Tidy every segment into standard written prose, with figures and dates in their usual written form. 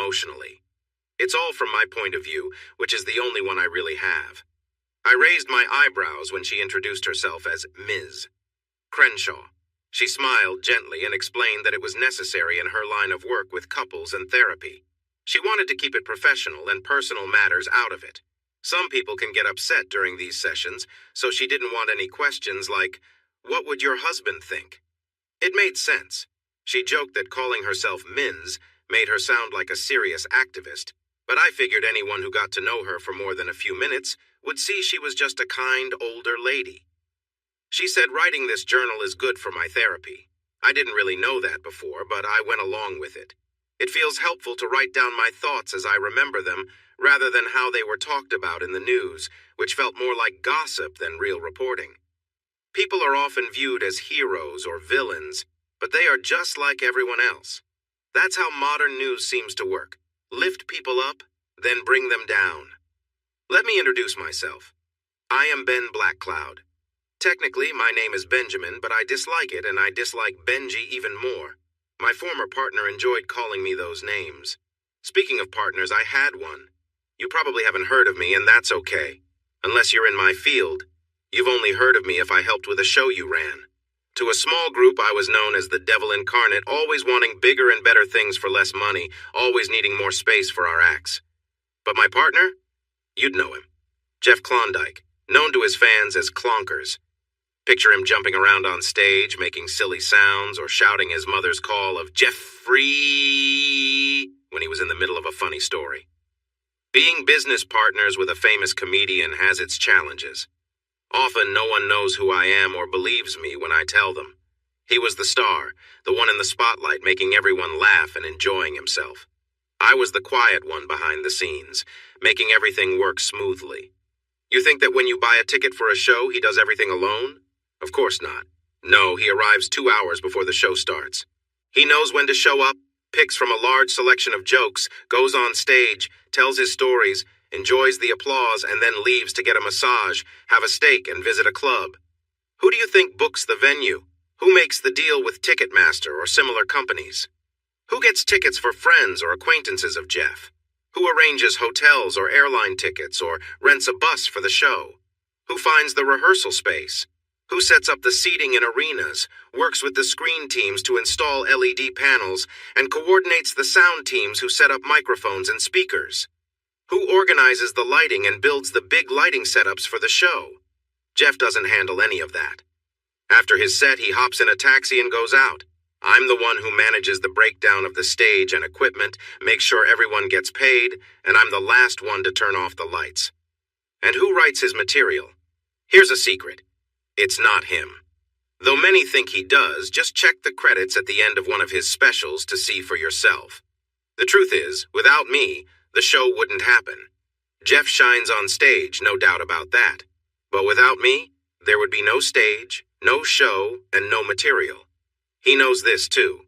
emotionally. It's all from my point of view, which is the only one I really have. I raised my eyebrows when she introduced herself as Ms. Crenshaw. She smiled gently and explained that it was necessary in her line of work with couples and therapy. She wanted to keep it professional and personal matters out of it. Some people can get upset during these sessions, so she didn't want any questions like, "What would your husband think?" It made sense. She joked that calling herself Ms. made her sound like a serious activist, but I figured anyone who got to know her for more than a few minutes would see she was just a kind older lady. She said writing this journal is good for my therapy. I didn't really know that before, but I went along with it. It feels helpful to write down my thoughts as I remember them, rather than how they were talked about in the news, which felt more like gossip than real reporting. People are often viewed as heroes or villains, but they are just like everyone else. That's how modern news seems to work. Lift people up, then bring them down. Let me introduce myself. I am Ben Blackcloud. Technically, my name is Benjamin, but I dislike it, and I dislike Benji even more. My former partner enjoyed calling me those names. Speaking of partners, I had one. You probably haven't heard of me, and that's okay. Unless you're in my field. You've only heard of me if I helped with a show you ran. To a small group, I was known as the Devil Incarnate, always wanting bigger and better things for less money, always needing more space for our acts. But my partner? You'd know him. Jeff Klondike, known to his fans as Clonkers. Picture him jumping around on stage, making silly sounds, or shouting his mother's call of Jeffrey when he was in the middle of a funny story. Being business partners with a famous comedian has its challenges. Often no one knows who I am or believes me when I tell them. He was the star, the one in the spotlight making everyone laugh and enjoying himself. I was the quiet one behind the scenes, making everything work smoothly. You think that when you buy a ticket for a show, he does everything alone? Of course not. No, he arrives 2 hours before the show starts. He knows when to show up, picks from a large selection of jokes, goes on stage, tells his stories, enjoys the applause, and then leaves to get a massage, have a steak, and visit a club. Who do you think books the venue? Who makes the deal with Ticketmaster or similar companies? Who gets tickets for friends or acquaintances of Jeff? Who arranges hotels or airline tickets or rents a bus for the show? Who finds the rehearsal space? Who sets up the seating in arenas, works with the screen teams to install LED panels, and coordinates the sound teams who set up microphones and speakers? Who organizes the lighting and builds the big lighting setups for the show? Jeff doesn't handle any of that. After his set, he hops in a taxi and goes out. I'm the one who manages the breakdown of the stage and equipment, makes sure everyone gets paid, and I'm the last one to turn off the lights. And who writes his material? Here's a secret. It's not him. Though many think he does, just check the credits at the end of one of his specials to see for yourself. The truth is, without me, the show wouldn't happen. Jeff shines on stage, no doubt about that. But without me, there would be no stage, no show, and no material. He knows this too.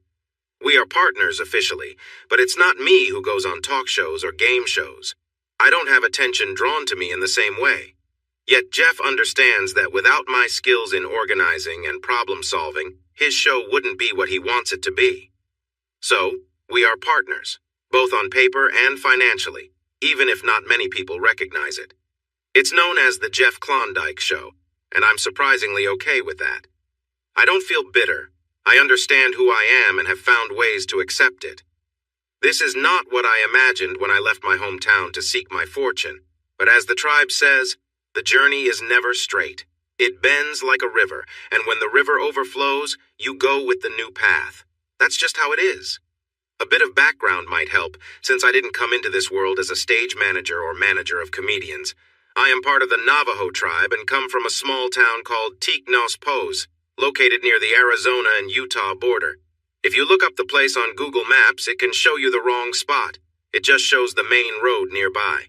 We are partners officially, but it's not me who goes on talk shows or game shows. I don't have attention drawn to me in the same way. Yet Jeff understands that without my skills in organizing and problem solving, his show wouldn't be what he wants it to be. So, we are partners, both on paper and financially, even if not many people recognize it. It's known as the Jeff Klondike Show, and I'm surprisingly okay with that. I don't feel bitter. I understand who I am and have found ways to accept it. This is not what I imagined when I left my hometown to seek my fortune, but as the tribe says, the journey is never straight. It bends like a river, and when the river overflows, you go with the new path. That's just how it is. A bit of background might help, since I didn't come into this world as a stage manager or manager of comedians. I am part of the Navajo tribe and come from a small town called Tiknos-Pos, located near the Arizona and Utah border. If you look up the place on Google Maps, it can show you the wrong spot. It just shows the main road nearby.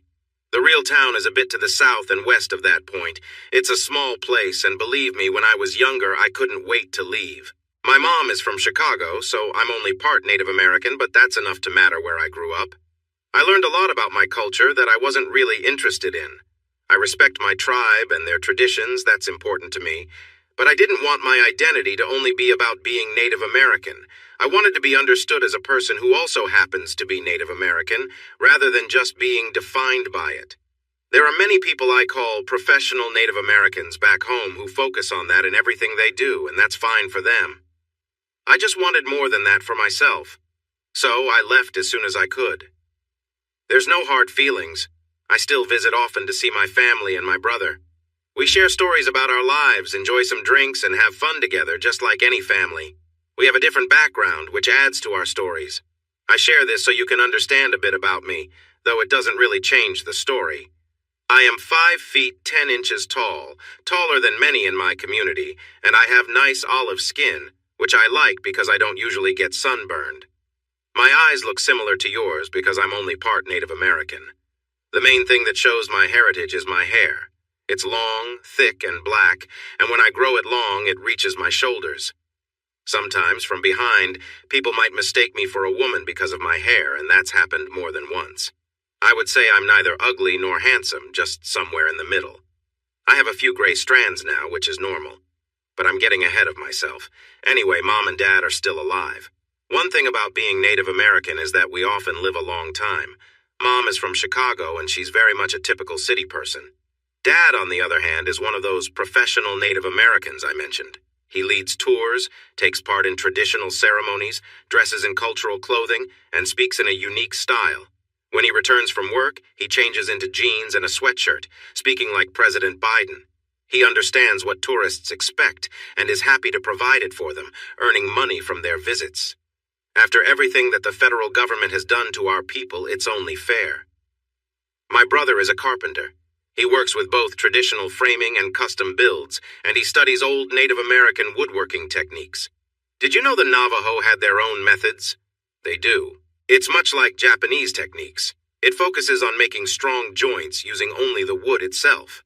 The real town is a bit to the south and west of that point. It's a small place, and believe me, when I was younger, I couldn't wait to leave. My mom is from Chicago, so I'm only part Native American, but that's enough to matter where I grew up. I learned a lot about my culture that I wasn't really interested in. I respect my tribe and their traditions, that's important to me, But I didn't want my identity to only be about being Native American. I wanted to be understood as a person who also happens to be Native American, rather than just being defined by it. There are many people I call professional Native Americans back home who focus on that in everything they do, and that's fine for them. I just wanted more than that for myself. So I left as soon as I could. There's no hard feelings. I still visit often to see my family and my brother. We share stories about our lives, enjoy some drinks, and have fun together just like any family. We have a different background, which adds to our stories. I share this so you can understand a bit about me, though it doesn't really change the story. I am 5 feet 10 inches tall, taller than many in my community, and I have nice olive skin, which I like because I don't usually get sunburned. My eyes look similar to yours because I'm only part Native American. The main thing that shows my heritage is my hair. It's long, thick, and black, and when I grow it long, it reaches my shoulders. Sometimes, from behind, people might mistake me for a woman because of my hair, and that's happened more than once. I would say I'm neither ugly nor handsome, just somewhere in the middle. I have a few gray strands now, which is normal. But I'm getting ahead of myself. Anyway, Mom and Dad are still alive. One thing about being Native American is that we often live a long time. Mom is from Chicago, and she's very much a typical city person. Dad, on the other hand, is one of those professional Native Americans I mentioned. He leads tours, takes part in traditional ceremonies, dresses in cultural clothing, and speaks in a unique style. When he returns from work, he changes into jeans and a sweatshirt, speaking like President Biden. He understands what tourists expect and is happy to provide it for them, earning money from their visits. After everything that the federal government has done to our people, it's only fair. My brother is a carpenter. He works with both traditional framing and custom builds, and he studies old Native American woodworking techniques. Did you know the Navajo had their own methods? They do. It's much like Japanese techniques. It focuses on making strong joints using only the wood itself.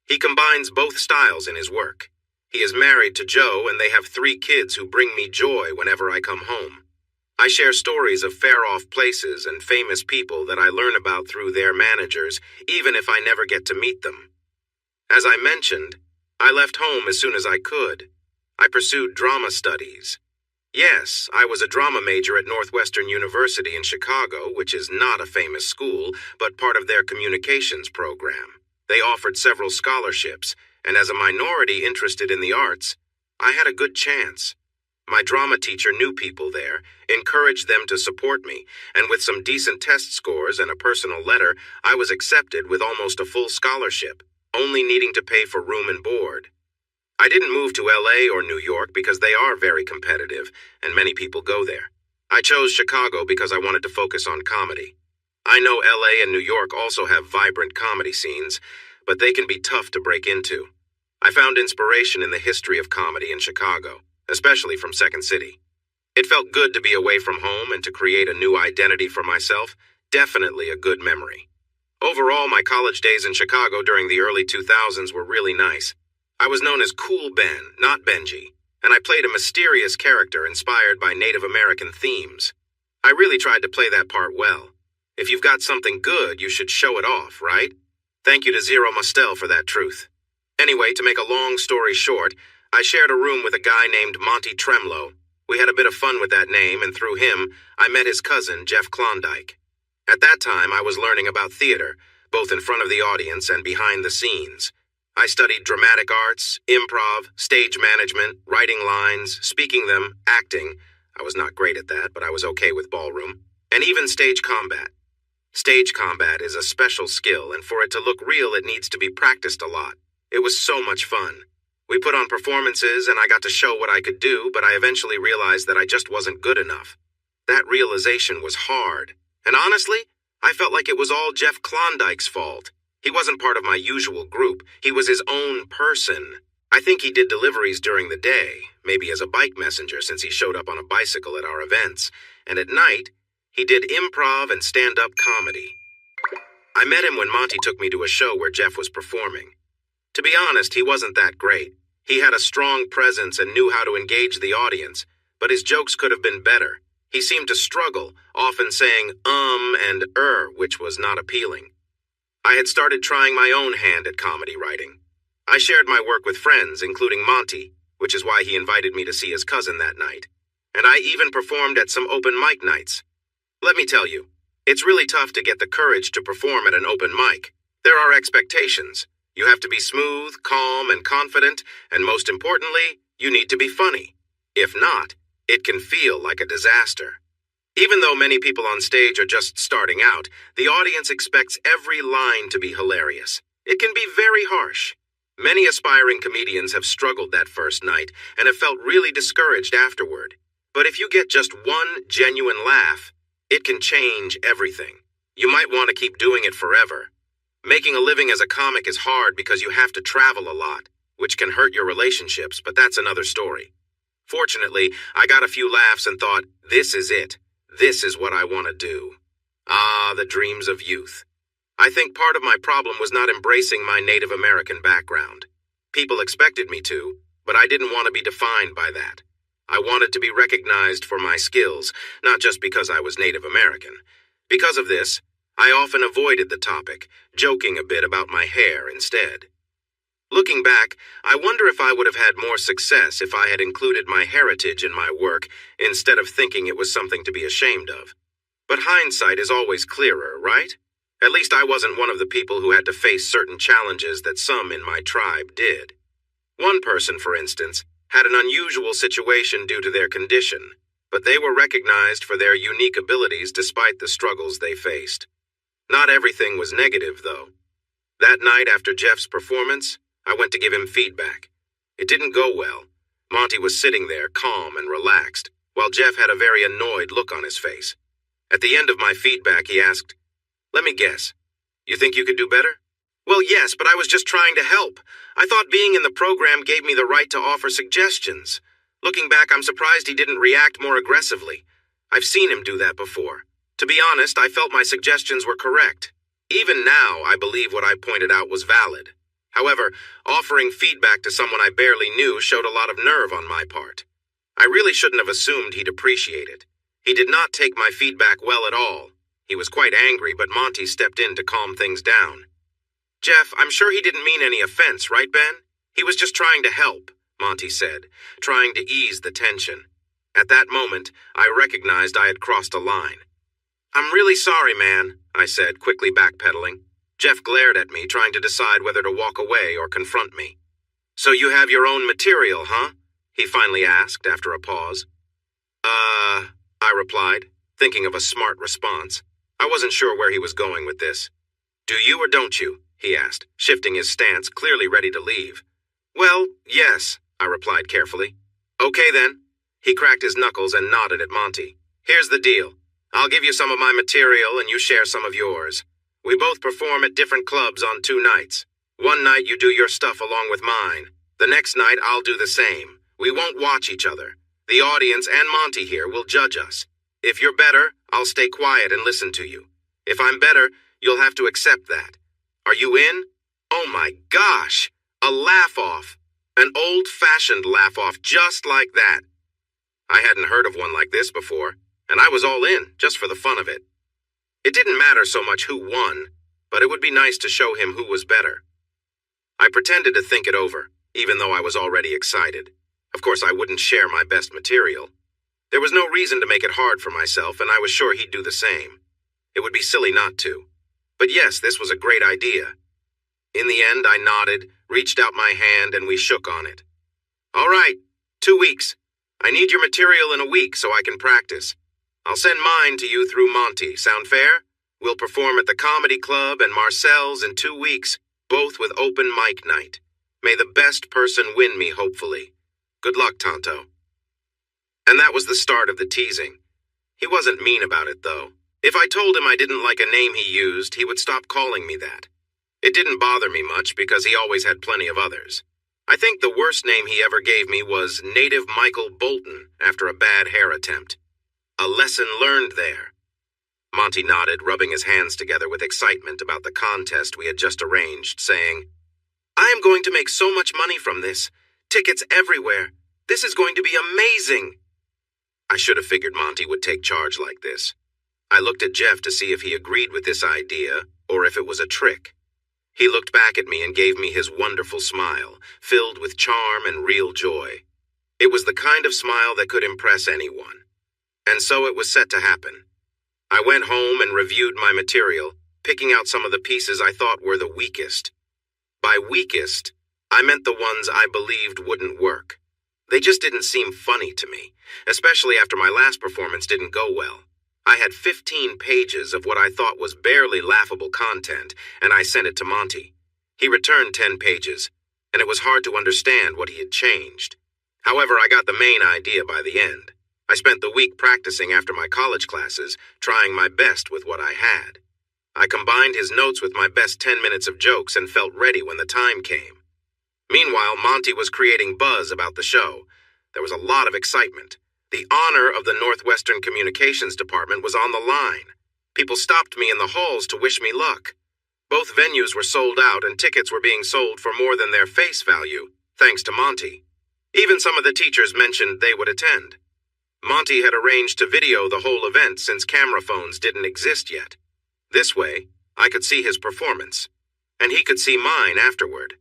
He combines both styles in his work. He is married to Joe, and they have 3 kids who bring me joy whenever I come home. I share stories of far-off places and famous people that I learn about through their managers, even if I never get to meet them. As I mentioned, I left home as soon as I could. I pursued drama studies. Yes, I was a drama major at Northwestern University in Chicago, which is not a famous school, but part of their communications program. They offered several scholarships, and as a minority interested in the arts, I had a good chance. My drama teacher knew people there, encouraged them to support me, and with some decent test scores and a personal letter, I was accepted with almost a full scholarship, only needing to pay for room and board. I didn't move to LA or New York because they are very competitive, and many people go there. I chose Chicago because I wanted to focus on comedy. I know LA and New York also have vibrant comedy scenes, but they can be tough to break into. I found inspiration in the history of comedy in Chicago, especially from Second City. It felt good to be away from home and to create a new identity for myself, definitely a good memory. Overall, my college days in Chicago during the early 2000s were really nice. I was known as Cool Ben, not Benji, and I played a mysterious character inspired by Native American themes. I really tried to play that part well. If you've got something good, you should show it off, right? Thank you to Zero Mostel for that truth. Anyway, to make a long story short, I shared a room with a guy named Monty Tremlow. We had a bit of fun with that name, and through him, I met his cousin, Jeff Klondike. At that time, I was learning about theater, both in front of the audience and behind the scenes. I studied dramatic arts, improv, stage management, writing lines, speaking them, acting. I was not great at that, but I was okay with ballroom. And even stage combat. Stage combat is a special skill, and for it to look real, it needs to be practiced a lot. It was so much fun. We put on performances, and I got to show what I could do, but I eventually realized that I just wasn't good enough. That realization was hard. And honestly, I felt like it was all Jeff Klondike's fault. He wasn't part of my usual group. He was his own person. I think he did deliveries during the day, maybe as a bike messenger since he showed up on a bicycle at our events. And at night, he did improv and stand-up comedy. I met him when Monty took me to a show where Jeff was performing. To be honest, he wasn't that great. He had a strong presence and knew how to engage the audience, but his jokes could have been better. He seemed to struggle, often saying and which was not appealing. I had started trying my own hand at comedy writing. I shared my work with friends, including Monty, which is why he invited me to see his cousin that night. And I even performed at some open mic nights. Let me tell you, it's really tough to get the courage to perform at an open mic. There are expectations. You have to be smooth, calm, and confident, and most importantly, you need to be funny. If not, it can feel like a disaster. Even though many people on stage are just starting out, the audience expects every line to be hilarious. It can be very harsh. Many aspiring comedians have struggled that first night and have felt really discouraged afterward. But if you get just one genuine laugh, it can change everything. You might want to keep doing it forever. Making a living as a comic is hard because you have to travel a lot, which can hurt your relationships, but that's another story. Fortunately, I got a few laughs and thought, this is it. This is what I want to do. Ah, the dreams of youth. I think part of my problem was not embracing my Native American background. People expected me to, but I didn't want to be defined by that. I wanted to be recognized for my skills, not just because I was Native American. Because of this, I often avoided the topic, joking a bit about my hair instead. Looking back, I wonder if I would have had more success if I had included my heritage in my work instead of thinking it was something to be ashamed of. But hindsight is always clearer, right? At least I wasn't one of the people who had to face certain challenges that some in my tribe did. One person, for instance, had an unusual situation due to their condition, but they were recognized for their unique abilities despite the struggles they faced. Not everything was negative, though. That night after Jeff's performance, I went to give him feedback. It didn't go well. Monty was sitting there, calm and relaxed, while Jeff had a very annoyed look on his face. At the end of my feedback, he asked, "Let me guess. You think you could do better?" "Well, yes, but I was just trying to help. I thought being in the program gave me the right to offer suggestions. Looking back, I'm surprised he didn't react more aggressively. I've seen him do that before. To be honest, I felt my suggestions were correct. Even now, I believe what I pointed out was valid. However, offering feedback to someone I barely knew showed a lot of nerve on my part. I really shouldn't have assumed he'd appreciate it. He did not take my feedback well at all. He was quite angry, but Monty stepped in to calm things down. "Jeff, I'm sure he didn't mean any offense, right, Ben? He was just trying to help," Monty said, trying to ease the tension. At that moment, I recognized I had crossed a line. "I'm really sorry, man," I said, quickly backpedaling. Jeff glared at me, trying to decide whether to walk away or confront me. "So you have your own material, huh?" he finally asked after a pause. I replied, thinking of a smart response. I wasn't sure where he was going with this. "Do you or don't you?" he asked, shifting his stance, clearly ready to leave. "Well, yes," I replied carefully. "Okay then." He cracked his knuckles and nodded at Monty. "Here's the deal. I'll give you some of my material and you share some of yours. We both perform at different clubs on 2 nights. One night you do your stuff along with mine. The next night I'll do the same. We won't watch each other. The audience and Monty here will judge us. If you're better, I'll stay quiet and listen to you. If I'm better, you'll have to accept that. Are you in?" Oh my gosh! A laugh-off. An old-fashioned laugh-off just like that. I hadn't heard of one like this before, and I was all in, just for the fun of it. It didn't matter so much who won, but it would be nice to show him who was better. I pretended to think it over, even though I was already excited. Of course, I wouldn't share my best material. There was no reason to make it hard for myself, and I was sure he'd do the same. It would be silly not to. But yes, this was a great idea. In the end, I nodded, reached out my hand, and we shook on it. "All right, 2 weeks. I need your material in a week so I can practice. I'll send mine to you through Monty. Sound fair? We'll perform at the Comedy Club and Marcel's in 2 weeks, both with open mic night. May the best person win me, hopefully. Good luck, Tonto." And that was the start of the teasing. He wasn't mean about it, though. If I told him I didn't like a name he used, he would stop calling me that. It didn't bother me much because he always had plenty of others. I think the worst name he ever gave me was Native Michael Bolton after a bad hair attempt. A lesson learned there. Monty nodded, rubbing his hands together with excitement about the contest we had just arranged, saying, "I am going to make so much money from this. Tickets everywhere. This is going to be amazing." I should have figured Monty would take charge like this. I looked at Jeff to see if he agreed with this idea or if it was a trick. He looked back at me and gave me his wonderful smile, filled with charm and real joy. It was the kind of smile that could impress anyone. And so it was set to happen. I went home and reviewed my material, picking out some of the pieces I thought were the weakest. By weakest, I meant the ones I believed wouldn't work. They just didn't seem funny to me, especially after my last performance didn't go well. I had 15 pages of what I thought was barely laughable content, and I sent it to Monty. He returned 10 pages, and it was hard to understand what he had changed. However, I got the main idea by the end. I spent the week practicing after my college classes, trying my best with what I had. I combined his notes with my best 10 minutes of jokes and felt ready when the time came. Meanwhile, Monty was creating buzz about the show. There was a lot of excitement. The honor of the Northwestern Communications Department was on the line. People stopped me in the halls to wish me luck. Both venues were sold out and tickets were being sold for more than their face value, thanks to Monty. Even some of the teachers mentioned they would attend. Monty had arranged to video the whole event since camera phones didn't exist yet. This way, I could see his performance, and he could see mine afterward.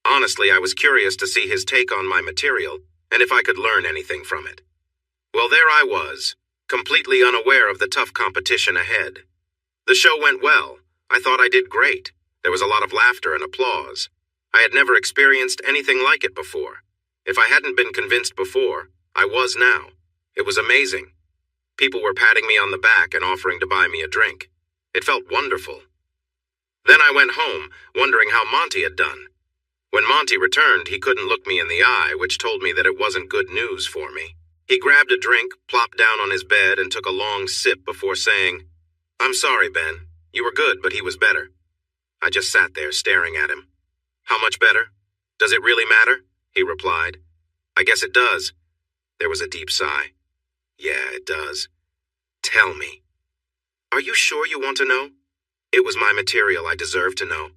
Honestly, I was curious to see his take on my material and if I could learn anything from it. Well, there I was, completely unaware of the tough competition ahead. The show went well. I thought I did great. There was a lot of laughter and applause. I had never experienced anything like it before. If I hadn't been convinced before, I was now. It was amazing. People were patting me on the back and offering to buy me a drink. It felt wonderful. Then I went home, wondering how Monty had done. When Monty returned, he couldn't look me in the eye, which told me that it wasn't good news for me. He grabbed a drink, plopped down on his bed, and took a long sip before saying, "I'm sorry, Ben. You were good, but he was better." I just sat there staring at him. "How much better? Does it really matter?" he replied. "I guess it does." There was a deep sigh. "Yeah, it does. Tell me." "Are you sure you want to know?" "It was my material. I deserve to know."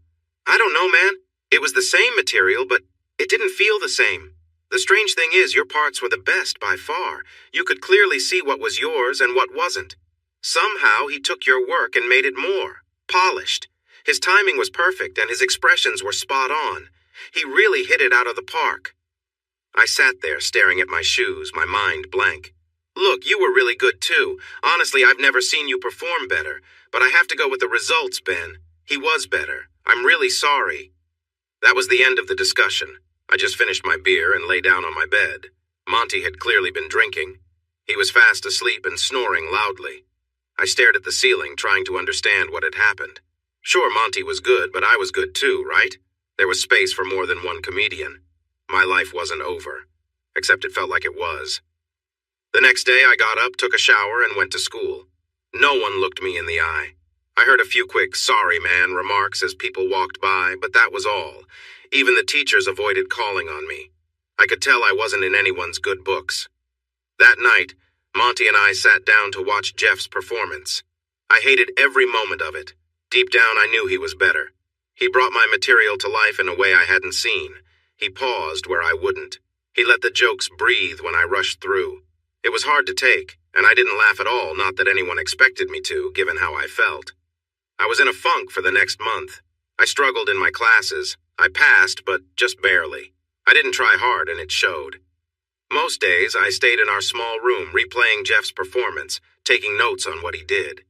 "I don't know, man. It was the same material, but it didn't feel the same. The strange thing is, your parts were the best by far. You could clearly see what was yours and what wasn't. Somehow he took your work and made it more polished. His timing was perfect and his expressions were spot on. He really hit it out of the park." I sat there staring at my shoes, my mind blank. "Look, you were really good too. Honestly, I've never seen you perform better. But I have to go with the results, Ben. He was better. I'm really sorry." That was the end of the discussion. I just finished my beer and lay down on my bed. Monty had clearly been drinking. He was fast asleep and snoring loudly. I stared at the ceiling, trying to understand what had happened. Sure, Monty was good, but I was good too, right? There was space for more than one comedian. My life wasn't over, except it felt like it was. The next day, I got up, took a shower, and went to school. No one looked me in the eye. I heard a few quick "sorry, man" remarks as people walked by, but that was all. Even the teachers avoided calling on me. I could tell I wasn't in anyone's good books. That night, Monty and I sat down to watch Jeff's performance. I hated every moment of it. Deep down, I knew he was better. He brought my material to life in a way I hadn't seen. He paused where I wouldn't. He let the jokes breathe when I rushed through. It was hard to take, and I didn't laugh at all, not that anyone expected me to, given how I felt. I was in a funk for the next month. I struggled in my classes. I passed, but just barely. I didn't try hard, and it showed. Most days, I stayed in our small room replaying Jeff's performance, taking notes on what he did.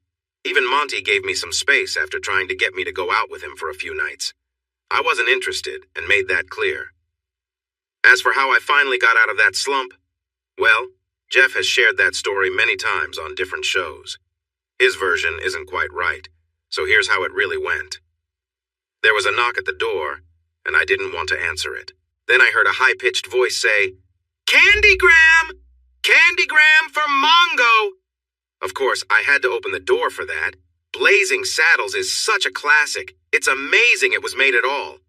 Even Monty gave me some space after trying to get me to go out with him for a few nights. I wasn't interested, and made that clear. As for how I finally got out of that slump, well, Jeff has shared that story many times on different shows. His version isn't quite right, so here's how it really went. There was a knock at the door, and I didn't want to answer it. Then I heard a high-pitched voice say, "Candygram! Candygram for Mongo!" Of course, I had to open the door for that. Blazing Saddles is such a classic. It's amazing it was made at all.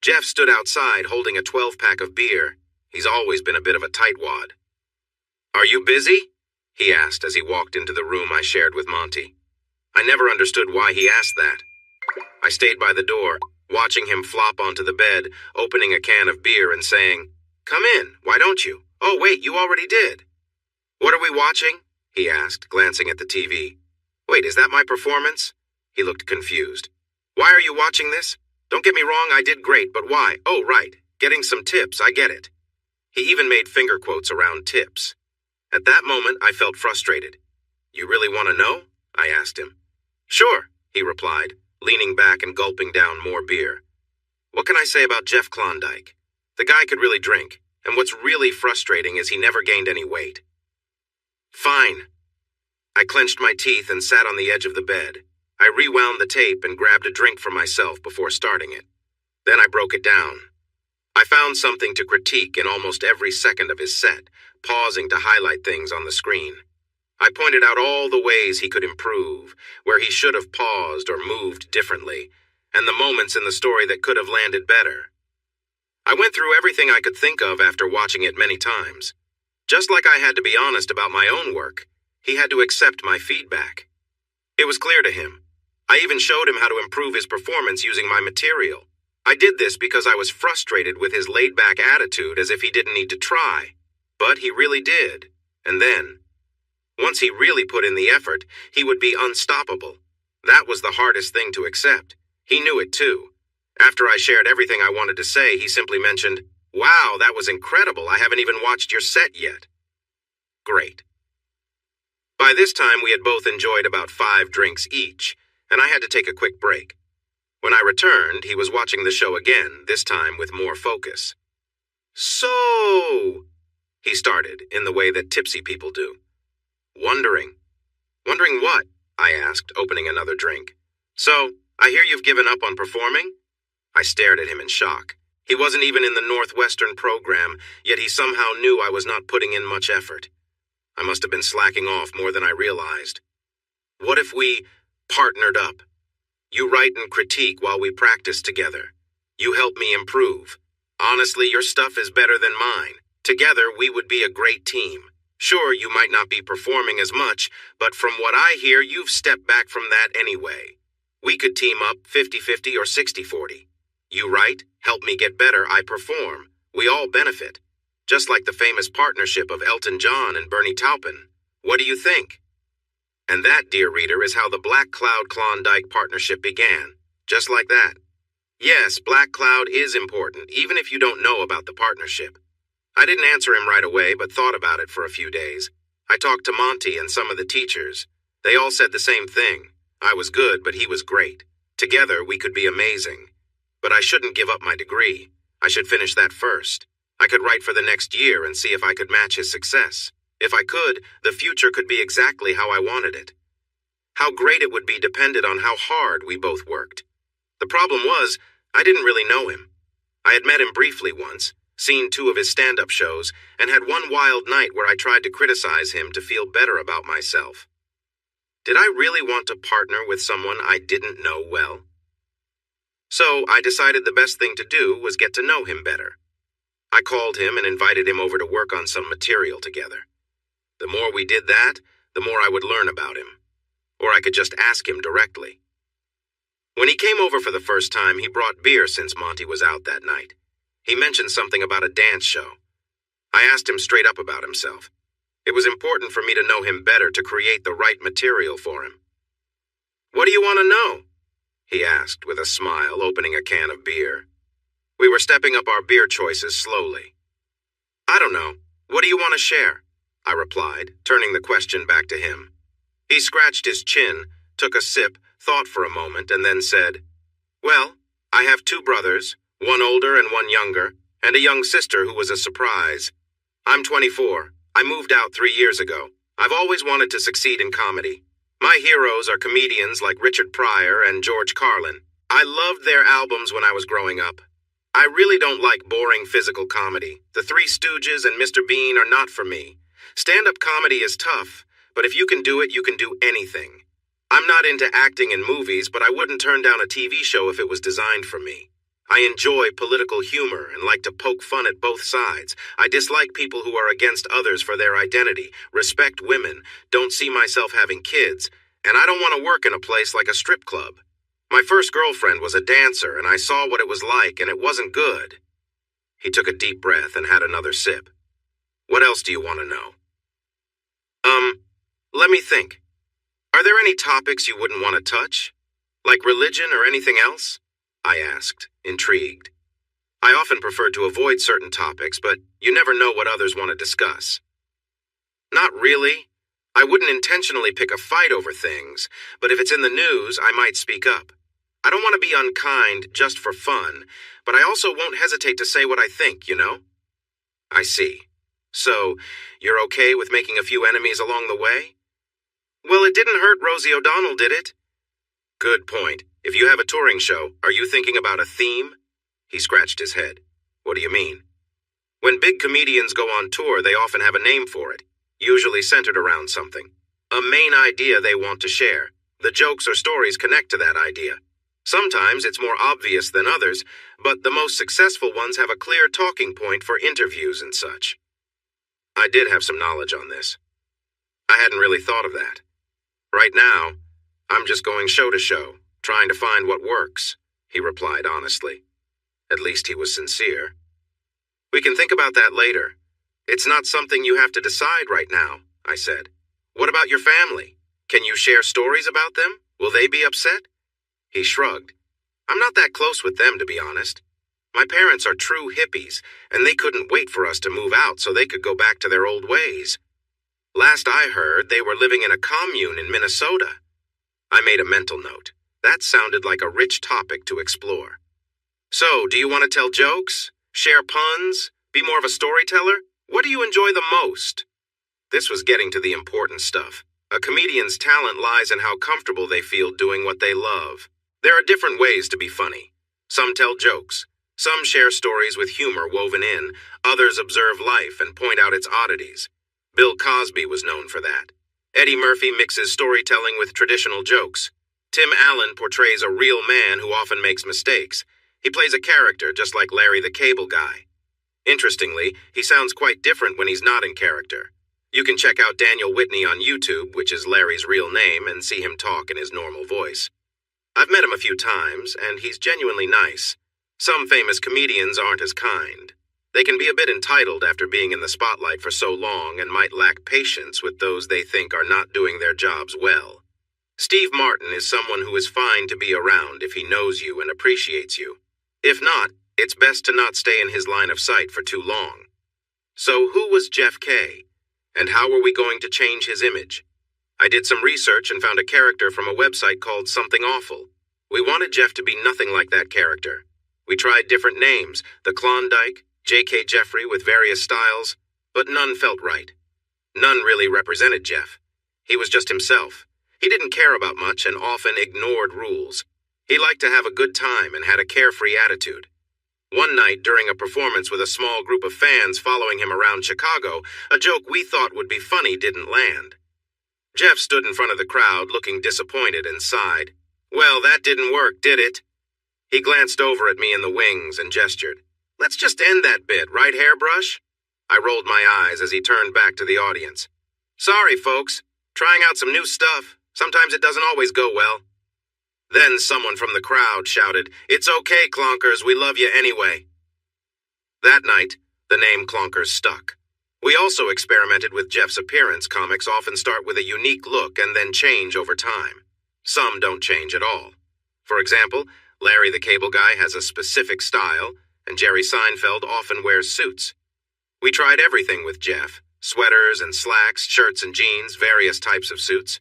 Jeff stood outside holding a 12-pack of beer. He's always been a bit of a tightwad. "Are you busy?" he asked as he walked into the room I shared with Monty. I never understood why he asked that. I stayed by the door, watching him flop onto the bed, opening a can of beer and saying, "Come in, why don't you? Oh, wait, you already did." "What are we watching?" he asked, glancing at the TV. "Wait, is that my performance?" He looked confused. "Why are you watching this? Don't get me wrong, I did great, but why? Oh, right, getting some tips, I get it." He even made finger quotes around tips. At that moment, I felt frustrated. "You really want to know?" I asked him. "Sure," he replied, leaning back and gulping down more beer. "What can I say about Jeff Klondike? The guy could really drink, and what's really frustrating is he never gained any weight." "Fine." I clenched my teeth and sat on the edge of the bed. I rewound the tape and grabbed a drink for myself before starting it. Then I broke it down. I found something to critique in almost every second of his set, pausing to highlight things on the screen. I pointed out all the ways he could improve, where he should have paused or moved differently, and the moments in the story that could have landed better. I went through everything I could think of after watching it many times. Just like I had to be honest about my own work, he had to accept my feedback. It was clear to him. I even showed him how to improve his performance using my material. I did this because I was frustrated with his laid-back attitude as if he didn't need to try. But he really did. And then, once he really put in the effort, he would be unstoppable. That was the hardest thing to accept. He knew it too. After I shared everything I wanted to say, he simply mentioned, "Wow, that was incredible. I haven't even watched your set yet." Great. By this time, we had both enjoyed about 5 drinks each, and I had to take a quick break. When I returned, he was watching the show again, this time with more focus. "So," he started, in the way that tipsy people do. "Wondering." "Wondering what?" I asked, opening another drink. "So, I hear you've given up on performing?" I stared at him in shock. He wasn't even in the Northwestern program, yet he somehow knew I was not putting in much effort. I must have been slacking off more than I realized. "What if we partnered up? You write and critique while we practice together. You help me improve. Honestly, your stuff is better than mine. Together, we would be a great team. Sure, you might not be performing as much, but from what I hear, you've stepped back from that anyway. We could team up 50-50 or 60-40. You write, help me get better, I perform. We all benefit. Just like the famous partnership of Elton John and Bernie Taupin. What do you think?" And that, dear reader, is how the Black Cloud Klondike partnership began. Just like that. Yes, Black Cloud is important, even if you don't know about the partnership. I didn't answer him right away, but thought about it for a few days. I talked to Monty and some of the teachers. They all said the same thing. I was good, but he was great. Together, we could be amazing. But I shouldn't give up my degree. I should finish that first. I could write for the next year and see if I could match his success. If I could, the future could be exactly how I wanted it. How great it would be depended on how hard we both worked. The problem was, I didn't really know him. I had met him briefly once, seen 2 of his stand-up shows, and had one wild night where I tried to criticize him to feel better about myself. Did I really want to partner with someone I didn't know well? So I decided the best thing to do was get to know him better. I called him and invited him over to work on some material together. The more we did that, the more I would learn about him. Or I could just ask him directly. When he came over for the first time, he brought beer since Monty was out that night. He mentioned something about a dance show. I asked him straight up about himself. It was important for me to know him better to create the right material for him. "What do you want to know?" he asked with a smile, opening a can of beer. We were stepping up our beer choices slowly. "I don't know. What do you want to share?" I replied, turning the question back to him. He scratched his chin, took a sip, thought for a moment, and then said, "Well, I have 2 brothers, one older and one younger, and a young sister who was a surprise. I'm 24. I moved out 3 years ago. I've always wanted to succeed in comedy. My heroes are comedians like Richard Pryor and George Carlin. I loved their albums when I was growing up. I really don't like boring physical comedy. The Three Stooges and Mr. Bean are not for me. Stand-up comedy is tough, but if you can do it, you can do anything. I'm not into acting in movies, but I wouldn't turn down a TV show if it was designed for me. I enjoy political humor and like to poke fun at both sides. I dislike people who are against others for their identity, respect women, don't see myself having kids, and I don't want to work in a place like a strip club. My first girlfriend was a dancer, and I saw what it was like, and it wasn't good." He took a deep breath and had another sip. "What else do you want to know?" Let me think. Are there any topics you wouldn't want to touch? Like religion or anything else?" I asked, intrigued. I often prefer to avoid certain topics, but you never know what others want to discuss. Not really. I wouldn't intentionally pick a fight over things, but if it's in the news, I might speak up. I don't want to be unkind just for fun, but I also won't hesitate to say what I think, you know? I see. So, you're okay with making a few enemies along the way? Well, it didn't hurt Rosie O'Donnell, did it? Good point. If you have a touring show, are you thinking about a theme? He scratched his head. What do you mean? When big comedians go on tour, they often have a name for it, usually centered around something. A main idea they want to share. The jokes or stories connect to that idea. Sometimes it's more obvious than others, but the most successful ones have a clear talking point for interviews and such. I did have some knowledge on this. I hadn't really thought of that. Right now, I'm just going show to show, trying to find what works, he replied honestly. At least he was sincere. We can think about that later. It's not something you have to decide right now, I said. What about your family? Can you share stories about them? Will they be upset? He shrugged. I'm not that close with them, to be honest. My parents are true hippies, and they couldn't wait for us to move out so they could go back to their old ways. Last I heard, they were living in a commune in Minnesota. I made a mental note. That sounded like a rich topic to explore. So, do you want to tell jokes? Share puns? Be more of a storyteller? What do you enjoy the most? This was getting to the important stuff. A comedian's talent lies in how comfortable they feel doing what they love. There are different ways to be funny. Some tell jokes. Some share stories with humor woven in. Others observe life and point out its oddities. Bill Cosby was known for that. Eddie Murphy mixes storytelling with traditional jokes. Tim Allen portrays a real man who often makes mistakes. He plays a character just like Larry the Cable Guy. Interestingly, he sounds quite different when he's not in character. You can check out Daniel Whitney on YouTube, which is Larry's real name, and see him talk in his normal voice. I've met him a few times, and he's genuinely nice. Some famous comedians aren't as kind. They can be a bit entitled after being in the spotlight for so long and might lack patience with those they think are not doing their jobs well. Steve Martin is someone who is fine to be around if he knows you and appreciates you. If not, it's best to not stay in his line of sight for too long. So who was Jeff Kay? And how were we going to change his image? I did some research and found a character from a website called Something Awful. We wanted Jeff to be nothing like that character. We tried different names, the Klondike, J.K. Jeffrey with various styles, but none felt right. None really represented Jeff. He was just himself. He didn't care about much and often ignored rules. He liked to have a good time and had a carefree attitude. One night, during a performance with a small group of fans following him around Chicago, a joke we thought would be funny didn't land. Jeff stood in front of the crowd, looking disappointed, and sighed. Well, that didn't work, did it? He glanced over at me in the wings and gestured. Let's just end that bit, right, Hairbrush? I rolled my eyes as he turned back to the audience. Sorry, folks. Trying out some new stuff. Sometimes it doesn't always go well. Then someone from the crowd shouted, It's okay, Clonkers, we love you anyway. That night, the name Clonkers stuck. We also experimented with Jeff's appearance. Comics often start with a unique look and then change over time. Some don't change at all. For example, Larry the Cable Guy has a specific style, and Jerry Seinfeld often wears suits. We tried everything with Jeff. Sweaters and slacks, shirts and jeans, various types of suits.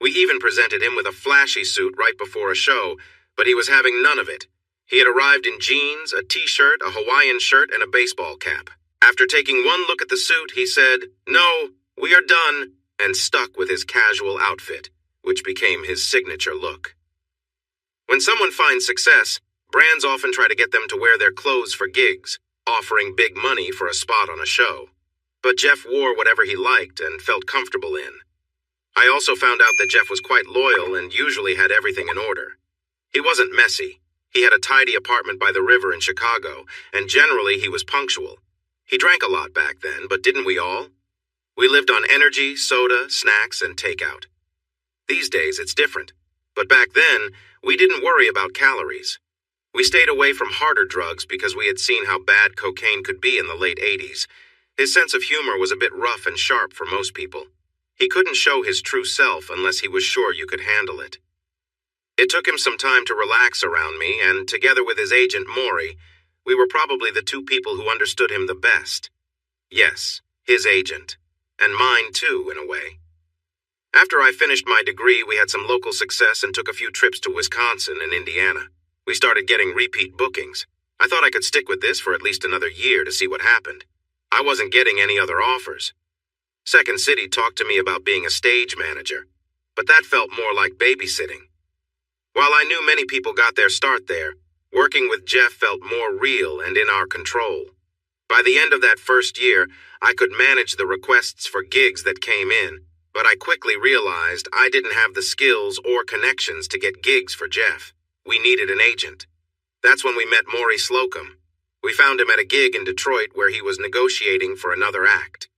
We even presented him with a flashy suit right before a show, but he was having none of it. He had arrived in jeans, a t-shirt, a Hawaiian shirt, and a baseball cap. After taking one look at the suit, he said, No, we are done, and stuck with his casual outfit, which became his signature look. When someone finds success, brands often try to get them to wear their clothes for gigs, offering big money for a spot on a show. But Jeff wore whatever he liked and felt comfortable in. I also found out that Jeff was quite loyal and usually had everything in order. He wasn't messy. He had a tidy apartment by the river in Chicago, and generally he was punctual. He drank a lot back then, but didn't we all? We lived on energy, soda, snacks, and takeout. These days it's different, but back then we didn't worry about calories. We stayed away from harder drugs because we had seen how bad cocaine could be in the late 80s. His sense of humor was a bit rough and sharp for most people. He couldn't show his true self unless he was sure you could handle it. It took him some time to relax around me, and together with his agent Maury, we were probably the two people who understood him the best. Yes, his agent. And mine too, in a way. After I finished my degree, we had some local success and took a few trips to Wisconsin and Indiana. We started getting repeat bookings. I thought I could stick with this for at least another year to see what happened. I wasn't getting any other offers. Second City talked to me about being a stage manager, but that felt more like babysitting. While I knew many people got their start there, working with Jeff felt more real and in our control. By the end of that first year, I could manage the requests for gigs that came in, but I quickly realized I didn't have the skills or connections to get gigs for Jeff. We needed an agent. That's when we met Maury Slocum. We found him at a gig in Detroit where he was negotiating for another act.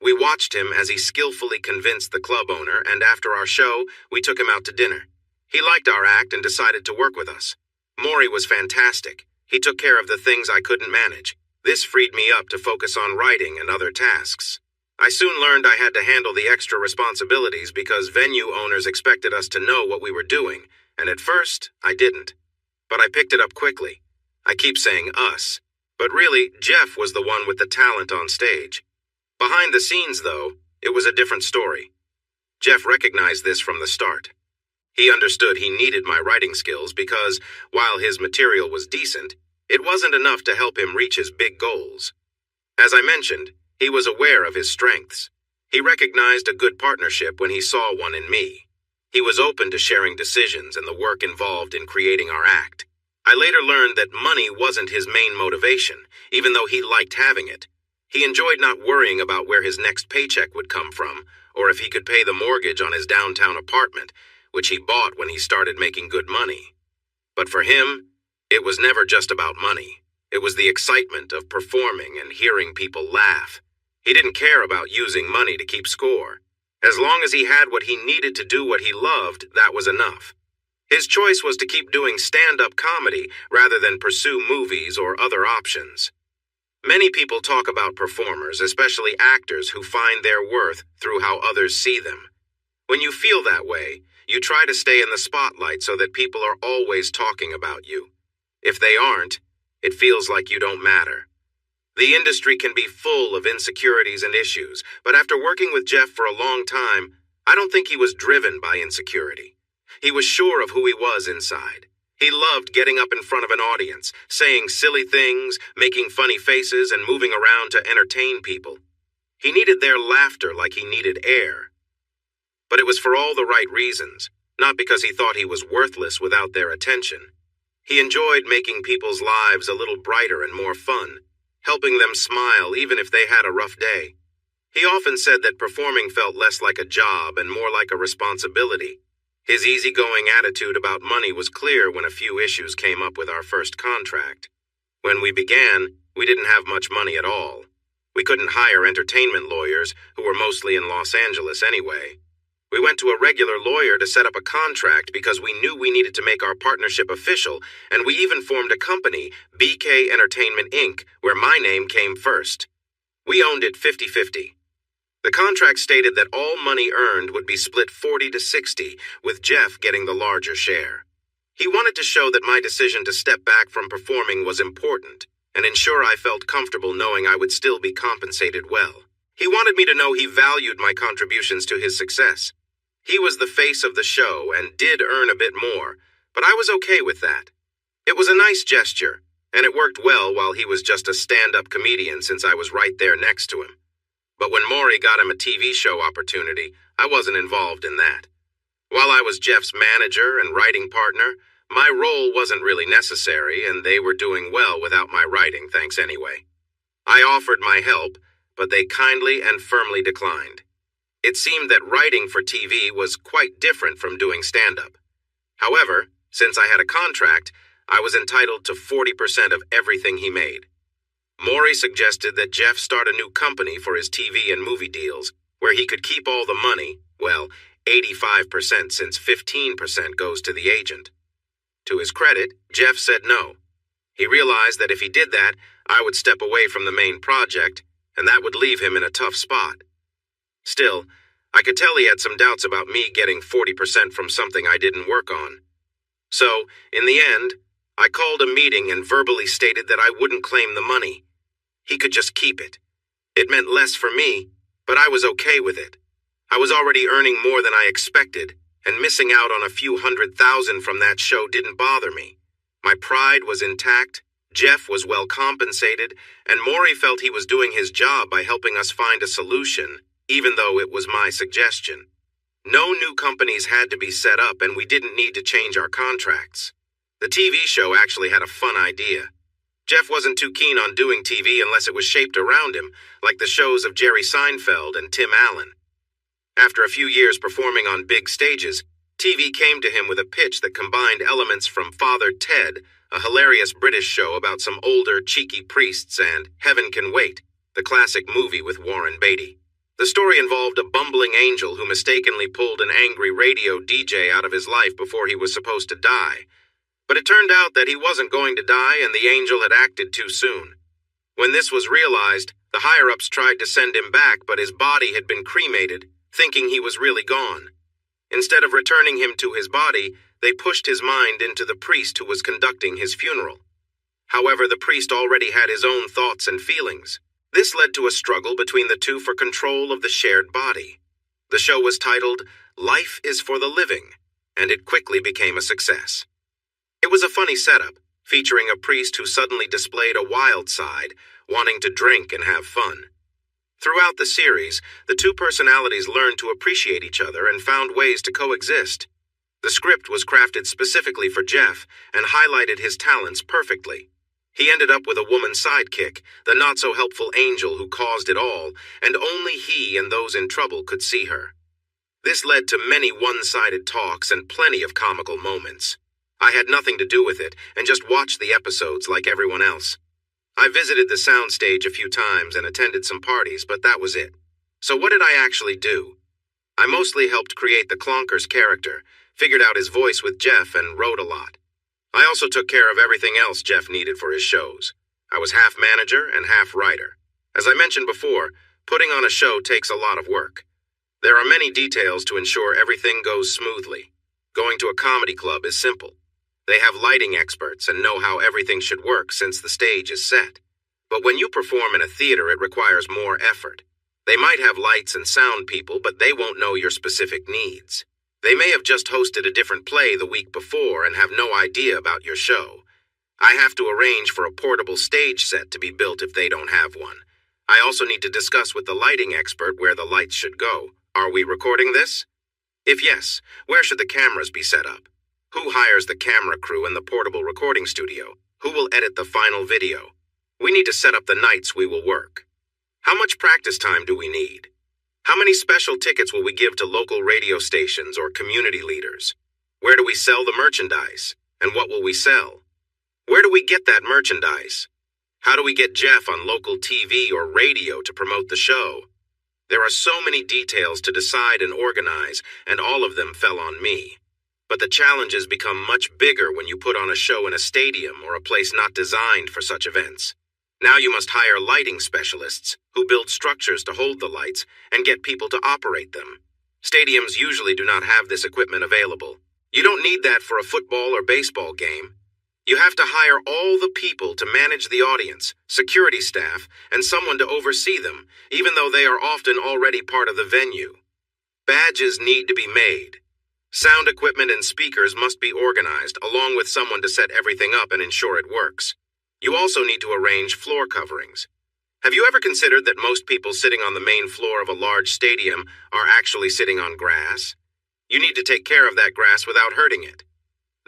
We watched him as he skillfully convinced the club owner, and after our show, we took him out to dinner. He liked our act and decided to work with us. Maury was fantastic. He took care of the things I couldn't manage. This freed me up to focus on writing and other tasks. I soon learned I had to handle the extra responsibilities because venue owners expected us to know what we were doing, and at first, I didn't. But I picked it up quickly. I keep saying us, but really, Jeff was the one with the talent on stage. Behind the scenes, though, it was a different story. Jeff recognized this from the start. He understood he needed my writing skills because, while his material was decent, it wasn't enough to help him reach his big goals. As I mentioned, he was aware of his strengths. He recognized a good partnership when he saw one in me. He was open to sharing decisions and the work involved in creating our act. I later learned that money wasn't his main motivation, even though he liked having it. He enjoyed not worrying about where his next paycheck would come from, or if he could pay the mortgage on his downtown apartment, which he bought when he started making good money. But for him, it was never just about money. It was the excitement of performing and hearing people laugh. He didn't care about using money to keep score. As long as he had what he needed to do what he loved, that was enough. His choice was to keep doing stand-up comedy rather than pursue movies or other options. Many people talk about performers, especially actors, who find their worth through how others see them. When you feel that way, you try to stay in the spotlight so that people are always talking about you. If they aren't, it feels like you don't matter. The industry can be full of insecurities and issues, but after working with Jeff for a long time, I don't think he was driven by insecurity. He was sure of who he was inside. He loved getting up in front of an audience, saying silly things, making funny faces, and moving around to entertain people. He needed their laughter like he needed air. But it was for all the right reasons, not because he thought he was worthless without their attention. He enjoyed making people's lives a little brighter and more fun, helping them smile even if they had a rough day. He often said that performing felt less like a job and more like a responsibility. His easygoing attitude about money was clear when a few issues came up with our first contract. When we began, we didn't have much money at all. We couldn't hire entertainment lawyers, who were mostly in Los Angeles anyway. We went to a regular lawyer to set up a contract because we knew we needed to make our partnership official, and we even formed a company, BK Entertainment Inc., where my name came first. We owned it 50-50. The contract stated that all money earned would be split 40-60, with Jeff getting the larger share. He wanted to show that my decision to step back from performing was important, and ensure I felt comfortable knowing I would still be compensated well. He wanted me to know he valued my contributions to his success. He was the face of the show and did earn a bit more, but I was okay with that. It was a nice gesture, and it worked well while he was just a stand-up comedian since I was right there next to him. But when Maury got him a TV show opportunity, I wasn't involved in that. While I was Jeff's manager and writing partner, my role wasn't really necessary, and they were doing well without my writing, thanks anyway. I offered my help, but they kindly and firmly declined. It seemed that writing for TV was quite different from doing stand-up. However, since I had a contract, I was entitled to 40% of everything he made. Maury suggested that Jeff start a new company for his TV and movie deals, where he could keep all the money, well, 85% since 15% goes to the agent. To his credit, Jeff said no. He realized that if he did that, I would step away from the main project, and that would leave him in a tough spot. Still, I could tell he had some doubts about me getting 40% from something I didn't work on. So, in the end, I called a meeting and verbally stated that I wouldn't claim the money. He could just keep it. It meant less for me, but I was okay with it. I was already earning more than I expected, and missing out on a few $100,000 from that show didn't bother me. My pride was intact, Jeff was well compensated, and Maury felt he was doing his job by helping us find a solution, even though it was my suggestion. No new companies had to be set up, and we didn't need to change our contracts. The TV show actually had a fun idea. Jeff wasn't too keen on doing TV unless it was shaped around him, like the shows of Jerry Seinfeld and Tim Allen. After a few years performing on big stages, TV came to him with a pitch that combined elements from Father Ted, a hilarious British show about some older, cheeky priests, and Heaven Can Wait, the classic movie with Warren Beatty. The story involved a bumbling angel who mistakenly pulled an angry radio DJ out of his life before he was supposed to die. But it turned out that he wasn't going to die, and the angel had acted too soon. When this was realized, the higher-ups tried to send him back, but his body had been cremated, thinking he was really gone. Instead of returning him to his body, they pushed his mind into the priest who was conducting his funeral. However, the priest already had his own thoughts and feelings. This led to a struggle between the two for control of the shared body. The show was titled Life is for the Living, and it quickly became a success. It was a funny setup, featuring a priest who suddenly displayed a wild side, wanting to drink and have fun. Throughout the series, the two personalities learned to appreciate each other and found ways to coexist. The script was crafted specifically for Jeff and highlighted his talents perfectly. He ended up with a woman sidekick, the not-so-helpful angel who caused it all, and only he and those in trouble could see her. This led to many one-sided talks and plenty of comical moments. I had nothing to do with it and just watched the episodes like everyone else. I visited the soundstage a few times and attended some parties, but that was it. So what did I actually do? I mostly helped create the Clonkers character, figured out his voice with Jeff, and wrote a lot. I also took care of everything else Jeff needed for his shows. I was half manager and half writer. As I mentioned before, putting on a show takes a lot of work. There are many details to ensure everything goes smoothly. Going to a comedy club is simple. They have lighting experts and know how everything should work since the stage is set. But when you perform in a theater, it requires more effort. They might have lights and sound people, but they won't know your specific needs. They may have just hosted a different play the week before and have no idea about your show. I have to arrange for a portable stage set to be built if they don't have one. I also need to discuss with the lighting expert where the lights should go. Are we recording this? If yes, where should the cameras be set up? Who hires the camera crew and the portable recording studio? Who will edit the final video? We need to set up the nights we will work. How much practice time do we need? How many special tickets will we give to local radio stations or community leaders? Where do we sell the merchandise? And what will we sell? Where do we get that merchandise? How do we get Jeff on local TV or radio to promote the show? There are so many details to decide and organize, and all of them fell on me. But the challenges become much bigger when you put on a show in a stadium or a place not designed for such events. Now you must hire lighting specialists who build structures to hold the lights and get people to operate them. Stadiums usually do not have this equipment available. You don't need that for a football or baseball game. You have to hire all the people to manage the audience, security staff, and someone to oversee them, even though they are often already part of the venue. Badges need to be made. Sound equipment and speakers must be organized, along with someone to set everything up and ensure it works. You also need to arrange floor coverings. Have you ever considered that most people sitting on the main floor of a large stadium are actually sitting on grass? You need to take care of that grass without hurting it.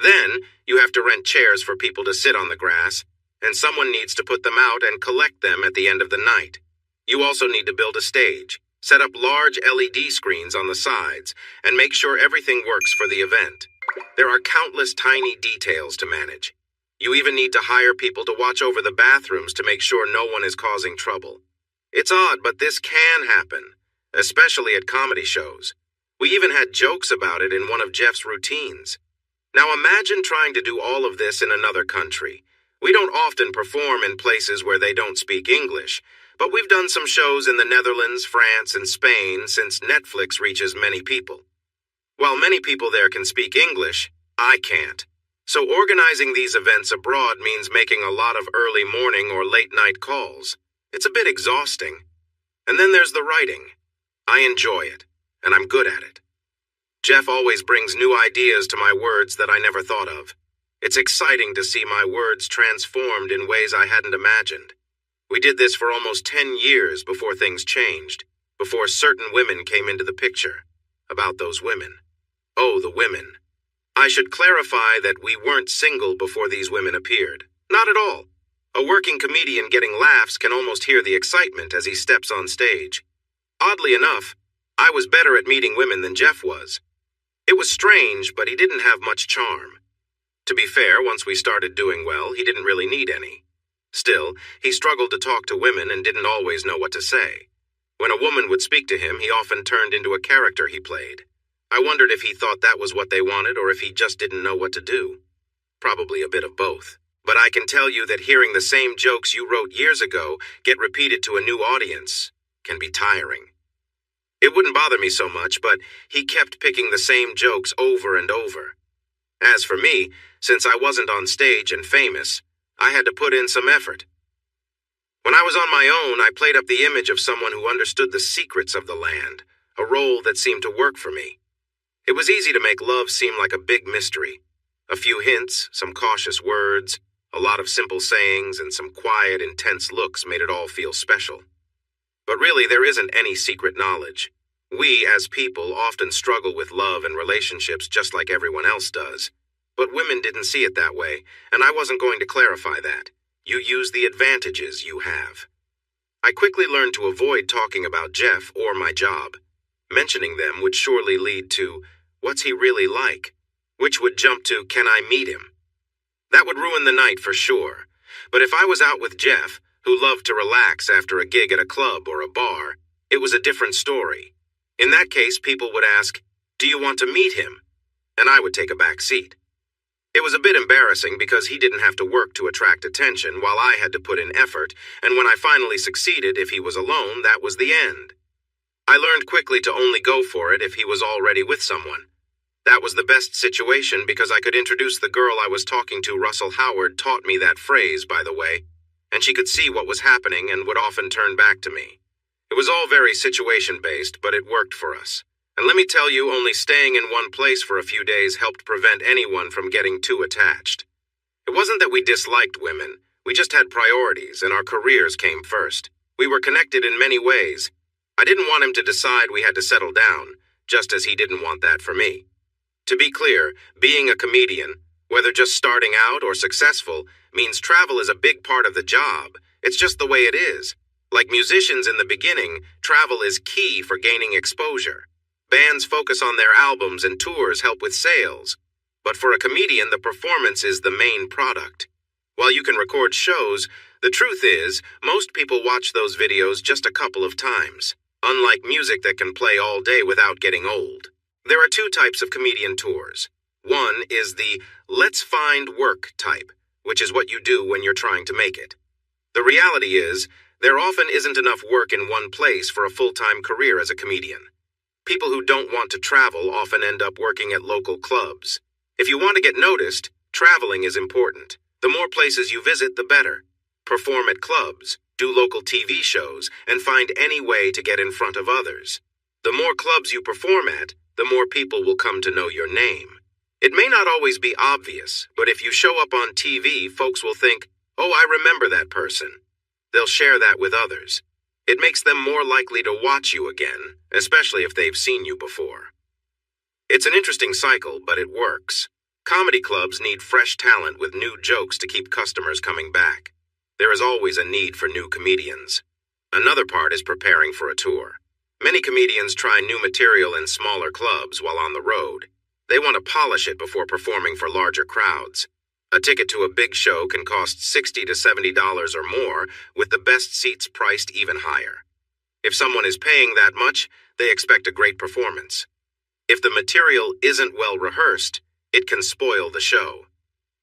Then, you have to rent chairs for people to sit on the grass, and someone needs to put them out and collect them at the end of the night. You also need to build a stage, set up large LED screens on the sides, and make sure everything works for the event. There are countless tiny details to manage. You even need to hire people to watch over the bathrooms to make sure no one is causing trouble. It's odd, but this can happen, especially at comedy shows. We even had jokes about it in one of Jeff's routines. Now imagine trying to do all of this in another country. We don't often perform in places where they don't speak English, but we've done some shows in the Netherlands, France, and Spain since Netflix reaches many people. While many people there can speak English, I can't. So organizing these events abroad means making a lot of early morning or late night calls. It's a bit exhausting. And then there's the writing. I enjoy it, and I'm good at it. Jeff always brings new ideas to my words that I never thought of. It's exciting to see my words transformed in ways I hadn't imagined. We did this for almost 10 years before things changed, before certain women came into the picture. About those women. Oh, the women. I should clarify that we weren't single before these women appeared. Not at all. A working comedian getting laughs can almost hear the excitement as he steps on stage. Oddly enough, I was better at meeting women than Jeff was. It was strange, but he didn't have much charm. To be fair, once we started doing well, he didn't really need any. Still, he struggled to talk to women and didn't always know what to say. When a woman would speak to him, he often turned into a character he played. I wondered if he thought that was what they wanted or if he just didn't know what to do. Probably a bit of both. But I can tell you that hearing the same jokes you wrote years ago get repeated to a new audience can be tiring. It wouldn't bother me so much, but he kept picking the same jokes over and over. As for me, since I wasn't on stage and famous, I had to put in some effort. When I was on my own, I played up the image of someone who understood the secrets of the land, a role that seemed to work for me. It was easy to make love seem like a big mystery. A few hints, some cautious words, a lot of simple sayings, and some quiet, intense looks made it all feel special. But really, there isn't any secret knowledge. We, as people, often struggle with love and relationships just like everyone else does. But women didn't see it that way, and I wasn't going to clarify that. You use the advantages you have. I quickly learned to avoid talking about Jeff or my job. Mentioning them would surely lead to, what's he really like? Which would jump to, can I meet him? That would ruin the night for sure. But if I was out with Jeff, who loved to relax after a gig at a club or a bar, it was a different story. In that case, people would ask, do you want to meet him? And I would take a back seat. It was a bit embarrassing because he didn't have to work to attract attention while I had to put in effort, and when I finally succeeded, if he was alone, that was the end. I learned quickly to only go for it if he was already with someone. That was the best situation because I could introduce the girl I was talking to. Russell Howard taught me that phrase, by the way, and she could see what was happening and would often turn back to me. It was all very situation-based, but it worked for us. And let me tell you, only staying in one place for a few days helped prevent anyone from getting too attached. It wasn't that we disliked women. We just had priorities, and our careers came first. We were connected in many ways. I didn't want him to decide we had to settle down, just as he didn't want that for me. To be clear, being a comedian, whether just starting out or successful, means travel is a big part of the job. It's just the way it is. Like musicians in the beginning, travel is key for gaining exposure. Bands focus on their albums and tours help with sales. But for a comedian, the performance is the main product. While you can record shows, the truth is, most people watch those videos just a couple of times, unlike music that can play all day without getting old. There are two types of comedian tours. One is the let's find work type, which is what you do when you're trying to make it. The reality is, there often isn't enough work in one place for a full-time career as a comedian. People who don't want to travel often end up working at local clubs. If you want to get noticed, traveling is important. The more places you visit, the better. Perform at clubs, do local TV shows, and find any way to get in front of others. The more clubs you perform at, the more people will come to know your name. It may not always be obvious, but if you show up on TV, folks will think, oh, I remember that person. They'll share that with others. It makes them more likely to watch you again, especially if they've seen you before. It's an interesting cycle, but it works. Comedy clubs need fresh talent with new jokes to keep customers coming back. There is always a need for new comedians. Another part is preparing for a tour. Many comedians try new material in smaller clubs while on the road. They want to polish it before performing for larger crowds. A ticket to a big show can cost $60 to $70 or more, with the best seats priced even higher. If someone is paying that much, they expect a great performance. If the material isn't well rehearsed, it can spoil the show.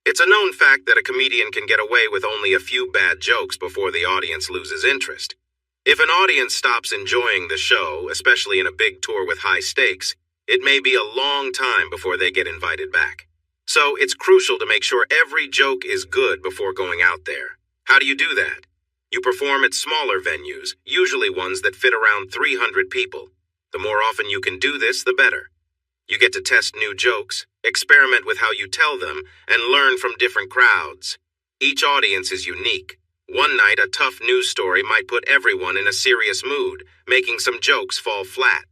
It's a known fact that a comedian can get away with only a few bad jokes before the audience loses interest. If an audience stops enjoying the show, especially in a big tour with high stakes, it may be a long time before they get invited back. So it's crucial to make sure every joke is good before going out there. How do you do that? You perform at smaller venues, usually ones that fit around 300 people. The more often you can do this, the better. You get to test new jokes, experiment with how you tell them, and learn from different crowds. Each audience is unique. One night, a tough news story might put everyone in a serious mood, making some jokes fall flat.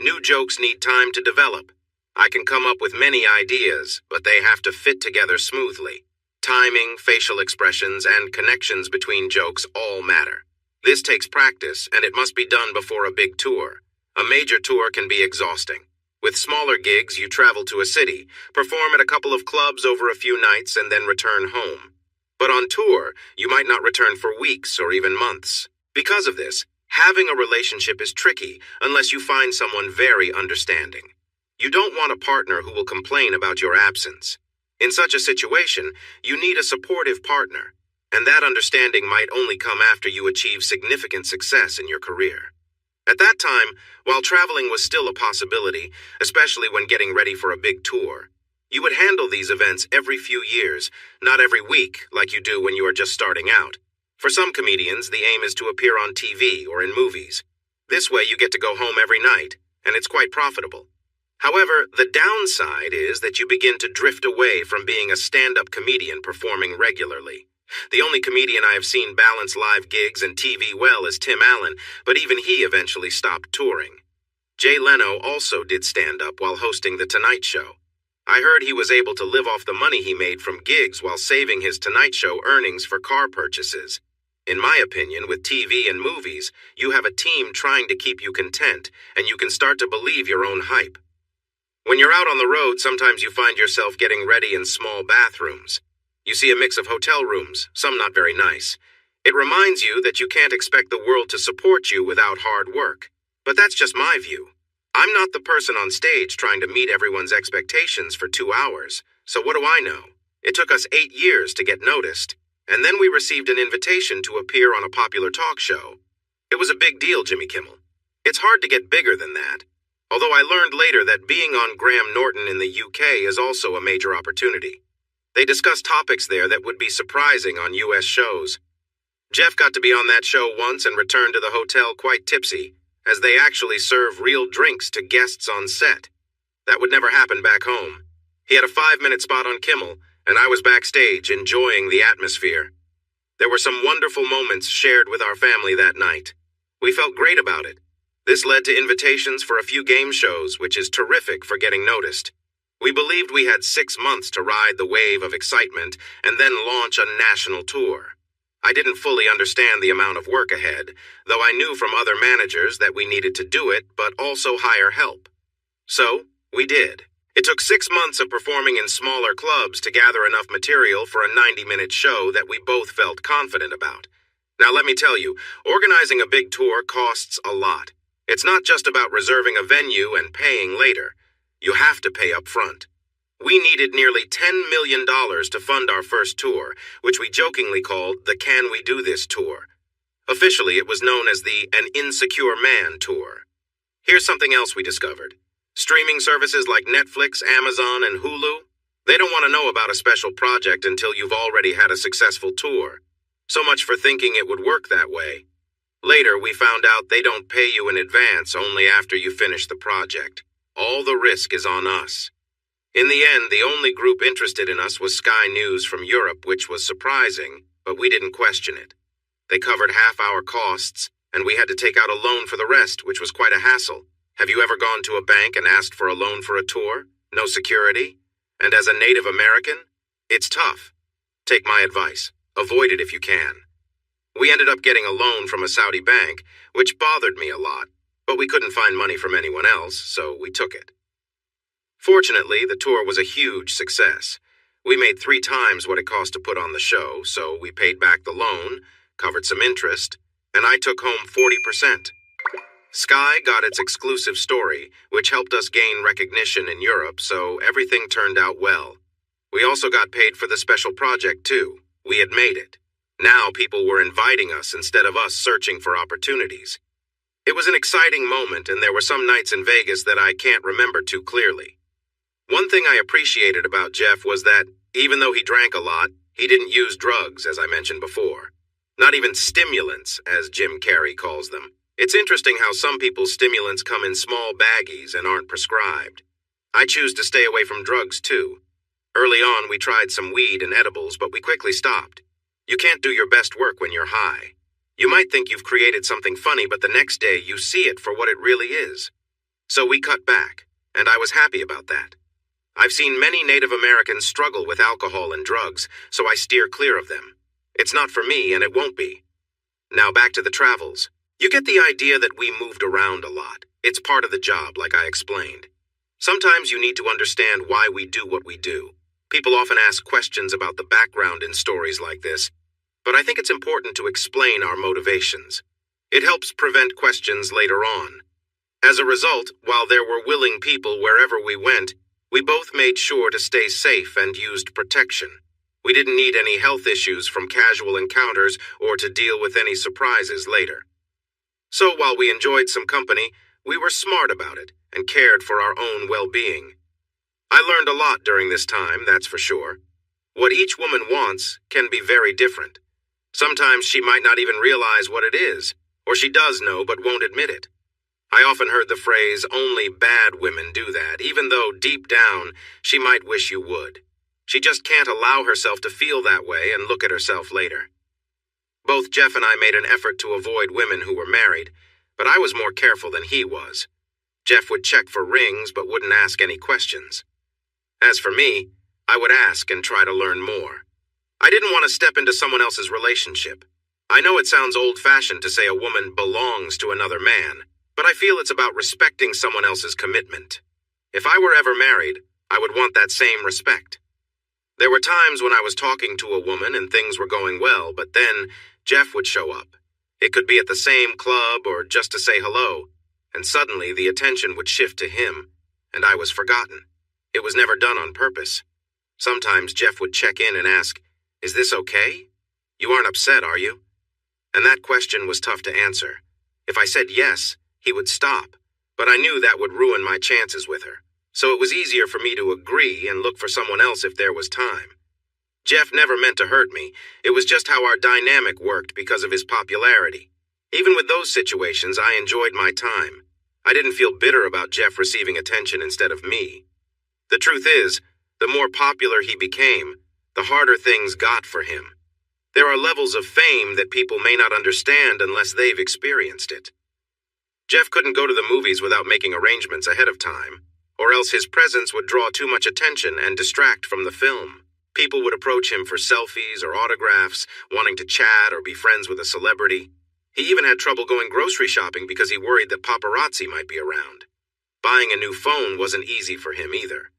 New jokes need time to develop. I can come up with many ideas, but they have to fit together smoothly. Timing, facial expressions, and connections between jokes all matter. This takes practice, and it must be done before a big tour. A major tour can be exhausting. With smaller gigs, you travel to a city, perform at a couple of clubs over a few nights, and then return home. But on tour, you might not return for weeks or even months. Because of this, having a relationship is tricky unless you find someone very understanding. You don't want a partner who will complain about your absence. In such a situation, you need a supportive partner, and that understanding might only come after you achieve significant success in your career. At that time, while traveling was still a possibility, especially when getting ready for a big tour, you would handle these events every few years, not every week like you do when you are just starting out. For some comedians, the aim is to appear on TV or in movies. This way you get to go home every night, and it's quite profitable. However, the downside is that you begin to drift away from being a stand-up comedian performing regularly. The only comedian I have seen balance live gigs and TV well is Tim Allen, but even he eventually stopped touring. Jay Leno also did stand-up while hosting The Tonight Show. I heard he was able to live off the money he made from gigs while saving his Tonight Show earnings for car purchases. In my opinion, with TV and movies, you have a team trying to keep you content, and you can start to believe your own hype. When you're out on the road, sometimes you find yourself getting ready in small bathrooms. You see a mix of hotel rooms, some not very nice. It reminds you that you can't expect the world to support you without hard work. But that's just my view. I'm not the person on stage trying to meet everyone's expectations for 2 hours. So what do I know? It took us 8 years to get noticed, and then we received an invitation to appear on a popular talk show. It was a big deal, Jimmy Kimmel. It's hard to get bigger than that. Although I learned later that being on Graham Norton in the UK is also a major opportunity. They discuss topics there that would be surprising on US shows. Jeff got to be on that show once and returned to the hotel quite tipsy, as they actually serve real drinks to guests on set. That would never happen back home. He had a 5-minute spot on Kimmel, and I was backstage enjoying the atmosphere. There were some wonderful moments shared with our family that night. We felt great about it. This led to invitations for a few game shows, which is terrific for getting noticed. We believed we had 6 months to ride the wave of excitement and then launch a national tour. I didn't fully understand the amount of work ahead, though I knew from other managers that we needed to do it, but also hire help. So, we did. It took 6 months of performing in smaller clubs to gather enough material for a 90-minute show that we both felt confident about. Now let me tell you, organizing a big tour costs a lot. It's not just about reserving a venue and paying later. You have to pay up front. We needed nearly $10 million to fund our first tour, which we jokingly called the Can We Do This Tour. Officially, it was known as the An Insecure Man Tour. Here's something else we discovered. Streaming services like Netflix, Amazon, and Hulu, they don't want to know about a special project until you've already had a successful tour. So much for thinking it would work that way. Later, we found out they don't pay you in advance only after you finish the project. All the risk is on us. In the end, the only group interested in us was Sky News from Europe, which was surprising, but we didn't question it. They covered half our costs, and we had to take out a loan for the rest, which was quite a hassle. Have you ever gone to a bank and asked for a loan for a tour? No security? And as a Native American, it's tough. Take my advice. Avoid it if you can. We ended up getting a loan from a Saudi bank, which bothered me a lot, but we couldn't find money from anyone else, so we took it. Fortunately, the tour was a huge success. We made 3 times what it cost to put on the show, so we paid back the loan, covered some interest, and I took home 40%. Sky got its exclusive story, which helped us gain recognition in Europe, so everything turned out well. We also got paid for the special project, too. We had made it. Now people were inviting us instead of us searching for opportunities. It was an exciting moment, and there were some nights in Vegas that I can't remember too clearly. One thing I appreciated about Jeff was that, even though he drank a lot, he didn't use drugs, as I mentioned before. Not even stimulants, as Jim Carrey calls them. It's interesting how some people's stimulants come in small baggies and aren't prescribed. I choose to stay away from drugs, too. Early on, we tried some weed and edibles, but we quickly stopped. You can't do your best work when you're high. You might think you've created something funny, but the next day you see it for what it really is. So we cut back, and I was happy about that. I've seen many Native Americans struggle with alcohol and drugs, so I steer clear of them. It's not for me, and it won't be. Now back to the travels. You get the idea that we moved around a lot. It's part of the job, like I explained. Sometimes you need to understand why we do what we do. People often ask questions about the background in stories like this, but I think it's important to explain our motivations. It helps prevent questions later on. As a result, while there were willing people wherever we went, we both made sure to stay safe and used protection. We didn't need any health issues from casual encounters or to deal with any surprises later. So while we enjoyed some company, we were smart about it and cared for our own well-being. I learned a lot during this time, that's for sure. What each woman wants can be very different. Sometimes she might not even realize what it is, or she does know but won't admit it. I often heard the phrase, "only bad women do that," even though deep down she might wish you would. She just can't allow herself to feel that way and look at herself later. Both Jeff and I made an effort to avoid women who were married, but I was more careful than he was. Jeff would check for rings but wouldn't ask any questions. As for me, I would ask and try to learn more. I didn't want to step into someone else's relationship. I know it sounds old-fashioned to say a woman belongs to another man, but I feel it's about respecting someone else's commitment. If I were ever married, I would want that same respect. There were times when I was talking to a woman and things were going well, but then Jeff would show up. It could be at the same club or just to say hello, and suddenly the attention would shift to him, and I was forgotten. It was never done on purpose. Sometimes Jeff would check in and ask, "Is this okay? You aren't upset, are you?" And that question was tough to answer. If I said yes, he would stop, but I knew that would ruin my chances with her, so it was easier for me to agree and look for someone else if there was time. Jeff never meant to hurt me. It was just how our dynamic worked because of his popularity. Even with those situations, I enjoyed my time. I didn't feel bitter about Jeff receiving attention instead of me. The truth is, the more popular he became, the harder things got for him. There are levels of fame that people may not understand unless they've experienced it. Jeff couldn't go to the movies without making arrangements ahead of time, or else his presence would draw too much attention and distract from the film. People would approach him for selfies or autographs, wanting to chat or be friends with a celebrity. He even had trouble going grocery shopping because he worried that paparazzi might be around. Buying a new phone wasn't easy for him either.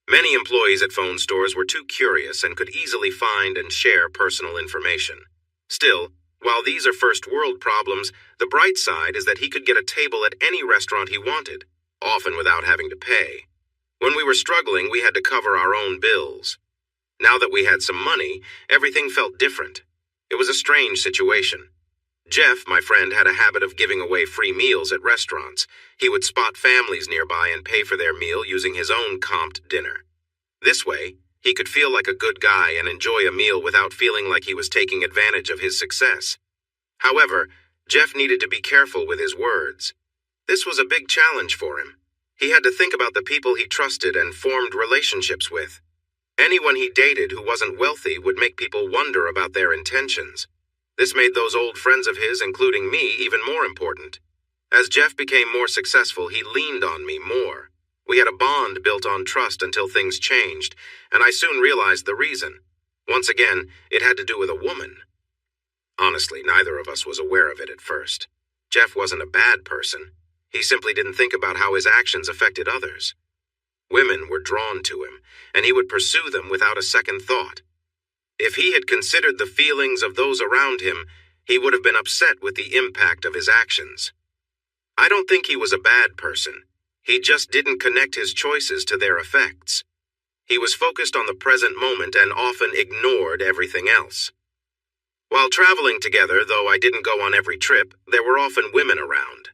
Many employees at phone stores were too curious and could easily find and share personal information. Still, while these are first-world problems, the bright side is that he could get a table at any restaurant he wanted, often without having to pay. When we were struggling, we had to cover our own bills. Now that we had some money, everything felt different. It was a strange situation. Jeff, my friend, had a habit of giving away free meals at restaurants. He would spot families nearby and pay for their meal using his own comped dinner. This way, he could feel like a good guy and enjoy a meal without feeling like he was taking advantage of his success. However, Jeff needed to be careful with his words. This was a big challenge for him. He had to think about the people he trusted and formed relationships with. Anyone he dated who wasn't wealthy would make people wonder about their intentions. This made those old friends of his, including me, even more important. As Jeff became more successful, he leaned on me more. We had a bond built on trust until things changed, and I soon realized the reason. Once again, it had to do with a woman. Honestly, neither of us was aware of it at first. Jeff wasn't a bad person. He simply didn't think about how his actions affected others. Women were drawn to him, and he would pursue them without a second thought. If he had considered the feelings of those around him, he would have been upset with the impact of his actions. I don't think he was a bad person. He just didn't connect his choices to their effects. He was focused on the present moment and often ignored everything else. While traveling together, though I didn't go on every trip, there were often women around.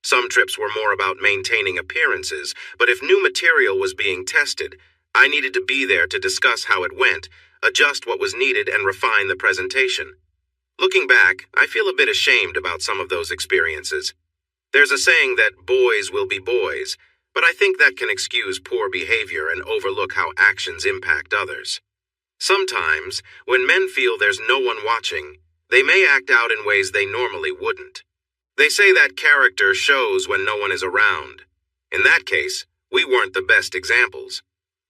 Some trips were more about maintaining appearances, but if new material was being tested, I needed to be there to discuss how it went, adjust what was needed, and refine the presentation. Looking back, I feel a bit ashamed about some of those experiences. There's a saying that boys will be boys, but I think that can excuse poor behavior and overlook how actions impact others. Sometimes, when men feel there's no one watching, they may act out in ways they normally wouldn't. They say that character shows when no one is around. In that case, we weren't the best examples.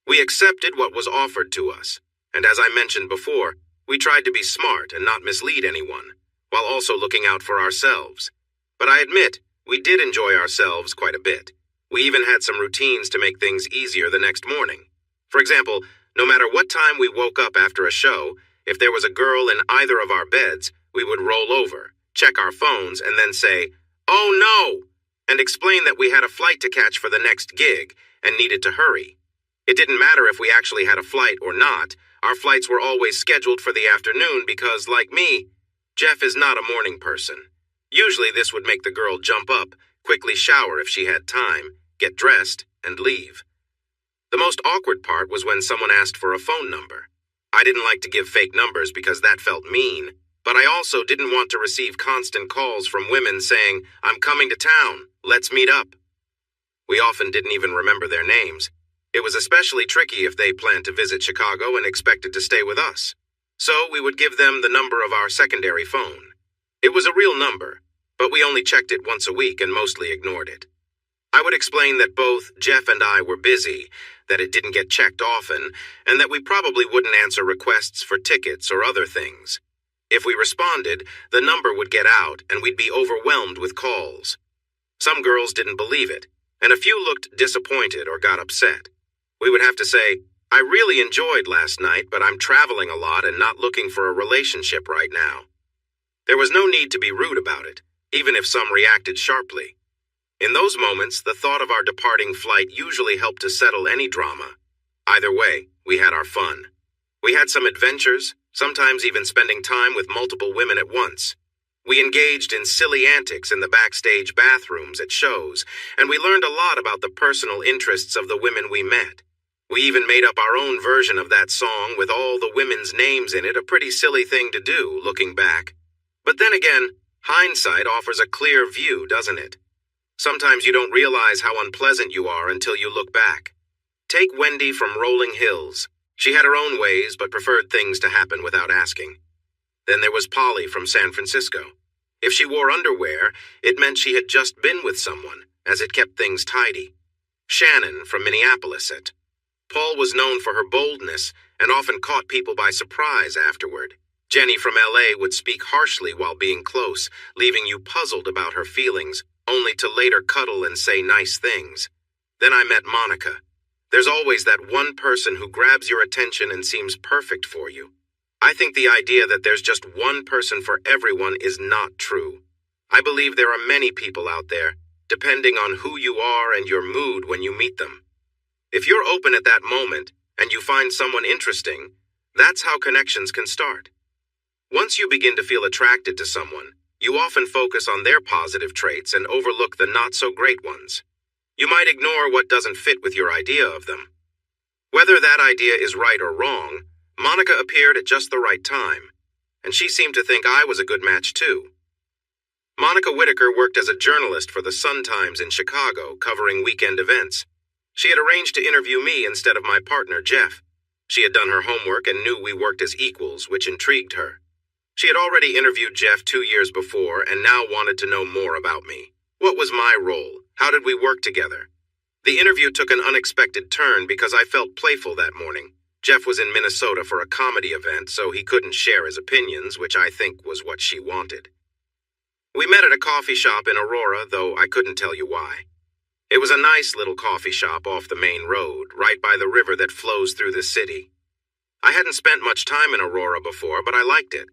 We accepted what was offered to us, and as I mentioned before, we tried to be smart and not mislead anyone, while also looking out for ourselves. But I admit, we did enjoy ourselves quite a bit. We even had some routines to make things easier the next morning. For example, no matter what time we woke up after a show, if there was a girl in either of our beds, we would roll over, check our phones, and then say, "Oh no!" and explain that we had a flight to catch for the next gig and needed to hurry. It didn't matter if we actually had a flight or not. Our flights were always scheduled for the afternoon because, like me, Jeff is not a morning person. Usually this would make the girl jump up, quickly shower if she had time, get dressed, and leave. The most awkward part was when someone asked for a phone number. I didn't like to give fake numbers because that felt mean, but I also didn't want to receive constant calls from women saying, "I'm coming to town, let's meet up." We often didn't even remember their names. It was especially tricky if they planned to visit Chicago and expected to stay with us. So we would give them the number of our secondary phone. It was a real number, but we only checked it once a week and mostly ignored it. I would explain that both Jeff and I were busy, that it didn't get checked often, and that we probably wouldn't answer requests for tickets or other things. If we responded, the number would get out and we'd be overwhelmed with calls. Some girls didn't believe it, and a few looked disappointed or got upset. We would have to say, "I really enjoyed last night, but I'm traveling a lot and not looking for a relationship right now." There was no need to be rude about it, even if some reacted sharply. In those moments, the thought of our departing flight usually helped to settle any drama. Either way, we had our fun. We had some adventures, sometimes even spending time with multiple women at once. We engaged in silly antics in the backstage bathrooms at shows, and we learned a lot about the personal interests of the women we met. We even made up our own version of that song with all the women's names in it, a pretty silly thing to do, looking back. But then again, hindsight offers a clear view, doesn't it? Sometimes you don't realize how unpleasant you are until you look back. Take Wendy from Rolling Hills. She had her own ways, but preferred things to happen without asking. Then there was Polly from San Francisco. If she wore underwear, it meant she had just been with someone, as it kept things tidy. Shannon from Minneapolis. Paul was known for her boldness and often caught people by surprise afterward. Jenny from LA would speak harshly while being close, leaving you puzzled about her feelings, only to later cuddle and say nice things. Then I met Monica. There's always that one person who grabs your attention and seems perfect for you. I think the idea that there's just one person for everyone is not true. I believe there are many people out there, depending on who you are and your mood when you meet them. If you're open at that moment and you find someone interesting, that's how connections can start. Once you begin to feel attracted to someone, you often focus on their positive traits and overlook the not-so-great ones. You might ignore what doesn't fit with your idea of them. Whether that idea is right or wrong, Monica appeared at just the right time, and she seemed to think I was a good match too. Monica Whitaker worked as a journalist for the Sun-Times in Chicago, covering weekend events. She had arranged to interview me instead of my partner, Jeff. She had done her homework and knew we worked as equals, which intrigued her. She had already interviewed Jeff 2 years before and now wanted to know more about me. What was my role? How did we work together? The interview took an unexpected turn because I felt playful that morning. Jeff was in Minnesota for a comedy event, so he couldn't share his opinions, which I think was what she wanted. We met at a coffee shop in Aurora, though I couldn't tell you why. It was a nice little coffee shop off the main road, right by the river that flows through the city. I hadn't spent much time in Aurora before, but I liked it.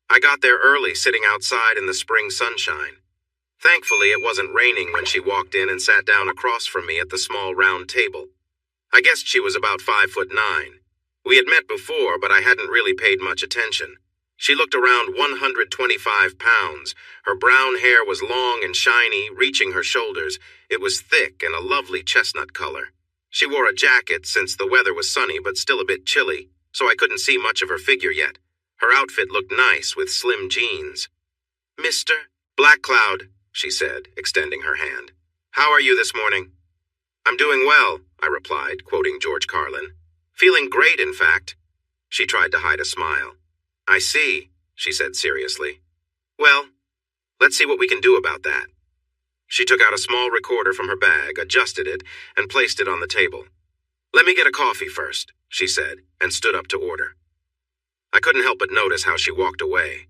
I got there early, sitting outside in the spring sunshine. Thankfully, it wasn't raining when she walked in and sat down across from me at the small round table. I guessed she was about 5'9". We had met before, but I hadn't really paid much attention. She looked around 125 pounds. Her brown hair was long and shiny, reaching her shoulders. It was thick and a lovely chestnut color. She wore a jacket since the weather was sunny but still a bit chilly, so I couldn't see much of her figure yet. Her outfit looked nice with slim jeans. "Mr. Black Cloud," she said, extending her hand. "How are you this morning?" "I'm doing well," I replied, quoting George Carlin. "Feeling great, in fact." She tried to hide a smile. "I see," she said seriously. "Well, let's see what we can do about that." She took out a small recorder from her bag, adjusted it, and placed it on the table. "Let me get a coffee first," she said, and stood up to order. I couldn't help but notice how she walked away.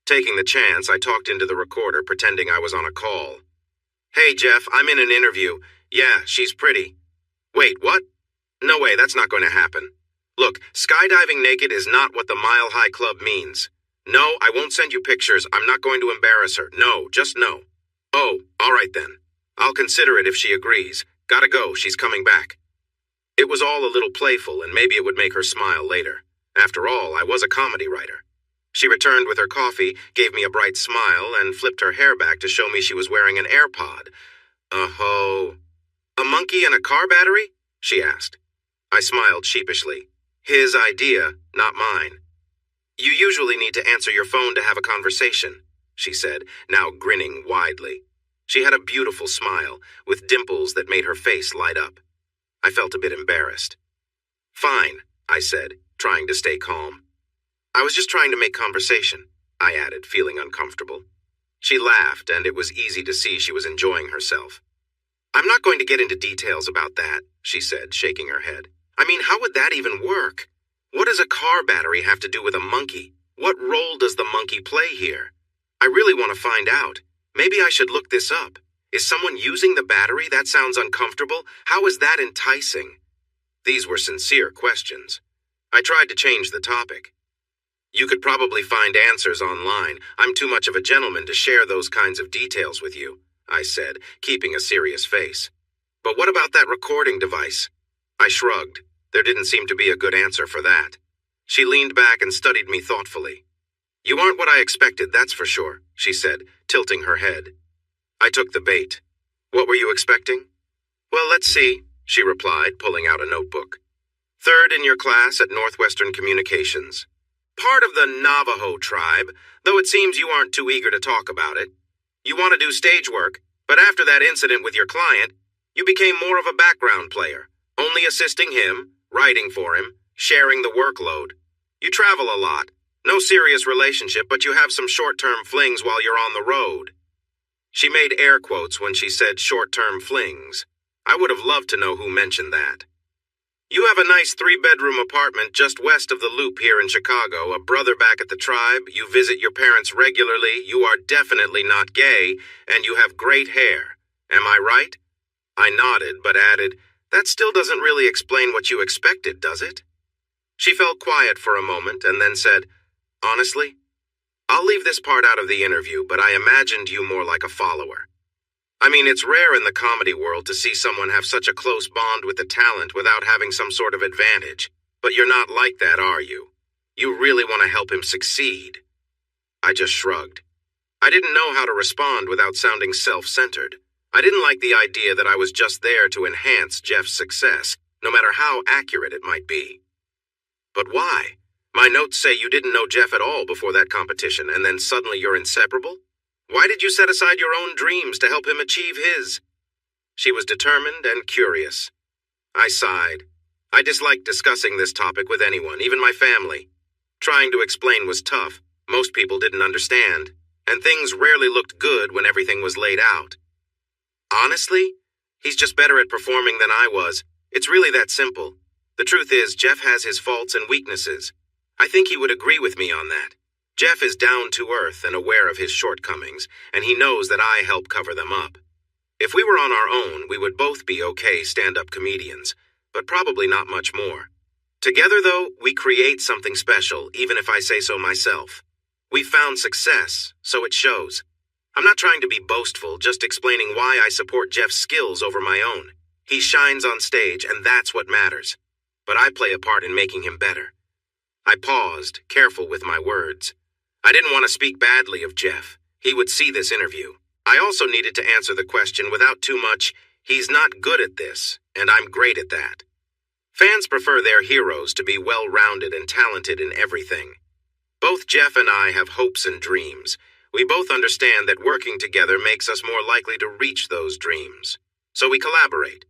Taking the chance, I talked into the recorder, pretending I was on a call. "Hey, Jeff, I'm in an interview. Yeah, she's pretty." "Wait, what? No way, that's not going to happen. Look, skydiving naked is not what the Mile High Club means. No, I won't send you pictures. I'm not going to embarrass her. No, just no." "Oh, all right then. I'll consider it if she agrees. Gotta go, she's coming back." It was all a little playful, and maybe it would make her smile later. After all, I was a comedy writer. She returned with her coffee, gave me a bright smile, and flipped her hair back to show me she was wearing an AirPod. "Oh, a monkey and a car battery?" she asked. I smiled sheepishly. His idea, not mine. "You usually need to answer your phone to have a conversation," she said, now grinning widely. She had a beautiful smile, with dimples that made her face light up. I felt a bit embarrassed. "Fine," I said, trying to stay calm. "I was just trying to make conversation," I added, feeling uncomfortable. She laughed, and it was easy to see she was enjoying herself. "I'm not going to get into details about that," she said, shaking her head. "I mean, how would that even work? What does a car battery have to do with a monkey? What role does the monkey play here? I really want to find out. Maybe I should look this up. Is someone using the battery? That sounds uncomfortable. How is that enticing?" These were sincere questions. I tried to change the topic. "You could probably find answers online. I'm too much of a gentleman to share those kinds of details with you," I said, keeping a serious face. "But what about that recording device?" I shrugged. There didn't seem to be a good answer for that. She leaned back and studied me thoughtfully. "You aren't what I expected, that's for sure," she said, tilting her head. I took the bait. "What were you expecting?" "Well, let's see," she replied, pulling out a notebook. "Third in your class at Northwestern Communications. Part of the Navajo tribe, though it seems you aren't too eager to talk about it. You want to do stage work, but after that incident with your client, you became more of a background player, only assisting him, writing for him, sharing the workload. You travel a lot. No serious relationship, but you have some short-term flings while you're on the road." She made air quotes when she said short-term flings. I would have loved to know who mentioned that. "You have a nice 3-bedroom apartment just west of the Loop here in Chicago, a brother back at the tribe, you visit your parents regularly, you are definitely not gay, and you have great hair. Am I right?" I nodded, but added, "That still doesn't really explain what you expected, does it?" She felt quiet for a moment and then said, "Honestly, I'll leave this part out of the interview, but I imagined you more like a follower. I mean, it's rare in the comedy world to see someone have such a close bond with the talent without having some sort of advantage. But you're not like that, are you? You really want to help him succeed." I just shrugged. I didn't know how to respond without sounding self-centered. I didn't like the idea that I was just there to enhance Jeff's success, no matter how accurate it might be. "But why? My notes say you didn't know Jeff at all before that competition, and then suddenly you're inseparable? Why did you set aside your own dreams to help him achieve his?" She was determined and curious. I sighed. I disliked discussing this topic with anyone, even my family. Trying to explain was tough. Most people didn't understand, and things rarely looked good when everything was laid out. "Honestly, he's just better at performing than I was. It's really that simple. The truth is, Jeff has his faults and weaknesses. I think he would agree with me on that. Jeff is down to earth and aware of his shortcomings, and he knows that I help cover them up. If we were on our own, we would both be okay stand-up comedians, but probably not much more. Together, though, we create something special, even if I say so myself. We've found success, so it shows. I'm not trying to be boastful, just explaining why I support Jeff's skills over my own. He shines on stage, and that's what matters. But I play a part in making him better." I paused, careful with my words. I didn't want to speak badly of Jeff. He would see this interview. I also needed to answer the question without too much, "He's not good at this, and I'm great at that." Fans prefer their heroes to be well-rounded and talented in everything. Both Jeff and I have hopes and dreams. We both understand that working together makes us more likely to reach those dreams. So we collaborate.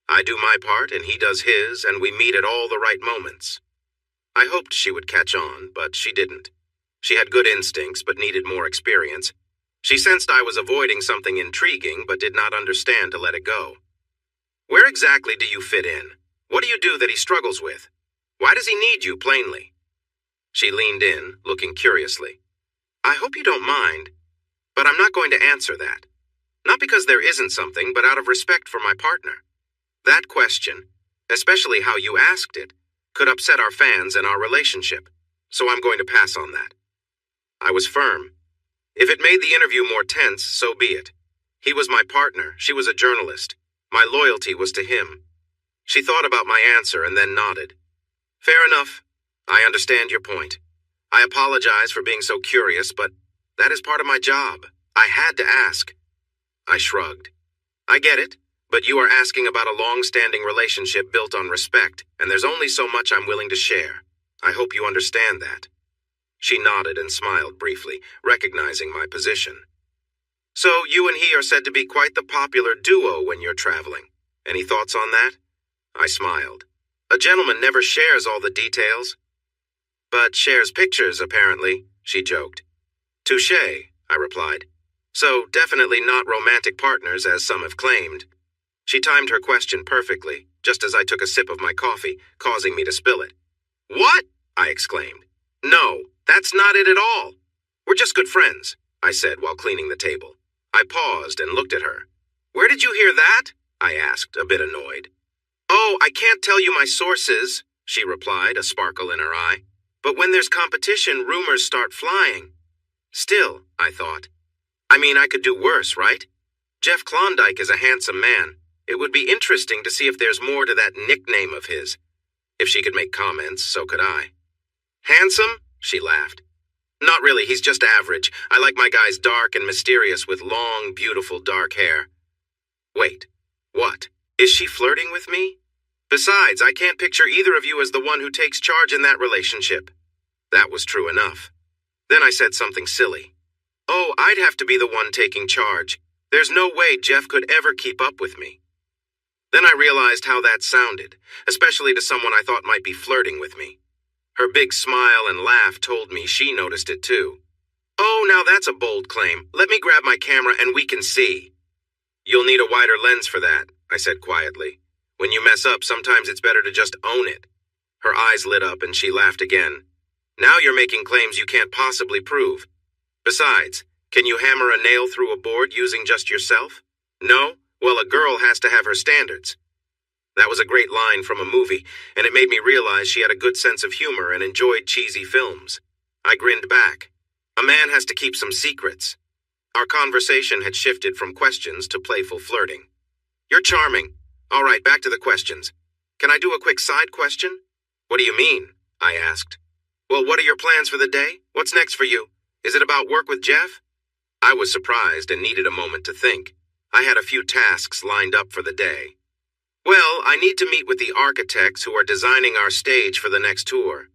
I do my part and he does his, and we meet at all the right moments. I hoped she would catch on, but she didn't. She had good instincts, but needed more experience. She sensed I was avoiding something intriguing, but did not understand to let it go. "Where exactly do you fit in? What do you do that he struggles with? Why does he need you, plainly?" She leaned in, looking curiously. "I hope you don't mind, but I'm not going to answer that. Not because there isn't something, but out of respect for my partner. That question, especially how you asked it, could upset our fans and our relationship, so I'm going to pass on that." I was firm. If it made the interview more tense, so be it. He was my partner, she was a journalist. My loyalty was to him. She thought about my answer and then nodded. "Fair enough. I understand your point. I apologize for being so curious, but that is part of my job. I had to ask." I shrugged. "I get it, but you are asking about a long-standing relationship built on respect, and there's only so much I'm willing to share. I hope you understand that." She nodded and smiled briefly, recognizing my position. "So you and he are said to be quite the popular duo when you're traveling. Any thoughts on that?" I smiled. "A gentleman never shares all the details." "But shares pictures, apparently," she joked. "Touché," I replied. "So definitely not romantic partners, as some have claimed." She timed her question perfectly, just as I took a sip of my coffee, causing me to spill it. "What?" I exclaimed. "No, that's not it at all. We're just good friends," I said while cleaning the table. I paused and looked at her. "Where did you hear that?" I asked, a bit annoyed. "Oh, I can't tell you my sources," she replied, a sparkle in her eye. "But when there's competition, rumors start flying." Still, I thought. I mean, I could do worse, right? Jeff Klondike is a handsome man. It would be interesting to see if there's more to that nickname of his. If she could make comments, so could I. "Handsome?" she laughed. "Not really, he's just average. I like my guys dark and mysterious with long, beautiful dark hair." Wait, what? Is she flirting with me? Besides, I can't picture either of you as the one who takes charge in that relationship. That was true enough. Then I said something silly. "Oh, I'd have to be the one taking charge. There's no way Jeff could ever keep up with me." Then I realized how that sounded, especially to someone I thought might be flirting with me. Her big smile and laugh told me she noticed it too. "Oh, now that's a bold claim. Let me grab my camera and we can see." "You'll need a wider lens for that," I said quietly. "When you mess up, sometimes it's better to just own it." Her eyes lit up and she laughed again. "Now you're making claims you can't possibly prove. Besides, can you hammer a nail through a board using just yourself? No? Well, a girl has to have her standards." That was a great line from a movie, and it made me realize she had a good sense of humor and enjoyed cheesy films. I grinned back. A man has to keep some secrets. Our conversation had shifted from questions to playful flirting. "You're charming. All right, back to the questions. Can I do a quick side question?" "What do you mean?" I asked. "Well, what are your plans for the day? What's next for you? Is it about work with Jeff?" I was surprised and needed a moment to think. I had a few tasks lined up for the day. "Well, I need to meet with the architects who are designing our stage for the next tour.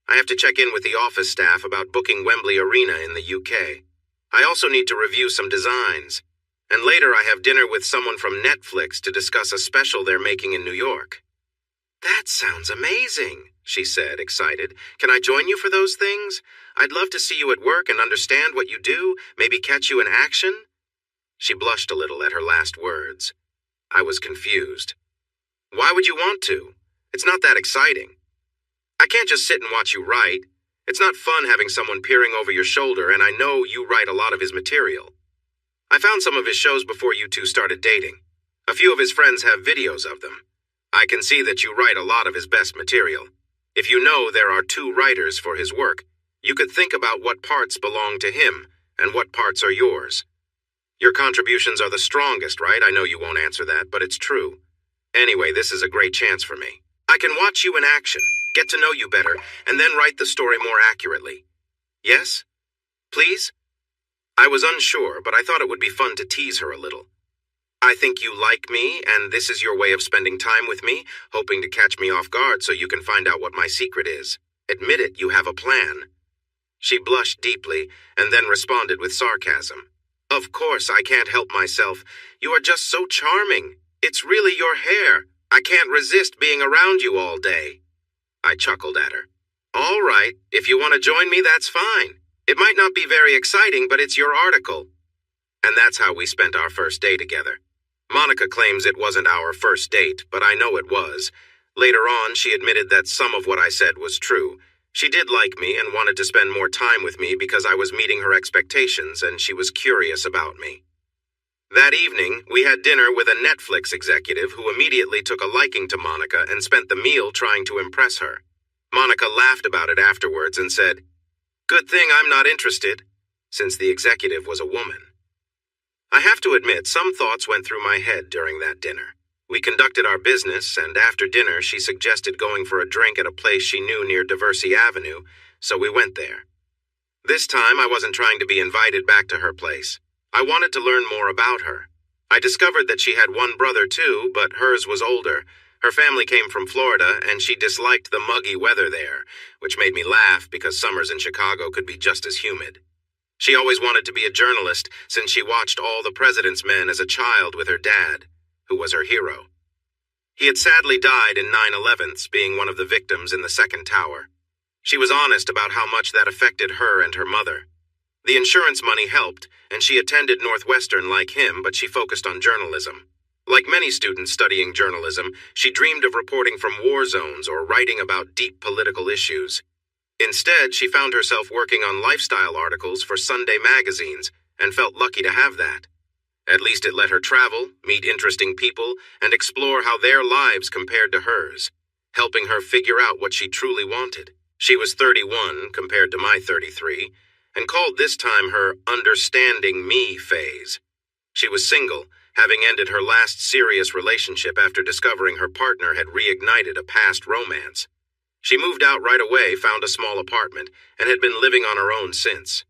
I have to check in with the office staff about booking Wembley Arena in the UK. I also need to review some designs. And later I have dinner with someone from Netflix to discuss a special they're making in New York." "That sounds amazing," she said, excited. "Can I join you for those things? I'd love to see you at work and understand what you do, maybe catch you in action." She blushed a little at her last words. I was confused. "Why would you want to? It's not that exciting. I can't just sit and watch you write. It's not fun having someone peering over your shoulder, and I know you write a lot of his material. I found some of his shows before you two started dating. A few of his friends have videos of them. I can see that you write a lot of his best material. If you know there are two writers for his work, you could think about what parts belong to him and what parts are yours. Your contributions are the strongest, right? I know you won't answer that, but it's true. Anyway, this is a great chance for me. I can watch you in action, get to know you better, and then write the story more accurately. Yes? Please? I was unsure, but I thought it would be fun to tease her a little. I think you like me, and this is your way of spending time with me, hoping to catch me off guard so you can find out what my secret is. Admit it, you have a plan. She blushed deeply, and then responded with sarcasm. Of course, I can't help myself. You are just so charming. It's really your hair. I can't resist being around you all day. I chuckled at her. All right, if you want to join me, that's fine. It might not be very exciting, but it's your article. And that's how we spent our first day together. Monica claims it wasn't our first date, but I know it was. Later on, she admitted that some of what I said was true. She did like me and wanted to spend more time with me because I was meeting her expectations and she was curious about me. That evening, we had dinner with a Netflix executive who immediately took a liking to Monica and spent the meal trying to impress her. Monica laughed about it afterwards and said, "Good thing I'm not interested," since the executive was a woman. I have to admit, some thoughts went through my head during that dinner. We conducted our business, and after dinner she suggested going for a drink at a place she knew near Diversey Avenue, so we went there. This time I wasn't trying to be invited back to her place. I wanted to learn more about her. I discovered that she had one brother too, but hers was older. Her family came from Florida, and she disliked the muggy weather there, which made me laugh because summers in Chicago could be just as humid. She always wanted to be a journalist since she watched All the President's Men as a child with her dad, who was her hero. He had sadly died in 9/11, being one of the victims in the second tower. She was honest about how much that affected her and her mother. The insurance money helped, and she attended Northwestern like him, but she focused on journalism. Like many students studying journalism, she dreamed of reporting from war zones or writing about deep political issues. Instead, she found herself working on lifestyle articles for Sunday magazines and felt lucky to have that. At least it let her travel, meet interesting people, and explore how their lives compared to hers, helping her figure out what she truly wanted. She was 31 compared to my 33, and called this time her understanding me phase. She was single, having ended her last serious relationship after discovering her partner had reignited a past romance. She moved out right away, found a small apartment, and had been living on her own since.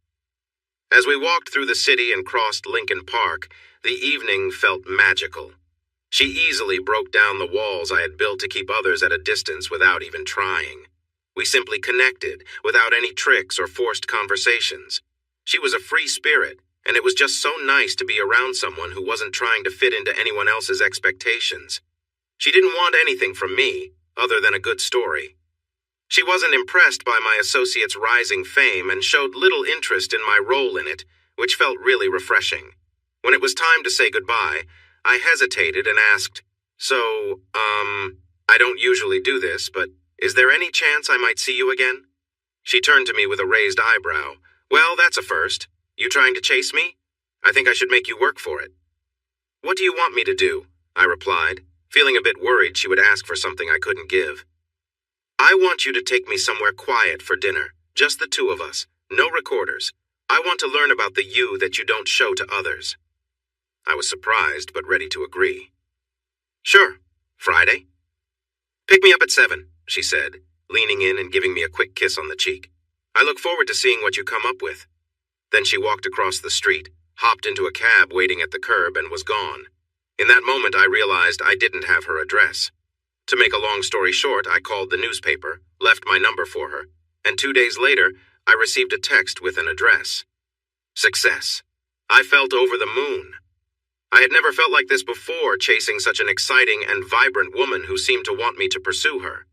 As we walked through the city and crossed Lincoln Park, the evening felt magical. She easily broke down the walls I had built to keep others at a distance without even trying. We simply connected, without any tricks or forced conversations. She was a free spirit, and it was just so nice to be around someone who wasn't trying to fit into anyone else's expectations. She didn't want anything from me, other than a good story. She wasn't impressed by my associate's rising fame and showed little interest in my role in it, which felt really refreshing. When it was time to say goodbye, I hesitated and asked, "So, I don't usually do this, but is there any chance I might see you again?" She turned to me with a raised eyebrow. "Well, that's a first. You trying to chase me? I think I should make you work for it." "What do you want me to do?" I replied, feeling a bit worried she would ask for something I couldn't give. "I want you to take me somewhere quiet for dinner, just the two of us, no recorders. I want to learn about the you that you don't show to others." I was surprised, but ready to agree. "Sure. Friday?" "Pick me up at 7, she said, leaning in and giving me a quick kiss on the cheek. "I look forward to seeing what you come up with." Then she walked across the street, hopped into a cab waiting at the curb, and was gone. In that moment, I realized I didn't have her address. To make a long story short, I called the newspaper, left my number for her, and 2 days later, I received a text with an address. Success. I felt over the moon. I had never felt like this before, chasing such an exciting and vibrant woman who seemed to want me to pursue her.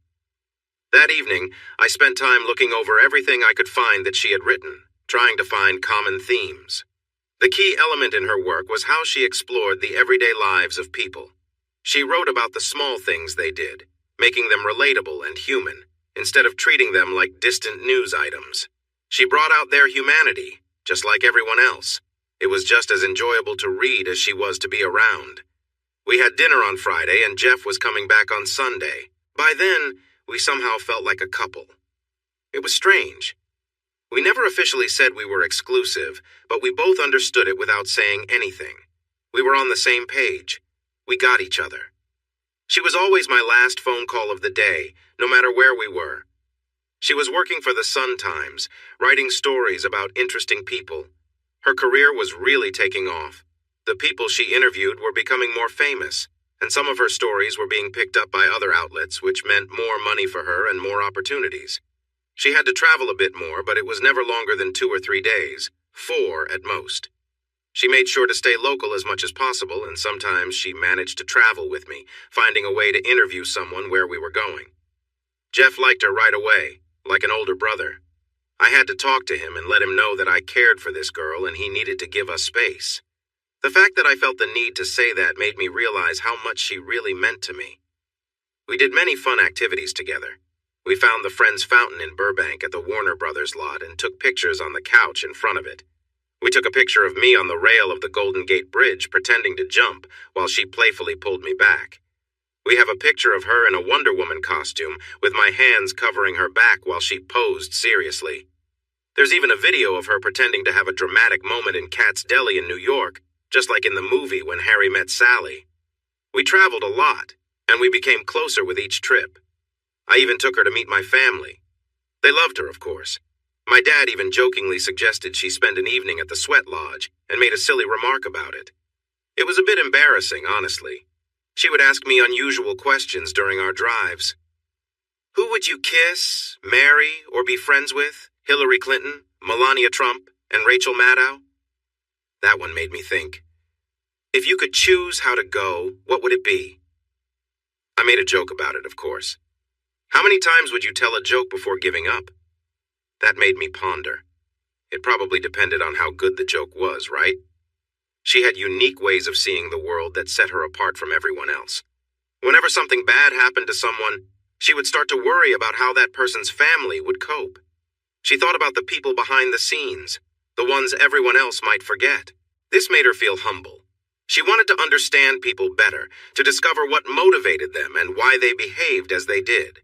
That evening, I spent time looking over everything I could find that she had written, trying to find common themes. The key element in her work was how she explored the everyday lives of people. She wrote about the small things they did, making them relatable and human, instead of treating them like distant news items. She brought out their humanity, just like everyone else. It was just as enjoyable to read as she was to be around. We had dinner on Friday, and Jeff was coming back on Sunday. By then, we somehow felt like a couple. It was strange. We never officially said we were exclusive, but we both understood it without saying anything. We were on the same page. We got each other. She was always my last phone call of the day, no matter where we were. She was working for the Sun-Times, writing stories about interesting people. Her career was really taking off. The people she interviewed were becoming more famous, and some of her stories were being picked up by other outlets, which meant more money for her and more opportunities. She had to travel a bit more, but it was never longer than 2 or 3 days, 4 at most. She made sure to stay local as much as possible, and sometimes she managed to travel with me, finding a way to interview someone where we were going. Jeff liked her right away, like an older brother. I had to talk to him and let him know that I cared for this girl and he needed to give us space. The fact that I felt the need to say that made me realize how much she really meant to me. We did many fun activities together. We found the Friends Fountain in Burbank at the Warner Brothers lot and took pictures on the couch in front of it. We took a picture of me on the rail of the Golden Gate Bridge pretending to jump while she playfully pulled me back. We have a picture of her in a Wonder Woman costume with my hands covering her back while she posed seriously. There's even a video of her pretending to have a dramatic moment in Katz Deli in New York, just like in the movie When Harry Met Sally. We traveled a lot, and we became closer with each trip. I even took her to meet my family. They loved her, of course. My dad even jokingly suggested she spend an evening at the Sweat Lodge and made a silly remark about it. It was a bit embarrassing, honestly. She would ask me unusual questions during our drives. Who would you kiss, marry, or be friends with? Hillary Clinton, Melania Trump, and Rachel Maddow? That one made me think. If you could choose how to go, what would it be? I made a joke about it, of course. How many times would you tell a joke before giving up? That made me ponder. It probably depended on how good the joke was, right? She had unique ways of seeing the world that set her apart from everyone else. Whenever something bad happened to someone, she would start to worry about how that person's family would cope. She thought about the people behind the scenes, the ones everyone else might forget. This made her feel humble. She wanted to understand people better, to discover what motivated them and why they behaved as they did.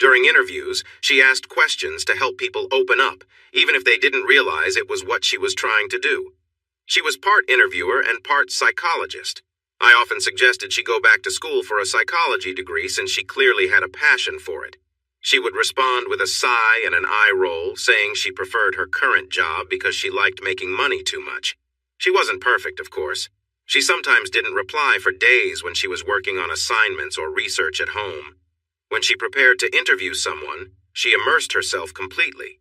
During interviews, she asked questions to help people open up, even if they didn't realize it was what she was trying to do. She was part interviewer and part psychologist. I often suggested she go back to school for a psychology degree since she clearly had a passion for it. She would respond with a sigh and an eye roll, saying she preferred her current job because she liked making money too much. She wasn't perfect, of course. She sometimes didn't reply for days when she was working on assignments or research at home. When she prepared to interview someone, she immersed herself completely.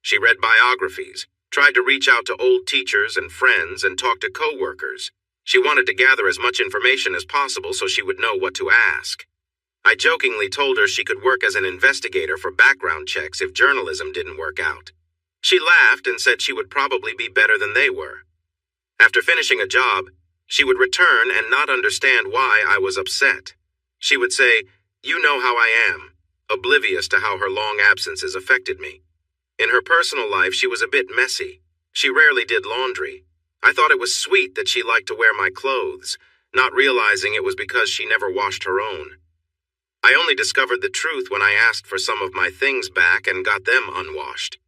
She read biographies, tried to reach out to old teachers and friends, and talk to coworkers. She wanted to gather as much information as possible so she would know what to ask. I jokingly told her she could work as an investigator for background checks if journalism didn't work out. She laughed and said she would probably be better than they were. After finishing a job, she would return and not understand why I was upset. She would say, "You know how I am," oblivious to how her long absences affected me. In her personal life, she was a bit messy. She rarely did laundry. I thought it was sweet that she liked to wear my clothes, not realizing it was because she never washed her own. I only discovered the truth when I asked for some of my things back and got them unwashed.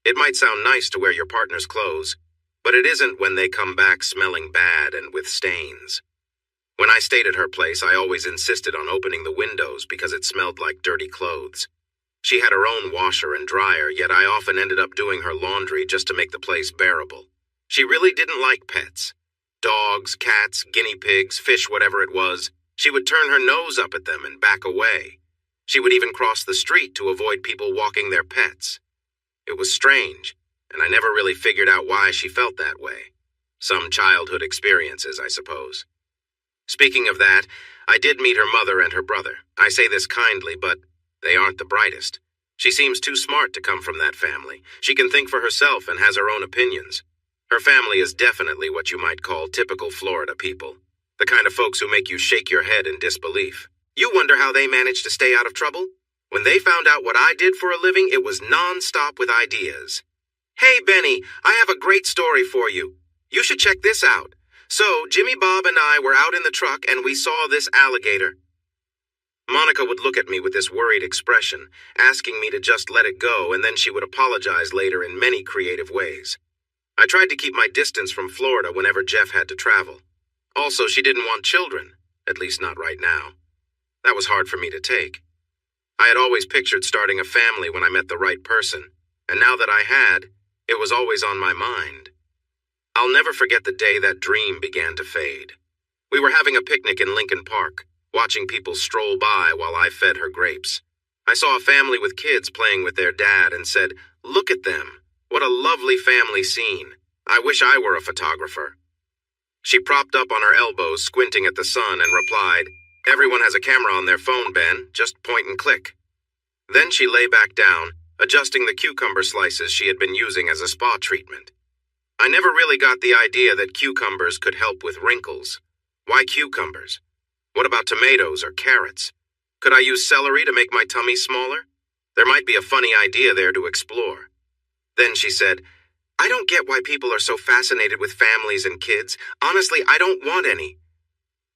It might sound nice to wear your partner's clothes, but it isn't when they come back smelling bad and with stains. When I stayed at her place, I always insisted on opening the windows because it smelled like dirty clothes. She had her own washer and dryer, yet I often ended up doing her laundry just to make the place bearable. She really didn't like pets. Dogs, cats, guinea pigs, fish, whatever it was. She would turn her nose up at them and back away. She would even cross the street to avoid people walking their pets. It was strange, and I never really figured out why she felt that way. Some childhood experiences, I suppose. Speaking of that, I did meet her mother and her brother. I say this kindly, but they aren't the brightest. She seems too smart to come from that family. She can think for herself and has her own opinions. Her family is definitely what you might call typical Florida people. The kind of folks who make you shake your head in disbelief. You wonder how they managed to stay out of trouble? When they found out what I did for a living, it was non-stop with ideas. "Hey, Benny, I have a great story for you. You should check this out. So, Jimmy Bob and I were out in the truck and we saw this alligator." Monica would look at me with this worried expression, asking me to just let it go, and then she would apologize later in many creative ways. I tried to keep my distance from Florida whenever Jeff had to travel. Also, she didn't want children, at least not right now. That was hard for me to take. I had always pictured starting a family when I met the right person, and now that I had, it was always on my mind. I'll never forget the day that dream began to fade. We were having a picnic in Lincoln Park, watching people stroll by while I fed her grapes. I saw a family with kids playing with their dad and said, "Look at them. What a lovely family scene. I wish I were a photographer." She propped up on her elbows, squinting at the sun, and replied, "Everyone has a camera on their phone, Ben. Just point and click." Then she lay back down, adjusting the cucumber slices she had been using as a spa treatment. I never really got the idea that cucumbers could help with wrinkles. Why cucumbers? What about tomatoes or carrots? Could I use celery to make my tummy smaller? There might be a funny idea there to explore. Then she said, "I don't get why people are so fascinated with families and kids. Honestly, I don't want any."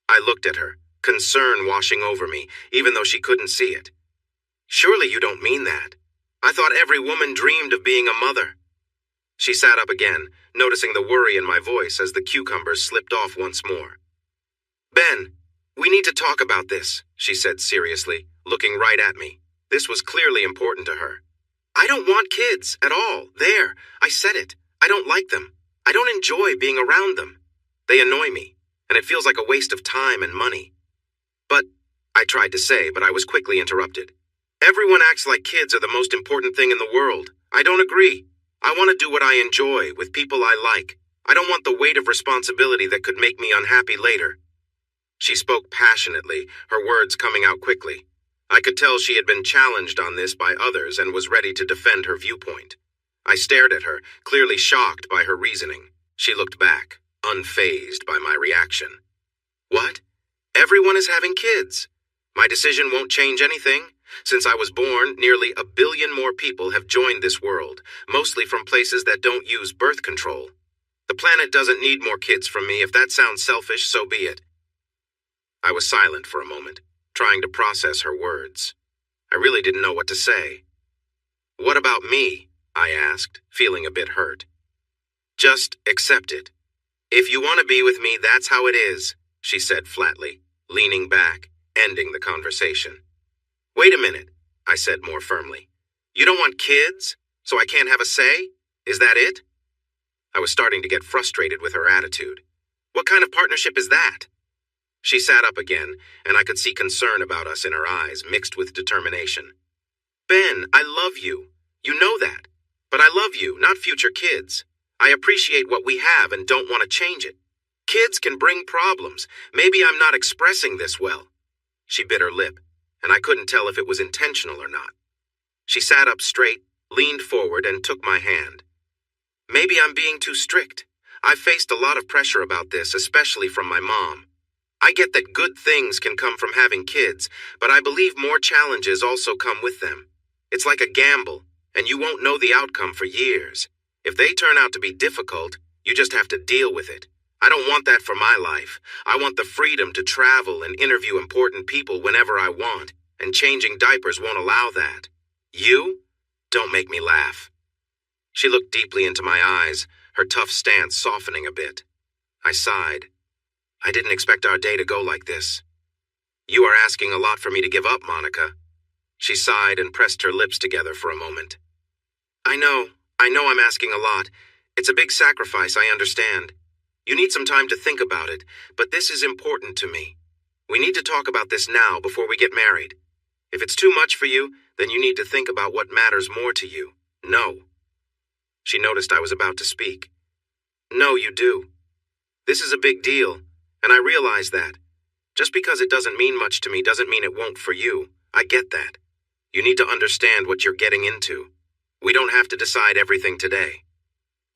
I looked at her, concern washing over me, even though she couldn't see it. "Surely you don't mean that. I thought every woman dreamed of being a mother." She sat up again, noticing the worry in my voice as the cucumbers slipped off once more. "Ben, we need to talk about this," she said seriously, looking right at me. This was clearly important to her. "I don't want kids at all. There, I said it. I don't like them. I don't enjoy being around them. They annoy me, and it feels like a waste of time and money." "But," I tried to say, but I was quickly interrupted. "Everyone acts like kids are the most important thing in the world. I don't agree. I want to do what I enjoy with people I like. I don't want the weight of responsibility that could make me unhappy later." She spoke passionately, her words coming out quickly. I could tell she had been challenged on this by others and was ready to defend her viewpoint. I stared at her, clearly shocked by her reasoning. She looked back, unfazed by my reaction. "What? Everyone is having kids. My decision won't change anything. Since I was born, nearly 1 billion more people have joined this world, mostly from places that don't use birth control. The planet doesn't need more kids from me. If that sounds selfish, so be it." I was silent for a moment, trying to process her words. I really didn't know what to say. "What about me?" I asked, feeling a bit hurt. "Just accept it. If you want to be with me, that's how it is," she said flatly, leaning back, ending the conversation. "Wait a minute," I said more firmly. "You don't want kids, so I can't have a say? Is that it?" I was starting to get frustrated with her attitude. What kind of partnership is that? She sat up again, and I could see concern about us in her eyes, mixed with determination. "Ben, I love you. You know that. But I love you, not future kids. I appreciate what we have and don't want to change it. Kids can bring problems. Maybe I'm not expressing this well." She bit her lip, and I couldn't tell if it was intentional or not. She sat up straight, leaned forward, and took my hand. "Maybe I'm being too strict. I've faced a lot of pressure about this, especially from my mom. I get that good things can come from having kids, but I believe more challenges also come with them. It's like a gamble, and you won't know the outcome for years. If they turn out to be difficult, you just have to deal with it. I don't want that for my life. I want the freedom to travel and interview important people whenever I want, and changing diapers won't allow that. You? Don't make me laugh." She looked deeply into my eyes, her tough stance softening a bit. I sighed. I didn't expect our day to go like this. "You are asking a lot for me to give up, Monica." She sighed and pressed her lips together for a moment. I know I'm asking a lot. It's a big sacrifice, I understand. You need some time to think about it, but this is important to me. We need to talk about this now before we get married. If it's too much for you, then you need to think about what matters more to you. No. She noticed I was about to speak. "No, you do. This is a big deal, and I realize that. Just because it doesn't mean much to me doesn't mean it won't for you. I get that. You need to understand what you're getting into. We don't have to decide everything today,"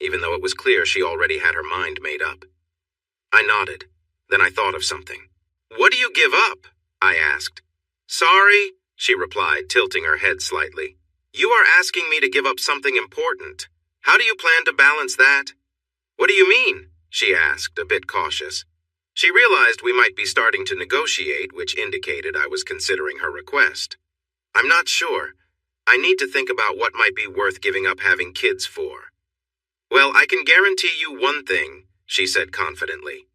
even though it was clear she already had her mind made up. I nodded. Then I thought of something. "What do you give up?" I asked. "Sorry," she replied, tilting her head slightly. "You are asking me to give up something important. How do you plan to balance that?" "What do you mean?" she asked, a bit cautious. She realized we might be starting to negotiate, which indicated I was considering her request. "I'm not sure. I need to think about what might be worth giving up having kids for." "Well, I can guarantee you one thing," she said confidently.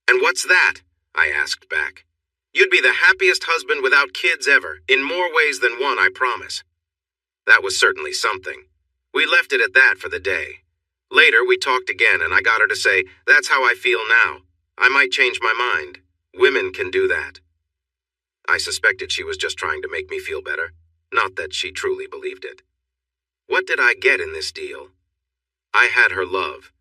"And what's that?" I asked back. You'd be the happiest husband without kids ever, in more ways than one, I promise. That was certainly something. We left it at that for the day. Later, we talked again, and I got her to say, "That's how I feel now. I might change my mind. Women can do that." I suspected she was just trying to make me feel better, not that she truly believed it. What did I get in this deal? I had her love.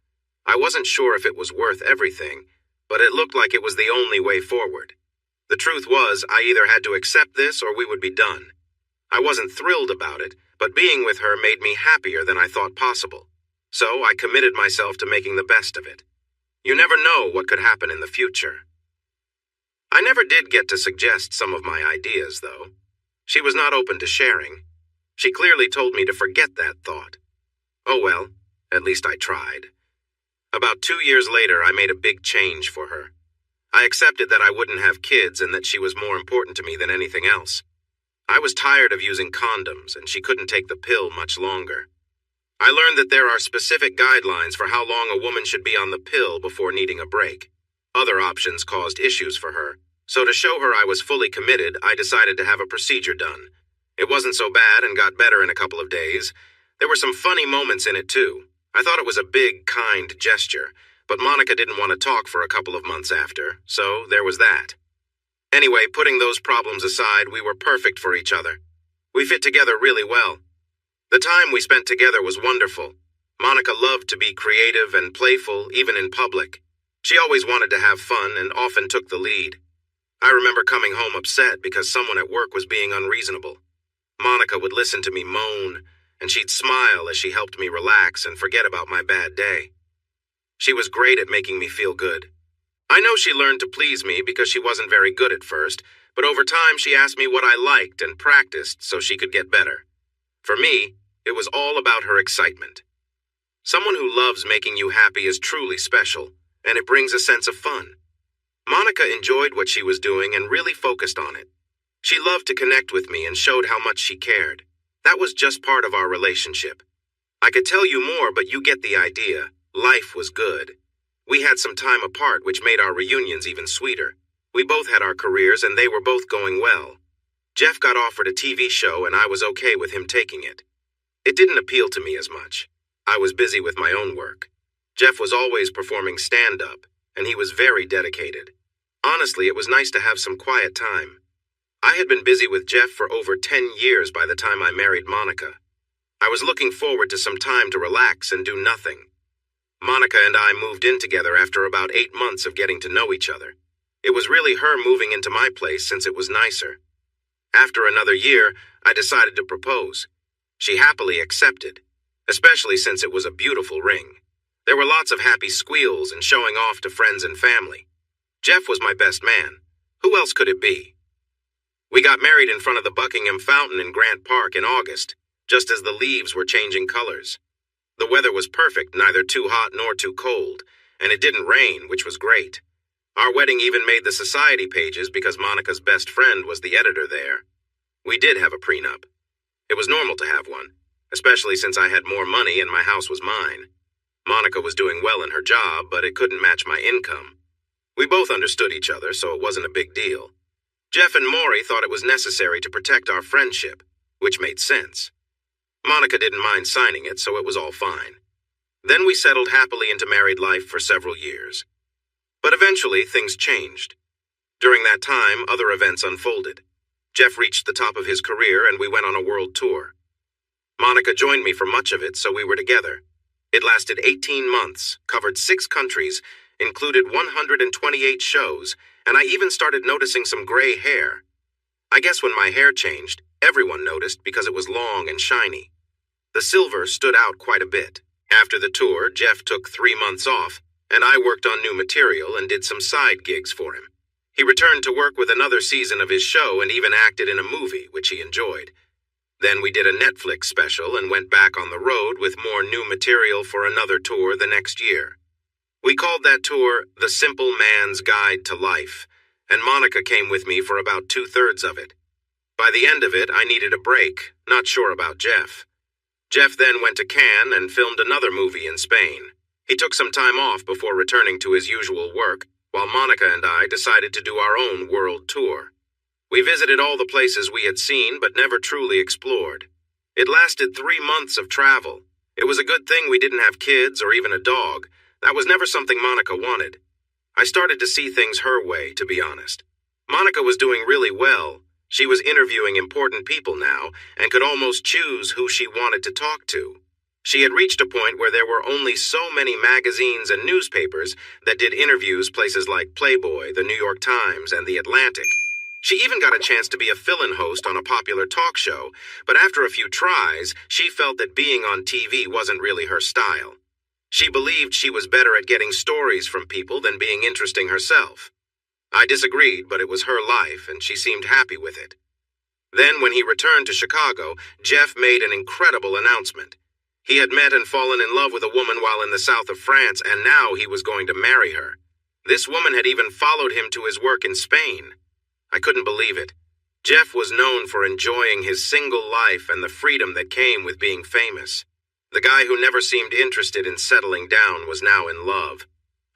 I wasn't sure if it was worth everything, but it looked like it was the only way forward. The truth was, I either had to accept this or we would be done. I wasn't thrilled about it, but being with her made me happier than I thought possible. So I committed myself to making the best of it. You never know what could happen in the future. I never did get to suggest some of my ideas, though. She was not open to sharing. She clearly told me to forget that thought. Oh well, at least I tried. About 2 years later, I made a big change for her. I accepted that I wouldn't have kids and that she was more important to me than anything else. I was tired of using condoms, and she couldn't take the pill much longer. I learned that there are specific guidelines for how long a woman should be on the pill before needing a break. Other options caused issues for her, so to show her I was fully committed, I decided to have a procedure done. It wasn't so bad and got better in a couple of days. There were some funny moments in it, too. I thought it was a big, kind gesture, but Monica didn't want to talk for a couple of months after, so there was that. Anyway, putting those problems aside, we were perfect for each other. We fit together really well. The time we spent together was wonderful. Monica loved to be creative and playful, even in public. She always wanted to have fun and often took the lead. I remember coming home upset because someone at work was being unreasonable. Monica would listen to me moan, and she'd smile as she helped me relax and forget about my bad day. She was great at making me feel good. I know she learned to please me because she wasn't very good at first, but over time she asked me what I liked and practiced so she could get better. For me, it was all about her excitement. Someone who loves making you happy is truly special, and it brings a sense of fun. Monica enjoyed what she was doing and really focused on it. She loved to connect with me and showed how much she cared. That was just part of our relationship. I could tell you more, but you get the idea. Life was good. We had some time apart, which made our reunions even sweeter. We both had our careers, and they were both going well. Jeff got offered a TV show, and I was okay with him taking it. It didn't appeal to me as much. I was busy with my own work. Jeff was always performing stand-up, and he was very dedicated. Honestly, it was nice to have some quiet time. I had been busy with Jeff for over 10 years by the time I married Monica. I was looking forward to some time to relax and do nothing. Monica and I moved in together after about 8 months of getting to know each other. It was really her moving into my place since it was nicer. After another year, I decided to propose. She happily accepted, especially since it was a beautiful ring. There were lots of happy squeals and showing off to friends and family. Jeff was my best man. Who else could it be? We got married in front of the Buckingham Fountain in Grant Park in August, just as the leaves were changing colors. The weather was perfect, neither too hot nor too cold, and it didn't rain, which was great. Our wedding even made the society pages because Monica's best friend was the editor there. We did have a prenup. It was normal to have one, especially since I had more money and my house was mine. Monica was doing well in her job, but it couldn't match my income. We both understood each other, so it wasn't a big deal. Jeff and Maury thought it was necessary to protect our friendship, which made sense. Monica didn't mind signing it, so it was all fine. Then we settled happily into married life for several years. But eventually, things changed. During that time, other events unfolded. Jeff reached the top of his career, and we went on a world tour. Monica joined me for much of it, so we were together. It lasted 18 months, covered 6 countries, included 128 shows, and I even started noticing some gray hair. I guess when my hair changed, everyone noticed because it was long and shiny. The silver stood out quite a bit. After the tour, Jeff took 3 months off, and I worked on new material and did some side gigs for him. He returned to work with another season of his show and even acted in a movie, which he enjoyed. Then we did a Netflix special and went back on the road with more new material for another tour the next year. We called that tour The Simple Man's Guide to Life, and Monica came with me for about 2/3 of it. By the end of it, I needed a break, not sure about Jeff. Jeff then went to Cannes and filmed another movie in Spain. He took some time off before returning to his usual work, while Monica and I decided to do our own world tour. We visited all the places we had seen but never truly explored. It lasted 3 months of travel. It was a good thing we didn't have kids or even a dog. That was never something Monica wanted. I started to see things her way, to be honest. Monica was doing really well. She was interviewing important people now and could almost choose who she wanted to talk to. She had reached a point where there were only so many magazines and newspapers that did interviews, places like Playboy, the New York Times, and The Atlantic. She even got a chance to be a fill-in host on a popular talk show, but after a few tries, she felt that being on TV wasn't really her style. She believed she was better at getting stories from people than being interesting herself. I disagreed, but it was her life, and she seemed happy with it. Then, when he returned to Chicago, Jeff made an incredible announcement. He had met and fallen in love with a woman while in the south of France, and now he was going to marry her. This woman had even followed him to his work in Spain. I couldn't believe it. Jeff was known for enjoying his single life and the freedom that came with being famous. The guy who never seemed interested in settling down was now in love.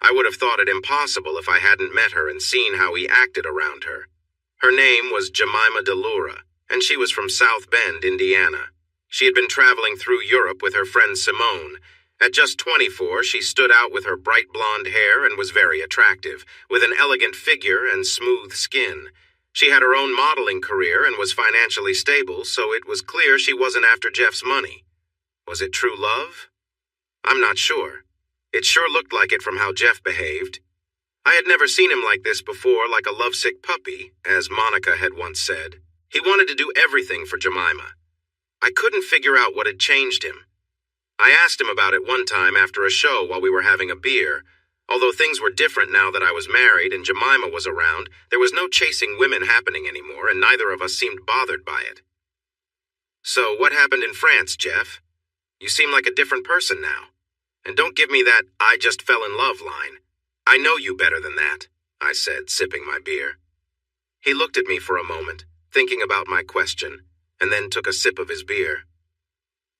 I would have thought it impossible if I hadn't met her and seen how he acted around her. Her name was Jemima DeLura, and she was from South Bend, Indiana. She had been traveling through Europe with her friend Simone. At just 24, she stood out with her bright blonde hair and was very attractive, with an elegant figure and smooth skin. She had her own modeling career and was financially stable, so it was clear she wasn't after Jeff's money. Was it true love? I'm not sure. It sure looked like it from how Jeff behaved. I had never seen him like this before, like a lovesick puppy, as Monica had once said. He wanted to do everything for Jemima. I couldn't figure out what had changed him. I asked him about it one time after a show while we were having a beer. Although things were different now that I was married and Jemima was around, there was no chasing women happening anymore, and neither of us seemed bothered by it. So, what happened in France, Jeff? You seem like a different person now. And don't give me that "I just fell in love" line. I know you better than that, I said, sipping my beer. He looked at me for a moment, thinking about my question, and then took a sip of his beer.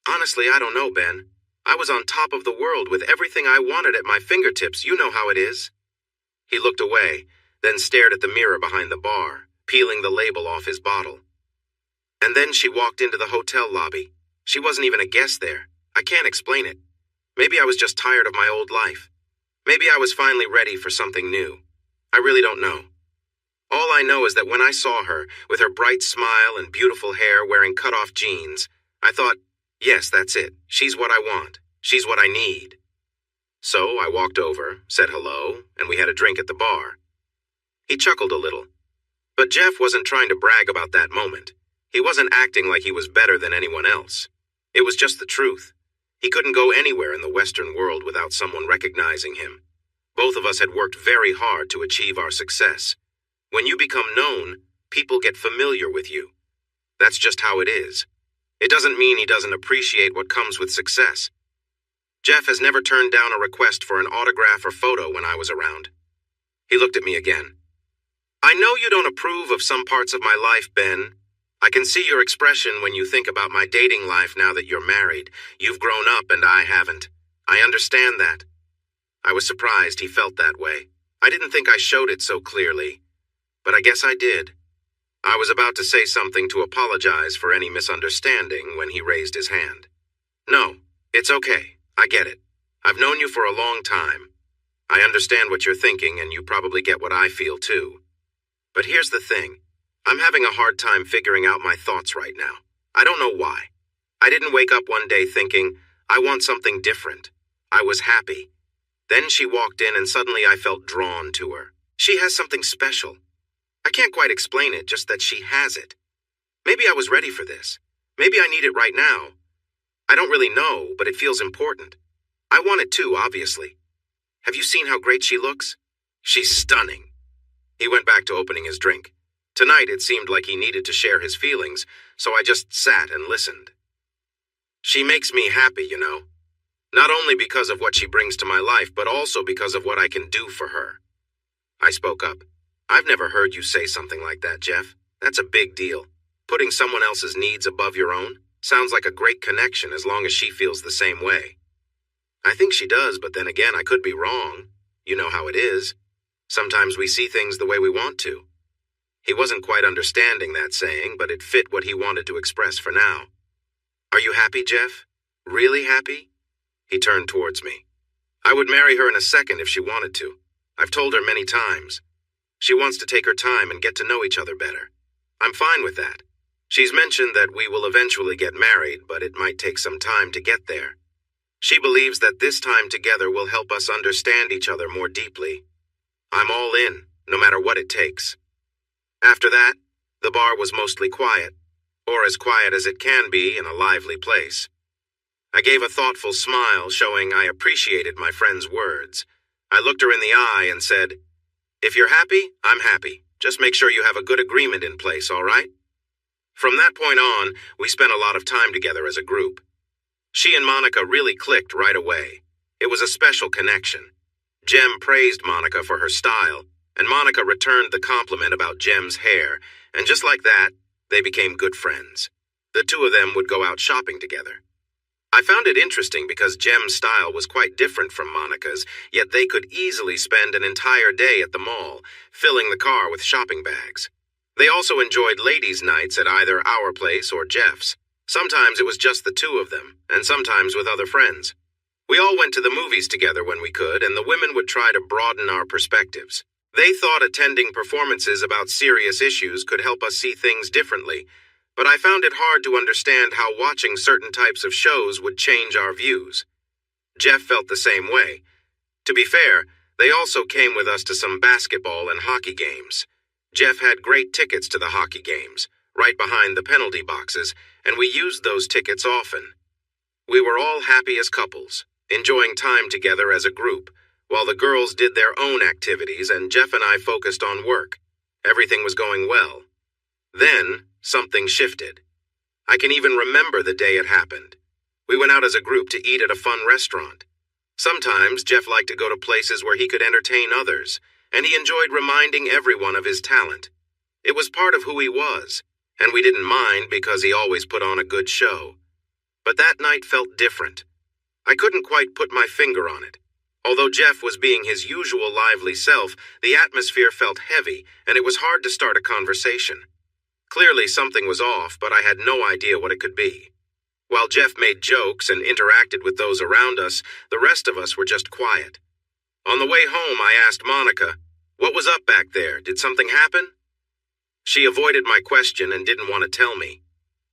Honestly, I don't know, Ben. I was on top of the world with everything I wanted at my fingertips. You know how it is. He looked away, then stared at the mirror behind the bar, peeling the label off his bottle. And then she walked into the hotel lobby. She wasn't even a guest there. I can't explain it. Maybe I was just tired of my old life. Maybe I was finally ready for something new. I really don't know. All I know is that when I saw her, with her bright smile and beautiful hair wearing cut-off jeans, I thought, yes, that's it. She's what I want. She's what I need. So I walked over, said hello, and we had a drink at the bar. He chuckled a little. But Jeff wasn't trying to brag about that moment. He wasn't acting like he was better than anyone else. It was just the truth. He couldn't go anywhere in the Western world without someone recognizing him. Both of us had worked very hard to achieve our success. When you become known, people get familiar with you. That's just how it is. It doesn't mean he doesn't appreciate what comes with success. Jeff has never turned down a request for an autograph or photo when I was around. He looked at me again. I know you don't approve of some parts of my life, Ben. I can see your expression when you think about my dating life now that you're married. You've grown up and I haven't. I understand that. I was surprised he felt that way. I didn't think I showed it so clearly, but I guess I did. I was about to say something to apologize for any misunderstanding when he raised his hand. No, it's okay. I get it. I've known you for a long time. I understand what you're thinking, and you probably get what I feel too. But here's the thing. I'm having a hard time figuring out my thoughts right now. I don't know why. I didn't wake up one day thinking, I want something different. I was happy. Then she walked in and suddenly I felt drawn to her. She has something special. I can't quite explain it, just that she has it. Maybe I was ready for this. Maybe I need it right now. I don't really know, but it feels important. I want it too, obviously. Have you seen how great she looks? She's stunning. He went back to opening his drink. Tonight it seemed like he needed to share his feelings, so I just sat and listened. She makes me happy, you know. Not only because of what she brings to my life, but also because of what I can do for her. I spoke up. I've never heard you say something like that, Jeff. That's a big deal. Putting someone else's needs above your own sounds like a great connection as long as she feels the same way. I think she does, but then again, I could be wrong. You know how it is. Sometimes we see things the way we want to. He wasn't quite understanding that saying, but it fit what he wanted to express for now. Are you happy, Jeff? Really happy? He turned towards me. I would marry her in a second if she wanted to. I've told her many times. She wants to take her time and get to know each other better. I'm fine with that. She's mentioned that we will eventually get married, but it might take some time to get there. She believes that this time together will help us understand each other more deeply. I'm all in, no matter what it takes. After that, the bar was mostly quiet, or as quiet as it can be in a lively place. I gave a thoughtful smile, showing I appreciated my friend's words. I looked her in the eye and said, "If you're happy, I'm happy. Just make sure you have a good agreement in place, all right?" From that point on, we spent a lot of time together as a group. She and Monica really clicked right away. It was a special connection. Jem praised Monica for her style, and Monica returned the compliment about Jem's hair, and just like that, they became good friends. The two of them would go out shopping together. I found it interesting because Jem's style was quite different from Monica's, yet they could easily spend an entire day at the mall, filling the car with shopping bags. They also enjoyed ladies' nights at either our place or Jeff's. Sometimes it was just the two of them, and sometimes with other friends. We all went to the movies together when we could, and the women would try to broaden our perspectives. They thought attending performances about serious issues could help us see things differently, but I found it hard to understand how watching certain types of shows would change our views. Jeff felt the same way. To be fair, they also came with us to some basketball and hockey games. Jeff had great tickets to the hockey games, right behind the penalty boxes, and we used those tickets often. We were all happy as couples, enjoying time together as a group, while the girls did their own activities and Jeff and I focused on work. Everything was going well. Then, something shifted. I can even remember the day it happened. We went out as a group to eat at a fun restaurant. Sometimes Jeff liked to go to places where he could entertain others, and he enjoyed reminding everyone of his talent. It was part of who he was, and we didn't mind because he always put on a good show. But that night felt different. I couldn't quite put my finger on it. Although Jeff was being his usual lively self, the atmosphere felt heavy, and it was hard to start a conversation. Clearly something was off, but I had no idea what it could be. While Jeff made jokes and interacted with those around us, the rest of us were just quiet. On the way home, I asked Monica, "What was up back there? Did something happen?" She avoided my question and didn't want to tell me.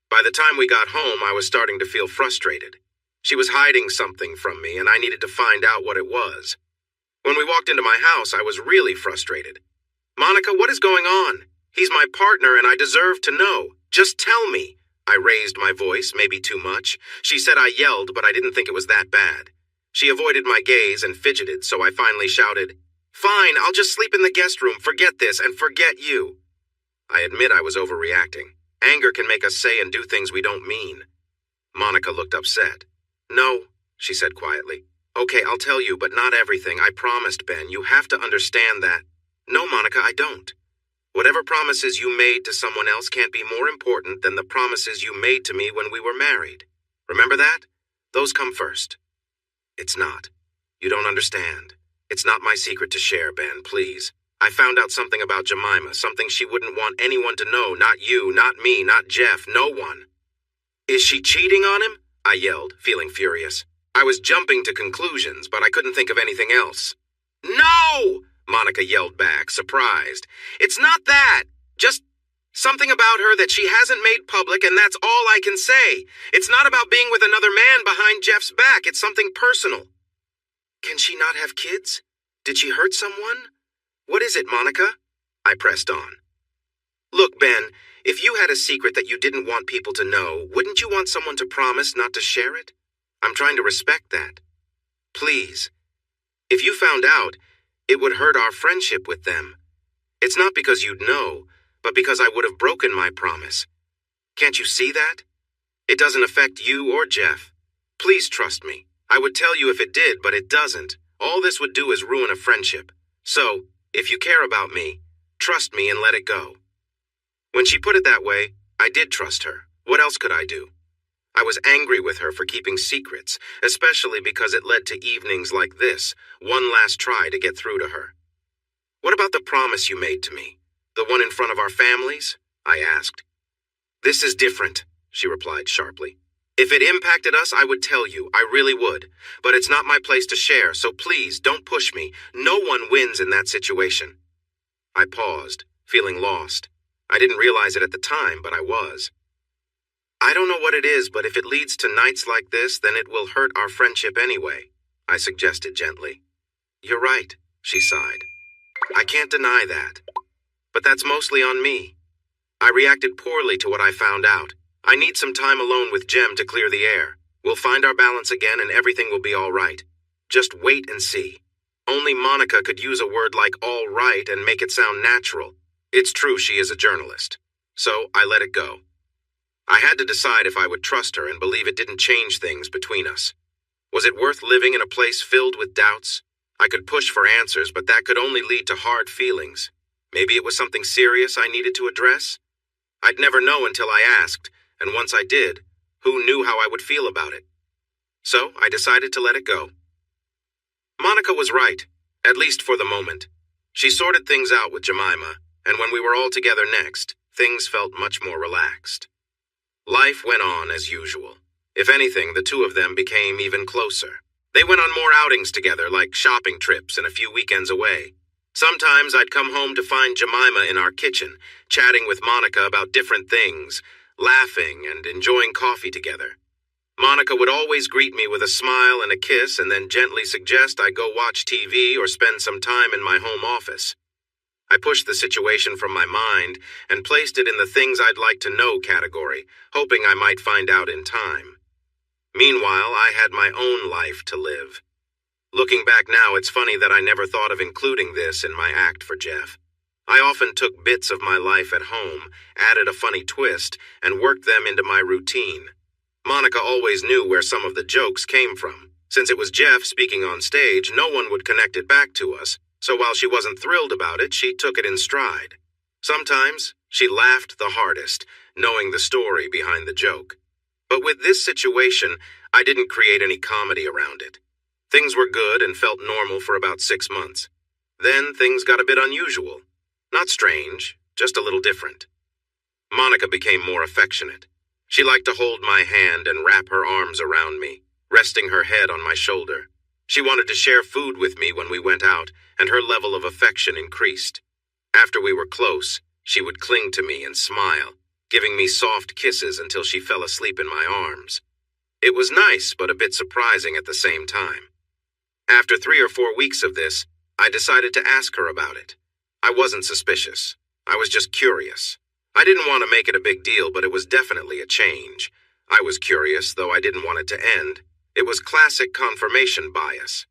By the time we got home, I was starting to feel frustrated. She was hiding something from me, and I needed to find out what it was. When we walked into my house, I was really frustrated. "Monica, what is going on? He's my partner, and I deserve to know. Just tell me." I raised my voice, maybe too much. She said I yelled, but I didn't think it was that bad. She avoided my gaze and fidgeted, so I finally shouted, "Fine, I'll just sleep in the guest room. Forget this, and forget you." I admit I was overreacting. Anger can make us say and do things we don't mean. Monica looked upset. "No," she said quietly. "Okay, I'll tell you, but not everything. I promised, Ben. You have to understand that." "No, Monica, I don't. Whatever promises you made to someone else can't be more important than the promises you made to me when we were married. Remember that? Those come first." "It's not. You don't understand. It's not my secret to share, Ben, please. I found out something about Jemima, something she wouldn't want anyone to know, not you, not me, not Jeff, no one." "Is she cheating on him?" I yelled, feeling furious. I was jumping to conclusions, but I couldn't think of anything else. "No!" Monica yelled back, surprised. "It's not that. Just something about her that she hasn't made public, and that's all I can say. It's not about being with another man behind Jeff's back. It's something personal." "Can she not have kids? Did she hurt someone? What is it, Monica?" I pressed on. "Look, Ben, if you had a secret that you didn't want people to know, wouldn't you want someone to promise not to share it? I'm trying to respect that. Please. If you found out, it would hurt our friendship with them. It's not because you'd know, but because I would have broken my promise. Can't you see that? It doesn't affect you or Jeff. Please trust me. I would tell you if it did, but it doesn't. All this would do is ruin a friendship. So, if you care about me, trust me and let it go." When she put it that way, I did trust her. What else could I do? I was angry with her for keeping secrets, especially because it led to evenings like this, one last try to get through to her. What about the promise you made to me? The one in front of our families? I asked. This is different, she replied sharply. If it impacted us, I would tell you. I really would. But it's not my place to share, so please don't push me. No one wins in that situation. I paused, feeling lost. I didn't realize it at the time, but I was. I don't know what it is, but if it leads to nights like this, then it will hurt our friendship anyway, I suggested gently. You're right, she sighed. I can't deny that. But that's mostly on me. I reacted poorly to what I found out. I need some time alone with Jem to clear the air. We'll find our balance again and everything will be all right. Just wait and see. Only Monica could use a word like all right and make it sound natural. It's true she is a journalist. So I let it go. I had to decide if I would trust her and believe it didn't change things between us. Was it worth living in a place filled with doubts? I could push for answers, but that could only lead to hard feelings. Maybe it was something serious I needed to address? I'd never know until I asked, and once I did, who knew how I would feel about it? So I decided to let it go. Monica was right, at least for the moment. She sorted things out with Jemima, and when we were all together next, things felt much more relaxed. Life went on as usual. If anything, the two of them became even closer. They went on more outings together, like shopping trips and a few weekends away. Sometimes I'd come home to find Jemima in our kitchen, chatting with Monica about different things, laughing and enjoying coffee together. Monica would always greet me with a smile and a kiss and then gently suggest I go watch TV or spend some time in my home office. I pushed the situation from my mind and placed it in the things I'd like to know category, hoping I might find out in time. Meanwhile, I had my own life to live. Looking back now, it's funny that I never thought of including this in my act for Jeff. I often took bits of my life at home, added a funny twist, and worked them into my routine. Monica always knew where some of the jokes came from. Since it was Jeff speaking on stage, no one would connect it back to us, so while she wasn't thrilled about it, she took it in stride. Sometimes, she laughed the hardest, knowing the story behind the joke. But with this situation, I didn't create any comedy around it. Things were good and felt normal for about 6 months. Then things got a bit unusual. Not strange, just a little different. Monica became more affectionate. She liked to hold my hand and wrap her arms around me, resting her head on my shoulder. She wanted to share food with me when we went out, and her level of affection increased. After we were close, she would cling to me and smile, giving me soft kisses until she fell asleep in my arms. It was nice, but a bit surprising at the same time. After 3 or 4 weeks of this, I decided to ask her about it. I wasn't suspicious. I was just curious. I didn't want to make it a big deal, but it was definitely a change. I was curious, though I didn't want it to end. It was classic confirmation bias.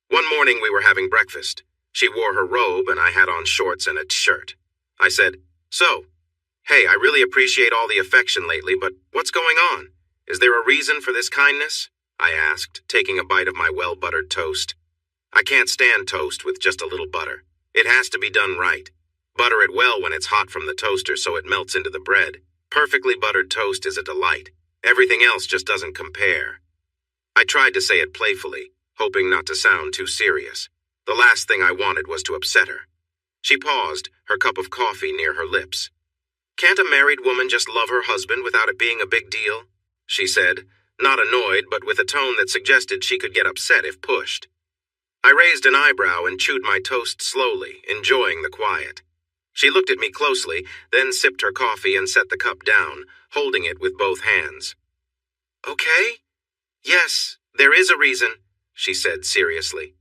One morning we were having breakfast. She wore her robe and I had on shorts and a shirt. I said, "So, hey, I really appreciate all the affection lately, but what's going on? Is there a reason for this kindness?" I asked, taking a bite of my well-buttered toast. I can't stand toast with just a little butter. It has to be done right. Butter it well when it's hot from the toaster so it melts into the bread. Perfectly buttered toast is a delight. Everything else just doesn't compare. I tried to say it playfully, hoping not to sound too serious. The last thing I wanted was to upset her. She paused, her cup of coffee near her lips. "Can't a married woman just love her husband without it being a big deal?" she said, not annoyed, but with a tone that suggested she could get upset if pushed. I raised an eyebrow and chewed my toast slowly, enjoying the quiet. She looked at me closely, then sipped her coffee and set the cup down, holding it with both hands. "Okay? Yes, there is a reason," she said seriously.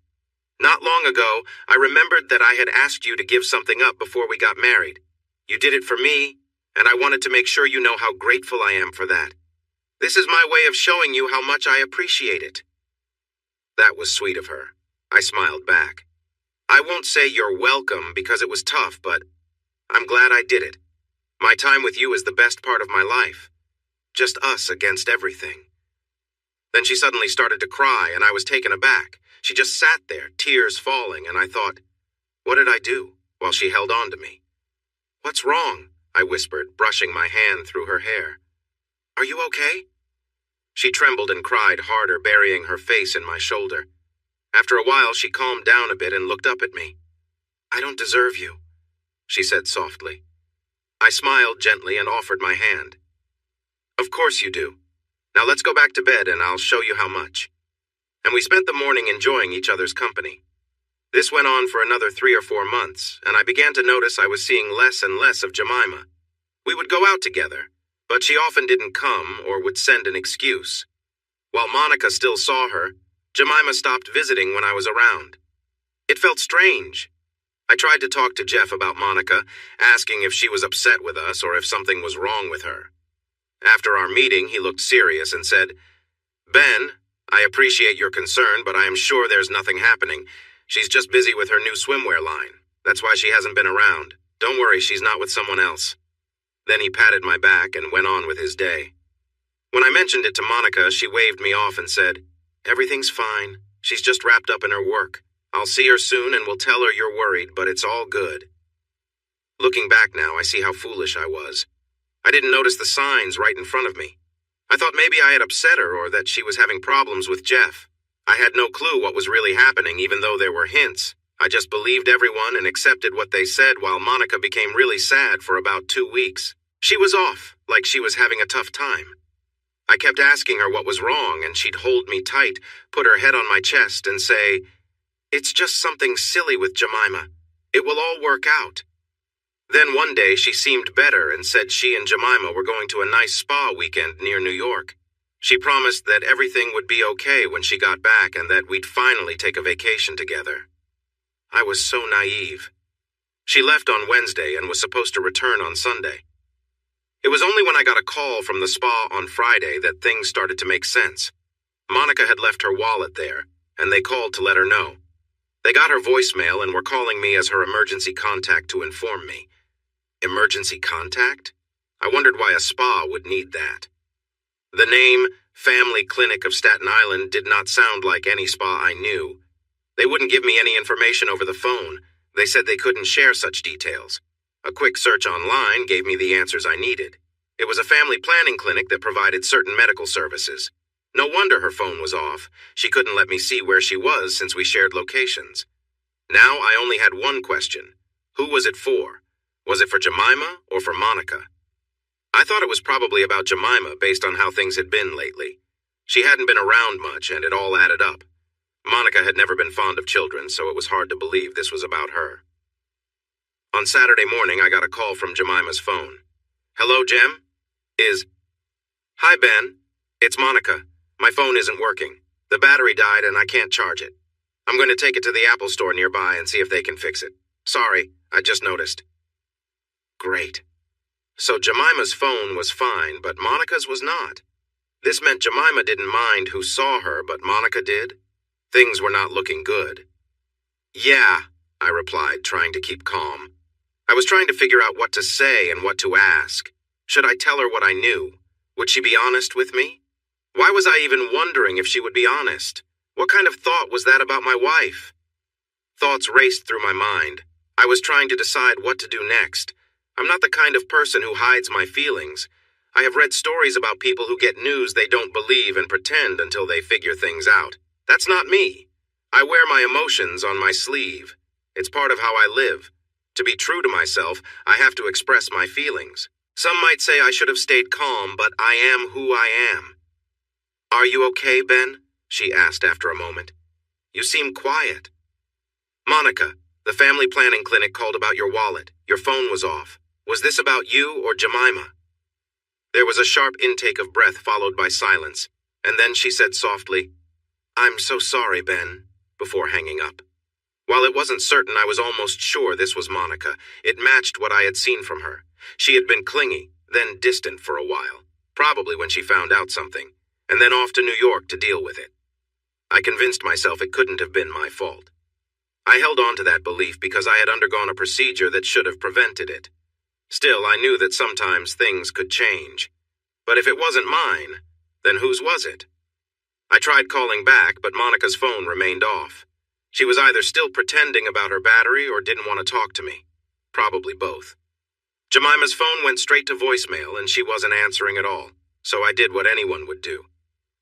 "Not long ago, I remembered that I had asked you to give something up before we got married. You did it for me, and I wanted to make sure you know how grateful I am for that. This is my way of showing you how much I appreciate it." That was sweet of her. I smiled back. "I won't say you're welcome because it was tough, but I'm glad I did it. My time with you is the best part of my life. Just us against everything." Then she suddenly started to cry, and I was taken aback. She just sat there, tears falling, and I thought, what did I do, while she held on to me? "What's wrong?" I whispered, brushing my hand through her hair. "Are you okay?" She trembled and cried harder, burying her face in my shoulder. After a while, she calmed down a bit and looked up at me. "I don't deserve you," she said softly. I smiled gently and offered my hand. "Of course you do. Now let's go back to bed and I'll show you how much." And we spent the morning enjoying each other's company. This went on for another 3 or 4 months, and I began to notice I was seeing less and less of Jemima. We would go out together, but she often didn't come or would send an excuse. While Monica still saw her, Jemima stopped visiting when I was around. It felt strange. I tried to talk to Jeff about Monica, asking if she was upset with us or if something was wrong with her. After our meeting, he looked serious and said, "Ben, I appreciate your concern, but I am sure there's nothing happening. She's just busy with her new swimwear line. That's why she hasn't been around. Don't worry, she's not with someone else." Then he patted my back and went on with his day. When I mentioned it to Monica, she waved me off and said, "Everything's fine. She's just wrapped up in her work. I'll see her soon and will tell her you're worried, but it's all good." Looking back now, I see how foolish I was. I didn't notice the signs right in front of me. I thought maybe I had upset her or that she was having problems with Jeff. I had no clue what was really happening, even though there were hints. I just believed everyone and accepted what they said while Monica became really sad for about 2 weeks. She was off, like she was having a tough time. I kept asking her what was wrong, and she'd hold me tight, put her head on my chest, and say, "It's just something silly with Jemima. It will all work out." Then one day she seemed better and said she and Jemima were going to a nice spa weekend near New York. She promised that everything would be okay when she got back and that we'd finally take a vacation together. I was so naive. She left on Wednesday and was supposed to return on Sunday. It was only when I got a call from the spa on Friday that things started to make sense. Monica had left her wallet there, and they called to let her know. They got her voicemail and were calling me as her emergency contact to inform me. Emergency contact? I wondered why a spa would need that. The name, Family Clinic of Staten Island, did not sound like any spa I knew. They wouldn't give me any information over the phone. They said they couldn't share such details. A quick search online gave me the answers I needed. It was a family planning clinic that provided certain medical services. No wonder her phone was off. She couldn't let me see where she was since we shared locations. Now I only had one question. Who was it for? Was it for Jemima or for Monica? I thought it was probably about Jemima based on how things had been lately. She hadn't been around much and it all added up. Monica had never been fond of children, so it was hard to believe this was about her. On Saturday morning, I got a call from Jemima's phone. "Hello, Jem? Hi, Ben. It's Monica. My phone isn't working. The battery died and I can't charge it. I'm going to take it to the Apple store nearby and see if they can fix it. Sorry, I just noticed." Great. So Jemima's phone was fine, but Monica's was not. This meant Jemima didn't mind who saw her, but Monica did. Things were not looking good. "Yeah," I replied, trying to keep calm. I was trying to figure out what to say and what to ask. Should I tell her what I knew? Would she be honest with me? Why was I even wondering if she would be honest? What kind of thought was that about my wife? Thoughts raced through my mind. I was trying to decide what to do next. I'm not the kind of person who hides my feelings. I have read stories about people who get news they don't believe and pretend until they figure things out. That's not me. I wear my emotions on my sleeve. It's part of how I live. To be true to myself, I have to express my feelings. Some might say I should have stayed calm, but I am who I am. "Are you okay, Ben?" she asked after a moment. "You seem quiet." "Monica, the family planning clinic called about your wallet. Your phone was off. Was this about you or Jemima?" There was a sharp intake of breath followed by silence, and then she said softly, "I'm so sorry, Ben," before hanging up. While it wasn't certain, I was almost sure this was Monica. It matched what I had seen from her. She had been clingy, then distant for a while, probably when she found out something, and then off to New York to deal with it. I convinced myself it couldn't have been my fault. I held on to that belief because I had undergone a procedure that should have prevented it. Still, I knew that sometimes things could change. But if it wasn't mine, then whose was it? I tried calling back, but Monica's phone remained off. She was either still pretending about her battery or didn't want to talk to me. Probably both. Jemima's phone went straight to voicemail and she wasn't answering at all, so I did what anyone would do.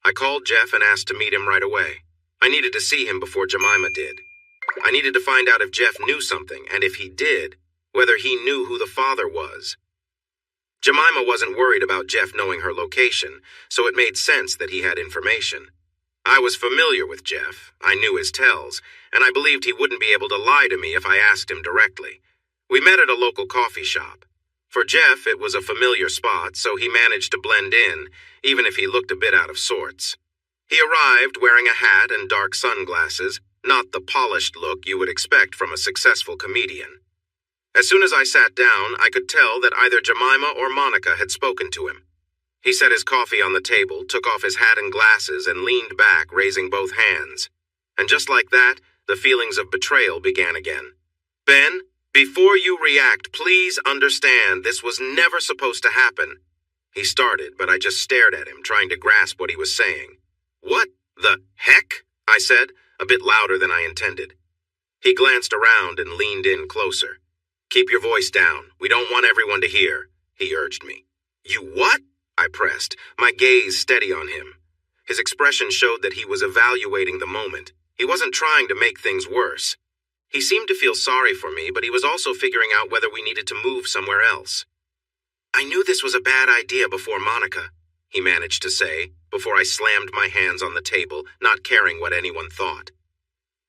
I called Jeff and asked to meet him right away. I needed to see him before Jemima did. I needed to find out if Jeff knew something, and if he did, whether he knew who the father was. Jemima wasn't worried about Jeff knowing her location, so it made sense that he had information. I was familiar with Jeff, I knew his tells, and I believed he wouldn't be able to lie to me if I asked him directly. We met at a local coffee shop. For Jeff, it was a familiar spot, so he managed to blend in, even if he looked a bit out of sorts. He arrived wearing a hat and dark sunglasses, not the polished look you would expect from a successful comedian. As soon as I sat down, I could tell that either Jemima or Monica had spoken to him. He set his coffee on the table, took off his hat and glasses, and leaned back, raising both hands. And just like that, the feelings of betrayal began again. "Ben, before you react, please understand this was never supposed to happen." He started, but I just stared at him, trying to grasp what he was saying. "What the heck?" I said, a bit louder than I intended. He glanced around and leaned in closer. "Keep your voice down. We don't want everyone to hear," he urged me. "You what?" I pressed, my gaze steady on him. His expression showed that he was evaluating the moment. He wasn't trying to make things worse. He seemed to feel sorry for me, but he was also figuring out whether we needed to move somewhere else. "I knew this was a bad idea before Monica," he managed to say, before I slammed my hands on the table, not caring what anyone thought.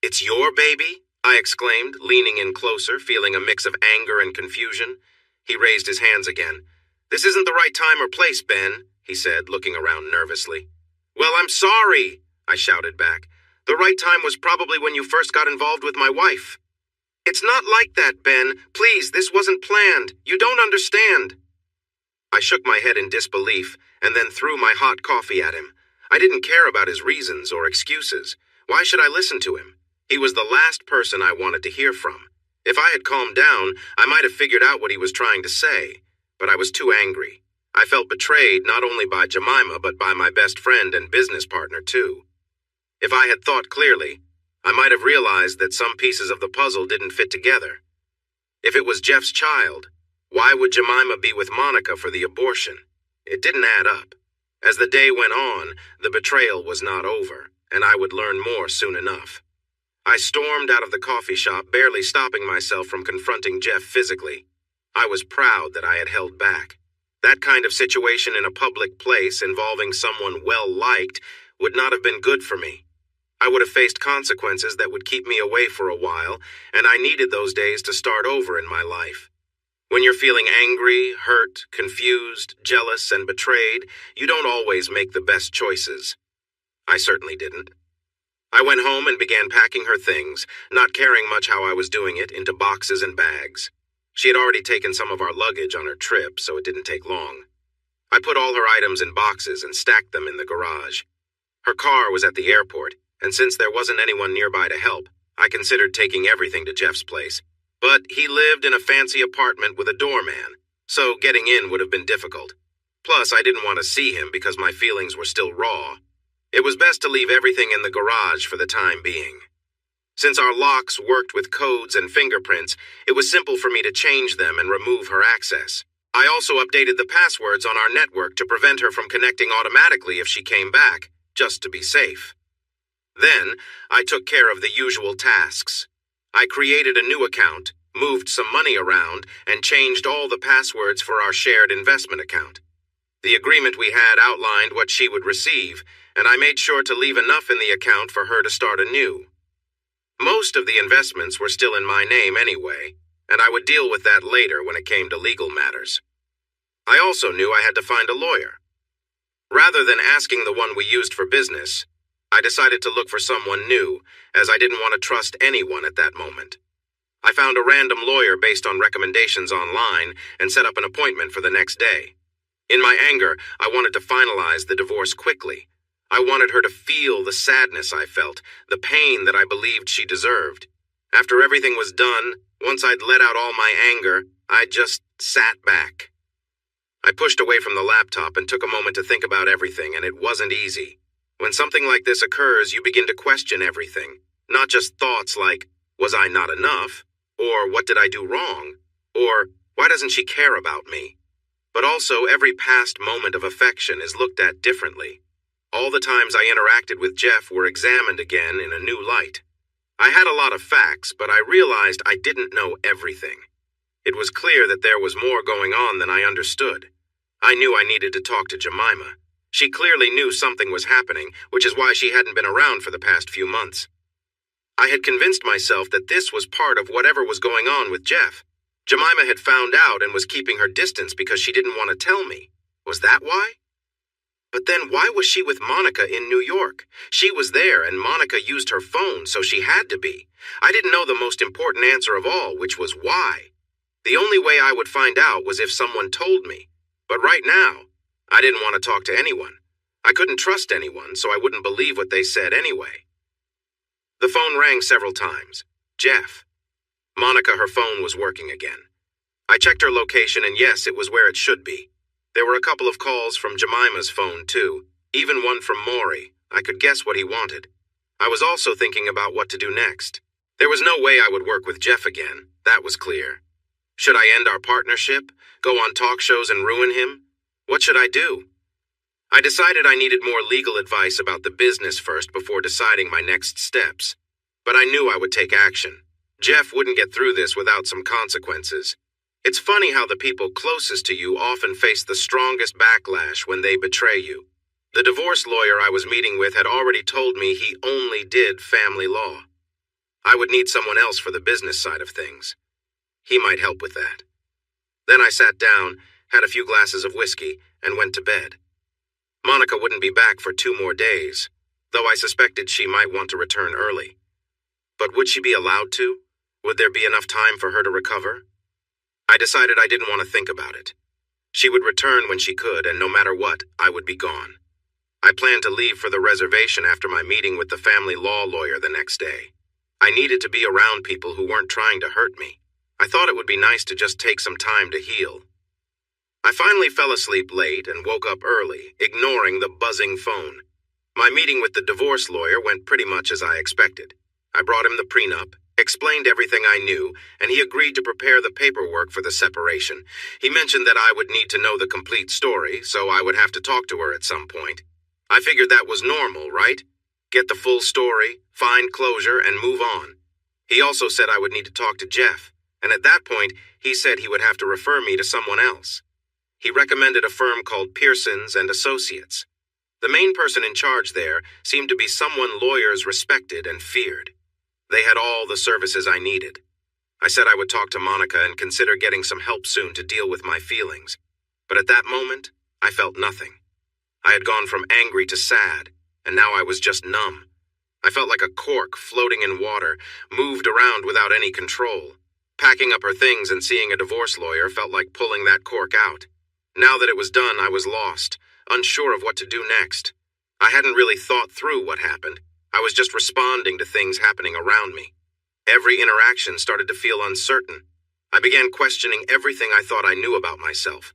"It's your baby?" I exclaimed, leaning in closer, feeling a mix of anger and confusion. He raised his hands again. "This isn't the right time or place, Ben," he said, looking around nervously. "Well, I'm sorry," I shouted back. "The right time was probably when you first got involved with my wife." "It's not like that, Ben. Please, this wasn't planned. You don't understand." I shook my head in disbelief and then threw my hot coffee at him. I didn't care about his reasons or excuses. Why should I listen to him? He was the last person I wanted to hear from. If I had calmed down, I might have figured out what he was trying to say, but I was too angry. I felt betrayed not only by Jemima, but by my best friend and business partner, too. If I had thought clearly, I might have realized that some pieces of the puzzle didn't fit together. If it was Jeff's child, why would Jemima be with Monica for the abortion? It didn't add up. As the day went on, the betrayal was not over, and I would learn more soon enough. I stormed out of the coffee shop, barely stopping myself from confronting Jeff physically. I was proud that I had held back. That kind of situation in a public place involving someone well-liked would not have been good for me. I would have faced consequences that would keep me away for a while, and I needed those days to start over in my life. When you're feeling angry, hurt, confused, jealous, and betrayed, you don't always make the best choices. I certainly didn't. I went home and began packing her things, not caring much how I was doing it, into boxes and bags. She had already taken some of our luggage on her trip, so it didn't take long. I put all her items in boxes and stacked them in the garage. Her car was at the airport, and since there wasn't anyone nearby to help, I considered taking everything to Jeff's place. But he lived in a fancy apartment with a doorman, so getting in would have been difficult. Plus, I didn't want to see him because my feelings were still raw. It was best to leave everything in the garage for the time being. Since our locks worked with codes and fingerprints, it was simple for me to change them and remove her access. I also updated the passwords on our network to prevent her from connecting automatically if she came back, just to be safe. Then, I took care of the usual tasks. I created a new account, moved some money around, and changed all the passwords for our shared investment account. The agreement we had outlined what she would receive, and I made sure to leave enough in the account for her to start anew. Most of the investments were still in my name anyway, and I would deal with that later when it came to legal matters. I also knew I had to find a lawyer. Rather than asking the one we used for business, I decided to look for someone new, as I didn't want to trust anyone at that moment. I found a random lawyer based on recommendations online and set up an appointment for the next day. In my anger, I wanted to finalize the divorce quickly. I wanted her to feel the sadness I felt, the pain that I believed she deserved. After everything was done, once I'd let out all my anger, I just sat back. I pushed away from the laptop and took a moment to think about everything, and it wasn't easy. When something like this occurs, you begin to question everything. Not just thoughts like, was I not enough? Or what did I do wrong? Or why doesn't she care about me? But also, every past moment of affection is looked at differently. All the times I interacted with Jeff were examined again in a new light. I had a lot of facts, but I realized I didn't know everything. It was clear that there was more going on than I understood. I knew I needed to talk to Jemima. She clearly knew something was happening, which is why she hadn't been around for the past few months. I had convinced myself that this was part of whatever was going on with Jeff. Jemima had found out and was keeping her distance because she didn't want to tell me. Was that why? But then why was she with Monica in New York? She was there and Monica used her phone, so she had to be. I didn't know the most important answer of all, which was why. The only way I would find out was if someone told me. But right now, I didn't want to talk to anyone. I couldn't trust anyone, so I wouldn't believe what they said anyway. The phone rang several times. Jeff. Monica, her phone was working again. I checked her location and yes, it was where it should be. There were a couple of calls from Jemima's phone too, even one from Maury. I could guess what he wanted. I was also thinking about what to do next. There was no way I would work with Jeff again, that was clear. Should I end our partnership, go on talk shows and ruin him? What should I do? I decided I needed more legal advice about the business first before deciding my next steps. But I knew I would take action. Jeff wouldn't get through this without some consequences. It's funny how the people closest to you often face the strongest backlash when they betray you. The divorce lawyer I was meeting with had already told me he only did family law. I would need someone else for the business side of things. He might help with that. Then I sat down, had a few glasses of whiskey, and went to bed. Monica wouldn't be back for 2 more days, though I suspected she might want to return early. But would she be allowed to? Would there be enough time for her to recover? I decided I didn't want to think about it. She would return when she could, and no matter what, I would be gone. I planned to leave for the reservation after my meeting with the family law lawyer the next day. I needed to be around people who weren't trying to hurt me. I thought it would be nice to just take some time to heal. I finally fell asleep late and woke up early, ignoring the buzzing phone. My meeting with the divorce lawyer went pretty much as I expected. I brought him the prenup, explained everything I knew, and he agreed to prepare the paperwork for the separation. He mentioned that I would need to know the complete story, so I would have to talk to her at some point. I figured that was normal, right? Get the full story, find closure, and move on. He also said I would need to talk to Jeff, and at that point, he said he would have to refer me to someone else. He recommended a firm called Pearsons and Associates. The main person in charge there seemed to be someone lawyers respected and feared. They had all the services I needed. I said I would talk to Monica and consider getting some help soon to deal with my feelings. But at that moment, I felt nothing. I had gone from angry to sad, and now I was just numb. I felt like a cork floating in water, moved around without any control. Packing up her things and seeing a divorce lawyer felt like pulling that cork out. Now that it was done, I was lost, unsure of what to do next. I hadn't really thought through what happened. I was just responding to things happening around me. Every interaction started to feel uncertain. I began questioning everything I thought I knew about myself.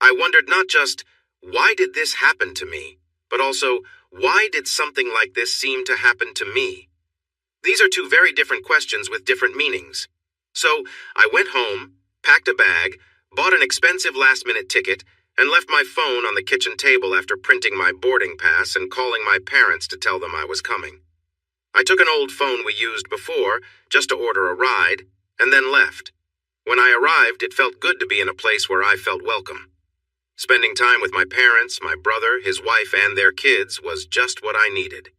I wondered not just, why did this happen to me, but also, why did something like this seem to happen to me? These are 2 very different questions with different meanings. So, I went home, packed a bag, bought an expensive last-minute ticket, and left my phone on the kitchen table after printing my boarding pass and calling my parents to tell them I was coming. I took an old phone we used before, just to order a ride, and then left. When I arrived, it felt good to be in a place where I felt welcome. Spending time with my parents, my brother, his wife, and their kids was just what I needed.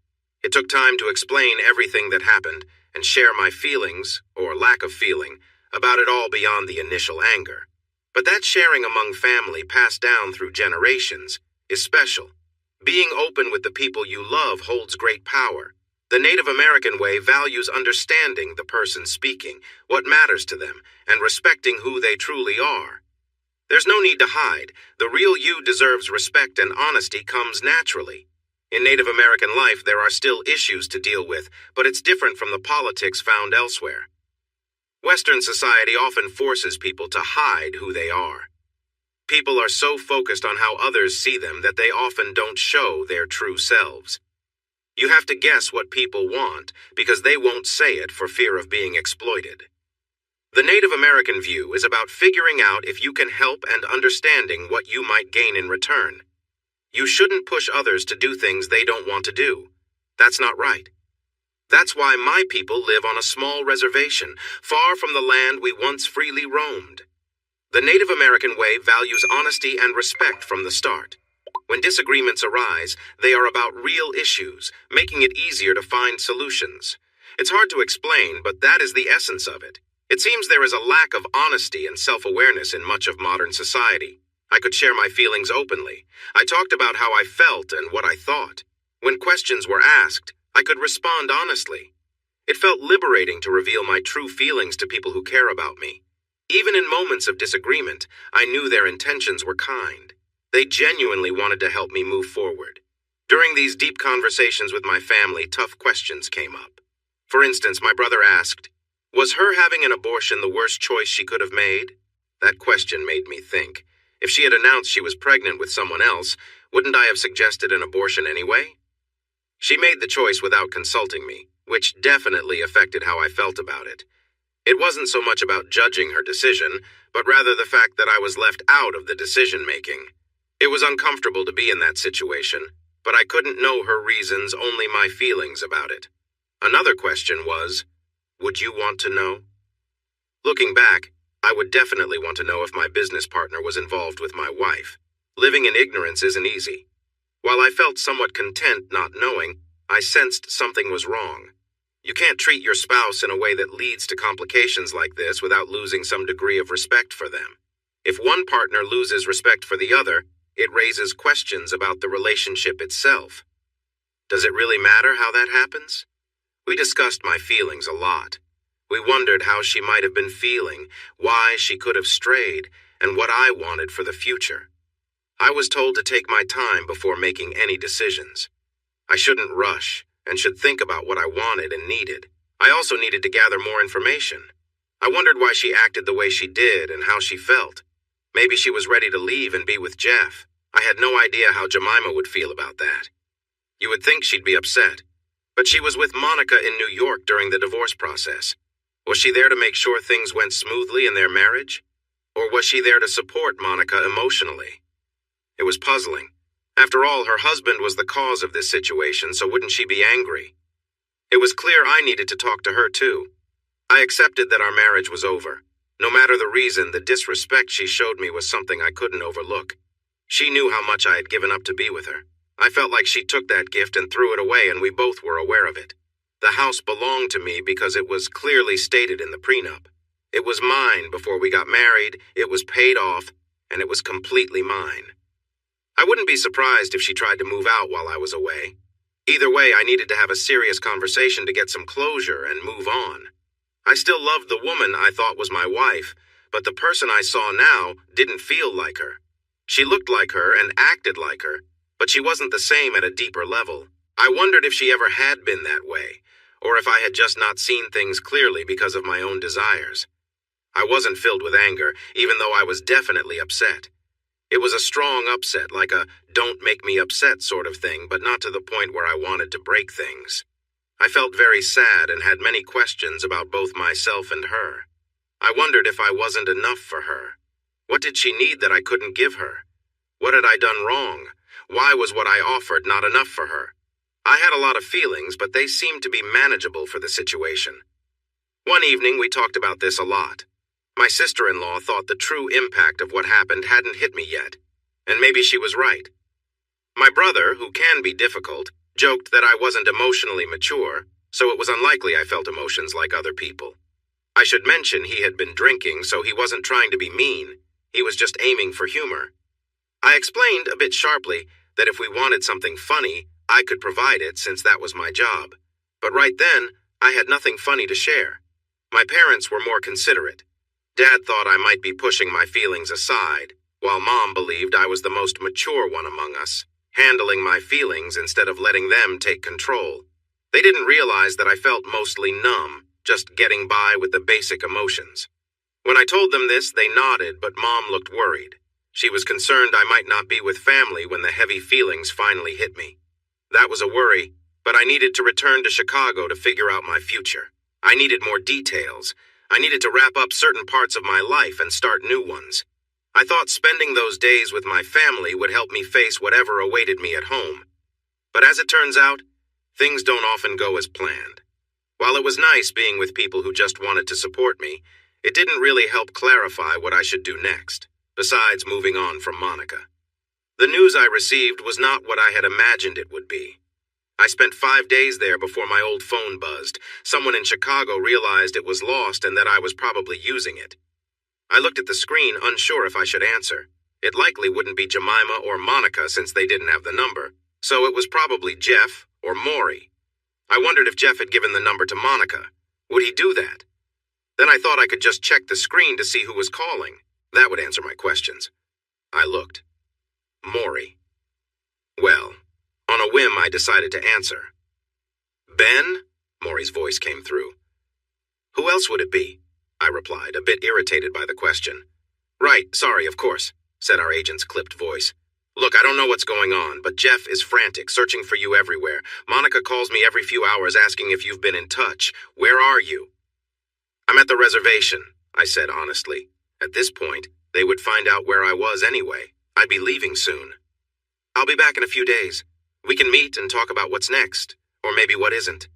It took time to explain everything that happened and share my feelings, or lack of feeling, about it all beyond the initial anger. But that sharing among family passed down through generations is special. Being open with the people you love holds great power. The Native American way values understanding the person speaking, what matters to them, and respecting who they truly are. There's no need to hide. The real you deserves respect, and honesty comes naturally. In Native American life, there are still issues to deal with, but it's different from the politics found elsewhere. Western society often forces people to hide who they are. People are so focused on how others see them that they often don't show their true selves. You have to guess what people want because they won't say it for fear of being exploited. The Native American view is about figuring out if you can help and understanding what you might gain in return. You shouldn't push others to do things they don't want to do. That's not right. That's why my people live on a small reservation, far from the land we once freely roamed. The Native American way values honesty and respect from the start. When disagreements arise, they are about real issues, making it easier to find solutions. It's hard to explain, but that is the essence of it. It seems there is a lack of honesty and self-awareness in much of modern society. I could share my feelings openly. I talked about how I felt and what I thought. When questions were asked, I could respond honestly. It felt liberating to reveal my true feelings to people who care about me. Even in moments of disagreement, I knew their intentions were kind. They genuinely wanted to help me move forward. During these deep conversations with my family, tough questions came up. For instance, my brother asked, "Was her having an abortion the worst choice she could have made?" That question made me think. If she had announced she was pregnant with someone else, wouldn't I have suggested an abortion anyway? She made the choice without consulting me, which definitely affected how I felt about it. It wasn't so much about judging her decision, but rather the fact that I was left out of the decision-making. It was uncomfortable to be in that situation, but I couldn't know her reasons, only my feelings about it. Another question was, would you want to know? Looking back, I would definitely want to know if my business partner was involved with my wife. Living in ignorance isn't easy. While I felt somewhat content not knowing, I sensed something was wrong. You can't treat your spouse in a way that leads to complications like this without losing some degree of respect for them. If one partner loses respect for the other, it raises questions about the relationship itself. Does it really matter how that happens? We discussed my feelings a lot. We wondered how she might have been feeling, why she could have strayed, and what I wanted for the future. I was told to take my time before making any decisions. I shouldn't rush, and should think about what I wanted and needed. I also needed to gather more information. I wondered why she acted the way she did and how she felt. Maybe she was ready to leave and be with Jeff. I had no idea how Jemima would feel about that. You would think she'd be upset. But she was with Monica in New York during the divorce process. Was she there to make sure things went smoothly in their marriage? Or was she there to support Monica emotionally? It was puzzling. After all, her husband was the cause of this situation, so wouldn't she be angry? It was clear I needed to talk to her too. I accepted that our marriage was over. No matter the reason, the disrespect she showed me was something I couldn't overlook. She knew how much I had given up to be with her. I felt like she took that gift and threw it away, and we both were aware of it. The house belonged to me because it was clearly stated in the prenup. It was mine before we got married, it was paid off, and it was completely mine. I wouldn't be surprised if she tried to move out while I was away. Either way, I needed to have a serious conversation to get some closure and move on. I still loved the woman I thought was my wife, but the person I saw now didn't feel like her. She looked like her and acted like her, but she wasn't the same at a deeper level. I wondered if she ever had been that way, or if I had just not seen things clearly because of my own desires. I wasn't filled with anger, even though I was definitely upset. It was a strong upset, like a don't make me upset sort of thing, but not to the point where I wanted to break things. I felt very sad and had many questions about both myself and her. I wondered if I wasn't enough for her. What did she need that I couldn't give her? What had I done wrong? Why was what I offered not enough for her? I had a lot of feelings, but they seemed to be manageable for the situation. One evening, we talked about this a lot. My sister-in-law thought the true impact of what happened hadn't hit me yet, and maybe she was right. My brother, who can be difficult, joked that I wasn't emotionally mature, so it was unlikely I felt emotions like other people. I should mention he had been drinking, so he wasn't trying to be mean. He was just aiming for humor. I explained, a bit sharply, that if we wanted something funny, I could provide it since that was my job. But right then, I had nothing funny to share. My parents were more considerate. Dad thought I might be pushing my feelings aside, while Mom believed I was the most mature one among us, handling my feelings instead of letting them take control. They didn't realize that I felt mostly numb, just getting by with the basic emotions. When I told them this, they nodded, but Mom looked worried. She was concerned I might not be with family when the heavy feelings finally hit me. That was a worry, but I needed to return to Chicago to figure out my future. I needed more details. I needed to wrap up certain parts of my life and start new ones. I thought spending those days with my family would help me face whatever awaited me at home. But as it turns out, things don't often go as planned. While it was nice being with people who just wanted to support me, it didn't really help clarify what I should do next, besides moving on from Monica. The news I received was not what I had imagined it would be. I spent 5 days there before my old phone buzzed. Someone in Chicago realized it was lost and that I was probably using it. I looked at the screen, unsure if I should answer. It likely wouldn't be Jemima or Monica since they didn't have the number, so it was probably Jeff or Maury. I wondered if Jeff had given the number to Monica. Would he do that? Then I thought I could just check the screen to see who was calling. That would answer my questions. I looked. Maury. Well, on a whim, I decided to answer. Ben? Maury's voice came through. Who else would it be? I replied, a bit irritated by the question. Right, sorry, of course, said our agent's clipped voice. Look, I don't know what's going on, but Jeff is frantic, searching for you everywhere. Monica calls me every few hours asking if you've been in touch. Where are you? I'm at the reservation, I said honestly. At this point, they would find out where I was anyway. I'd be leaving soon. I'll be back in a few days. We can meet and talk about what's next, or maybe what isn't.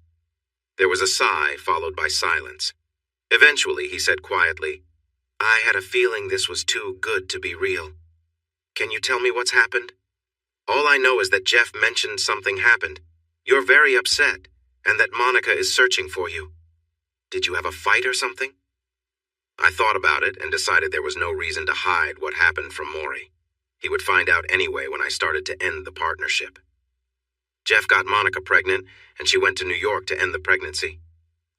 There was a sigh, followed by silence. Eventually, he said quietly, I had a feeling this was too good to be real. Can you tell me what's happened? All I know is that Jeff mentioned something happened. You're very upset, and that Monica is searching for you. Did you have a fight or something? I thought about it and decided there was no reason to hide what happened from Maury. He would find out anyway when I started to end the partnership. Jeff got Monica pregnant, and she went to New York to end the pregnancy.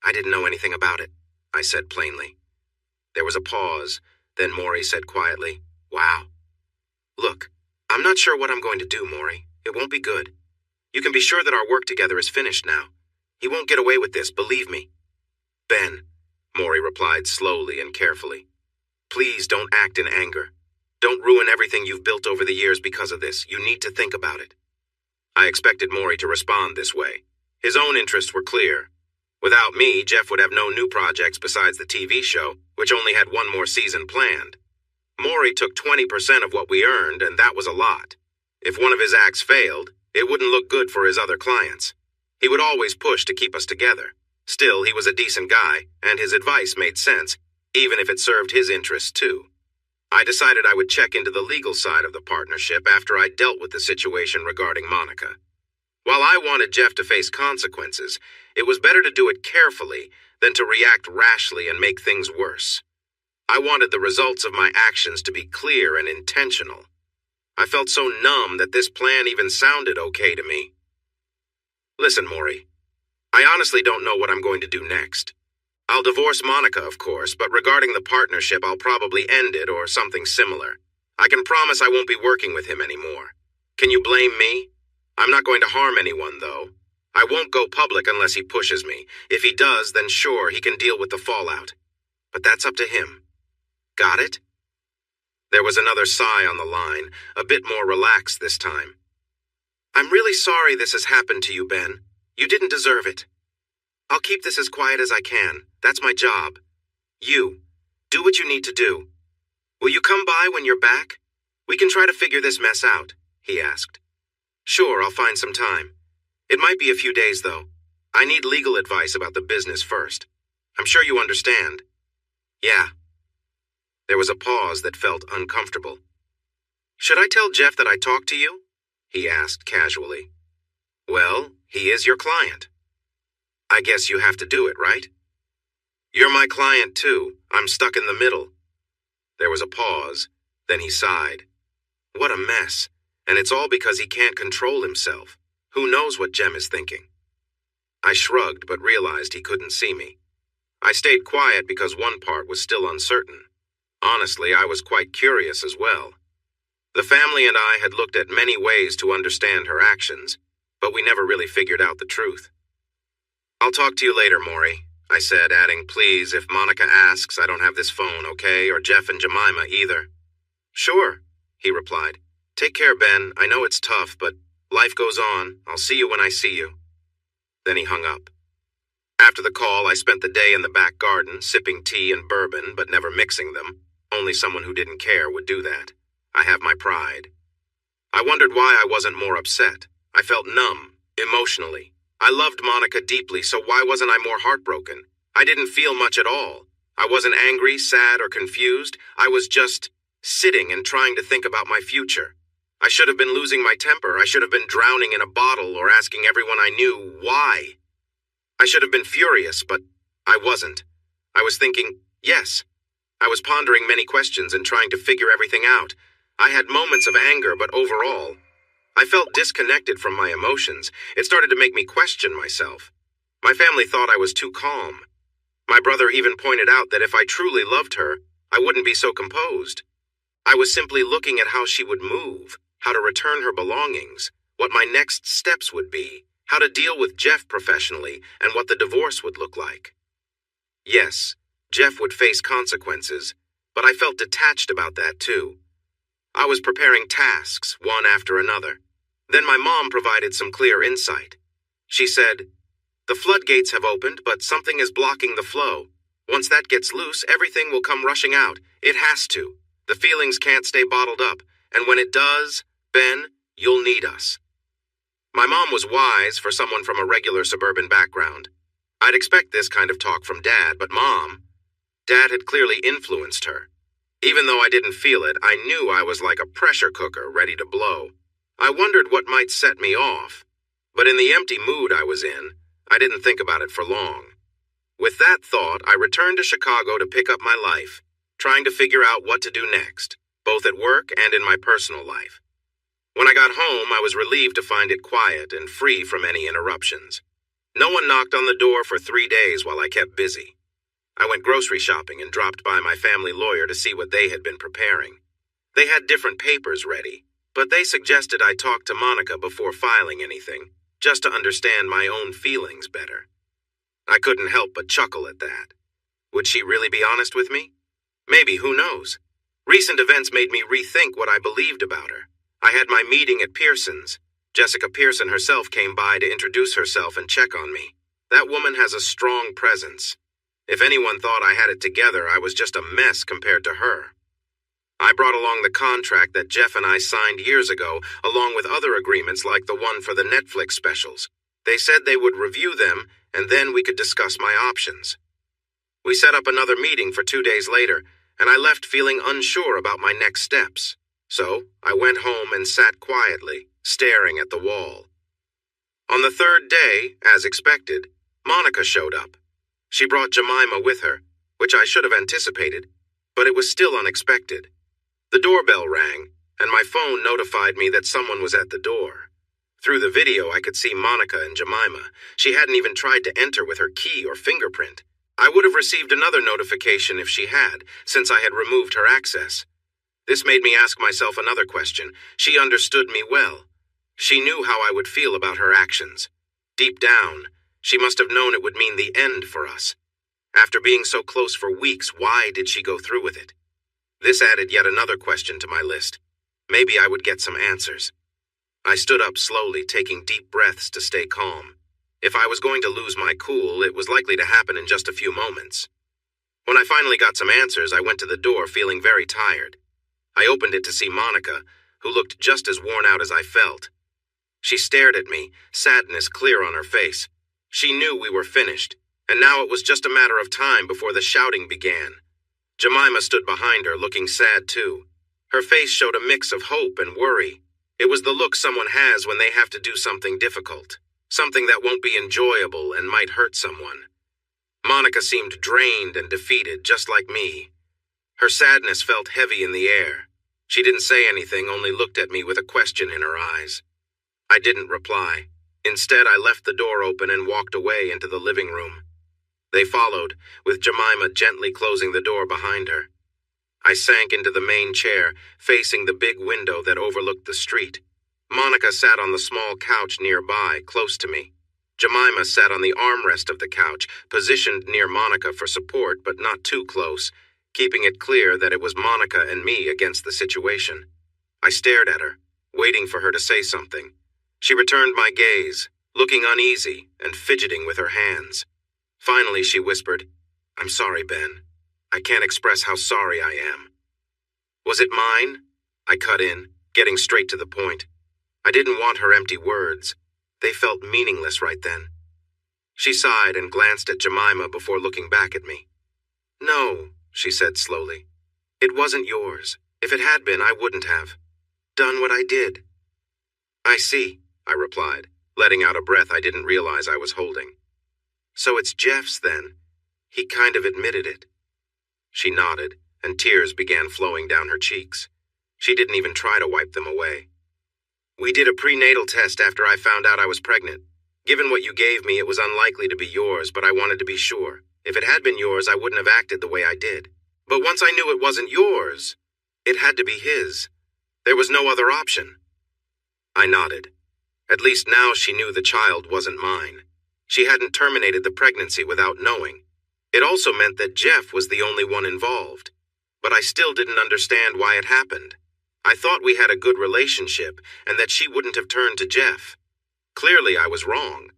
I didn't know anything about it, I said plainly. There was a pause, then Maury said quietly, Wow. Look, I'm not sure what I'm going to do, Maury. It won't be good. You can be sure that our work together is finished now. He won't get away with this, believe me. Ben, Maury replied slowly and carefully. Please don't act in anger. Don't ruin everything you've built over the years because of this. You need to think about it. I expected Maury to respond this way. His own interests were clear. Without me, Jeff would have no new projects besides the TV show, which only had one more season planned. Maury took 20% of what we earned, and that was a lot. If one of his acts failed, it wouldn't look good for his other clients. He would always push to keep us together. Still, he was a decent guy, and his advice made sense, even if it served his interests too. I decided I would check into the legal side of the partnership after I dealt with the situation regarding Monica. While I wanted Jeff to face consequences, it was better to do it carefully than to react rashly and make things worse. I wanted the results of my actions to be clear and intentional. I felt so numb that this plan even sounded okay to me. Listen, Maury, I honestly don't know what I'm going to do next. I'll divorce Monica, of course, but regarding the partnership, I'll probably end it or something similar. I can promise I won't be working with him anymore. Can you blame me? I'm not going to harm anyone, though. I won't go public unless he pushes me. If he does, then sure, he can deal with the fallout. But that's up to him. Got it? There was another sigh on the line, a bit more relaxed this time. I'm really sorry this has happened to you, Ben. You didn't deserve it. I'll keep this as quiet as I can. That's my job. You, do what you need to do. Will you come by when you're back? We can try to figure this mess out, he asked. Sure, I'll find some time. It might be a few days, though. I need legal advice about the business first. I'm sure you understand. Yeah. There was a pause that felt uncomfortable. Should I tell Jeff that I talked to you? He asked casually. Well, he is your client. I guess you have to do it, right? You're my client, too. I'm stuck in the middle. There was a pause, then he sighed. What a mess, and it's all because he can't control himself. Who knows what Jem is thinking? I shrugged, but realized he couldn't see me. I stayed quiet because one part was still uncertain. Honestly, I was quite curious as well. The family and I had looked at many ways to understand her actions, but we never really figured out the truth. I'll talk to you later, Maury, I said, adding, please, if Monica asks, I don't have this phone, okay, or Jeff and Jemima either. Sure, he replied. Take care, Ben. I know it's tough, but life goes on. I'll see you when I see you. Then he hung up. After the call, I spent the day in the back garden, sipping tea and bourbon, but never mixing them. Only someone who didn't care would do that. I have my pride. I wondered why I wasn't more upset. I felt numb, emotionally. I loved Monica deeply, so why wasn't I more heartbroken? I didn't feel much at all. I wasn't angry, sad, or confused. I was just sitting and trying to think about my future. I should have been losing my temper. I should have been drowning in a bottle or asking everyone I knew why. I should have been furious, but I wasn't. I was thinking, yes. I was pondering many questions and trying to figure everything out. I had moments of anger, but overall, I felt disconnected from my emotions. It started to make me question myself. My family thought I was too calm. My brother even pointed out that if I truly loved her, I wouldn't be so composed. I was simply looking at how she would move, how to return her belongings, what my next steps would be, how to deal with Jeff professionally, and what the divorce would look like. Yes, Jeff would face consequences, but I felt detached about that too. I was preparing tasks, one after another. Then my mom provided some clear insight. She said, "The floodgates have opened, but something is blocking the flow. Once that gets loose, everything will come rushing out. It has to. The feelings can't stay bottled up, and when it does, Ben, you'll need us." My mom was wise for someone from a regular suburban background. I'd expect this kind of talk from Dad, but Dad had clearly influenced her. Even though I didn't feel it, I knew I was like a pressure cooker ready to blow. I wondered what might set me off. But in the empty mood I was in, I didn't think about it for long. With that thought, I returned to Chicago to pick up my life, trying to figure out what to do next, both at work and in my personal life. When I got home, I was relieved to find it quiet and free from any interruptions. No one knocked on the door for 3 days while I kept busy. I went grocery shopping and dropped by my family lawyer to see what they had been preparing. They had different papers ready, but they suggested I talk to Monica before filing anything, just to understand my own feelings better. I couldn't help but chuckle at that. Would she really be honest with me? Maybe, who knows? Recent events made me rethink what I believed about her. I had my meeting at Pearson's. Jessica Pearson herself came by to introduce herself and check on me. That woman has a strong presence. If anyone thought I had it together, I was just a mess compared to her. I brought along the contract that Jeff and I signed years ago, along with other agreements like the one for the Netflix specials. They said they would review them, and then we could discuss my options. We set up another meeting for 2 days later, and I left feeling unsure about my next steps. So I went home and sat quietly, staring at the wall. On the third day, as expected, Monica showed up. She brought Jemima with her, which I should have anticipated, but it was still unexpected. The doorbell rang, and my phone notified me that someone was at the door. Through the video, I could see Monica and Jemima. She hadn't even tried to enter with her key or fingerprint. I would have received another notification if she had, since I had removed her access. This made me ask myself another question. She understood me well. She knew how I would feel about her actions. Deep down, she must have known it would mean the end for us. After being so close for weeks, why did she go through with it? This added yet another question to my list. Maybe I would get some answers. I stood up slowly, taking deep breaths to stay calm. If I was going to lose my cool, it was likely to happen in just a few moments. When I finally got some answers, I went to the door feeling very tired. I opened it to see Monica, who looked just as worn out as I felt. She stared at me, sadness clear on her face. She knew we were finished, and now it was just a matter of time before the shouting began. Jemima stood behind her, looking sad too. Her face showed a mix of hope and worry. It was the look someone has when they have to do something difficult, something that won't be enjoyable and might hurt someone. Monica seemed drained and defeated, just like me. Her sadness felt heavy in the air. She didn't say anything, only looked at me with a question in her eyes. I didn't reply. Instead, I left the door open and walked away into the living room. They followed, with Jemima gently closing the door behind her. I sank into the main chair, facing the big window that overlooked the street. Monica sat on the small couch nearby, close to me. Jemima sat on the armrest of the couch, positioned near Monica for support, but not too close, keeping it clear that it was Monica and me against the situation. I stared at her, waiting for her to say something. She returned my gaze, looking uneasy and fidgeting with her hands. Finally, she whispered, "I'm sorry, Ben. I can't express how sorry I am." Was it mine? I cut in, getting straight to the point. I didn't want her empty words. They felt meaningless right then. She sighed and glanced at Jemima before looking back at me. "No," she said slowly. "It wasn't yours. If it had been, I wouldn't have done what I did." "I see," I replied, letting out a breath I didn't realize I was holding. "So it's Jeff's then. He kind of admitted it." She nodded, and tears began flowing down her cheeks. She didn't even try to wipe them away. "We did a prenatal test after I found out I was pregnant. Given what you gave me, it was unlikely to be yours, but I wanted to be sure. If it had been yours, I wouldn't have acted the way I did. But once I knew it wasn't yours, it had to be his. There was no other option." I nodded. At least now she knew the child wasn't mine. She hadn't terminated the pregnancy without knowing. It also meant that Jeff was the only one involved. But I still didn't understand why it happened. I thought we had a good relationship and that she wouldn't have turned to Jeff. Clearly I was wrong.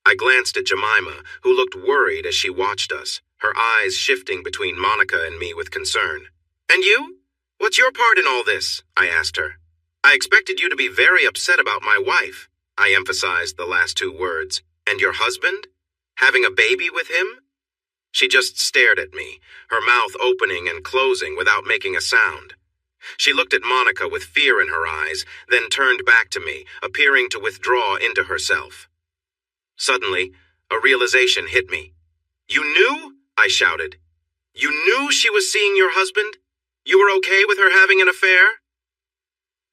I glanced at Jemima, who looked worried as she watched us, her eyes shifting between Monica and me with concern. "And you? What's your part in all this?" I asked her. "I expected you to be very upset about my wife." I emphasized the last two words. "And your husband? Having a baby with him?" She just stared at me, her mouth opening and closing without making a sound. She looked at Monica with fear in her eyes, then turned back to me, appearing to withdraw into herself. Suddenly, a realization hit me. "You knew?" I shouted. "You knew she was seeing your husband? You were okay with her having an affair?"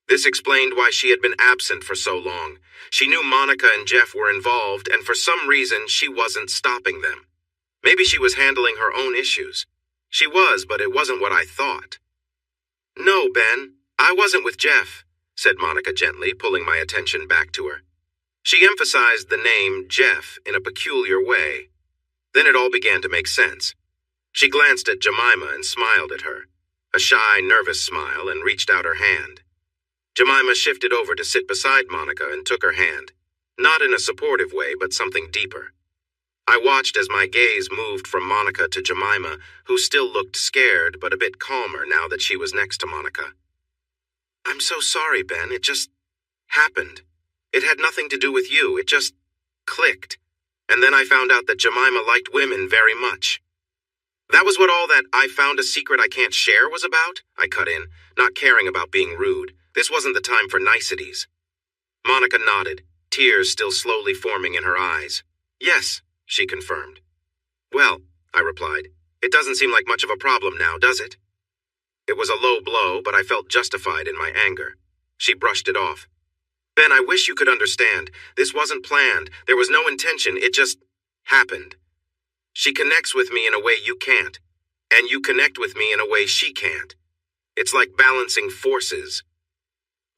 This explained why she had been absent for so long. She knew Monica and Jeff were involved, and for some reason she wasn't stopping them. Maybe she was handling her own issues. She was, but it wasn't what I thought. "No, Ben, I wasn't with Jeff," said Monica gently, pulling my attention back to her. She emphasized the name Jeff in a peculiar way. Then it all began to make sense. She glanced at Jemima and smiled at her, a shy, nervous smile, and reached out her hand. Jemima shifted over to sit beside Monica and took her hand, not in a supportive way, but something deeper. I watched as my gaze moved from Monica to Jemima, who still looked scared but a bit calmer now that she was next to Monica. "I'm so sorry, Ben. It just happened. It had nothing to do with you. It just clicked. And then I found out that Jemima liked women very much." "That was what all that 'I found a secret I can't share' was about?" I cut in, not caring about being rude. This wasn't the time for niceties. Monica nodded, tears still slowly forming in her eyes. "Yes," she confirmed. "Well," I replied, "it doesn't seem like much of a problem now, does it?" It was a low blow, but I felt justified in my anger. She brushed it off. "Ben, I wish you could understand. This wasn't planned. There was no intention. It just happened. She connects with me in a way you can't, and you connect with me in a way she can't. It's like balancing forces."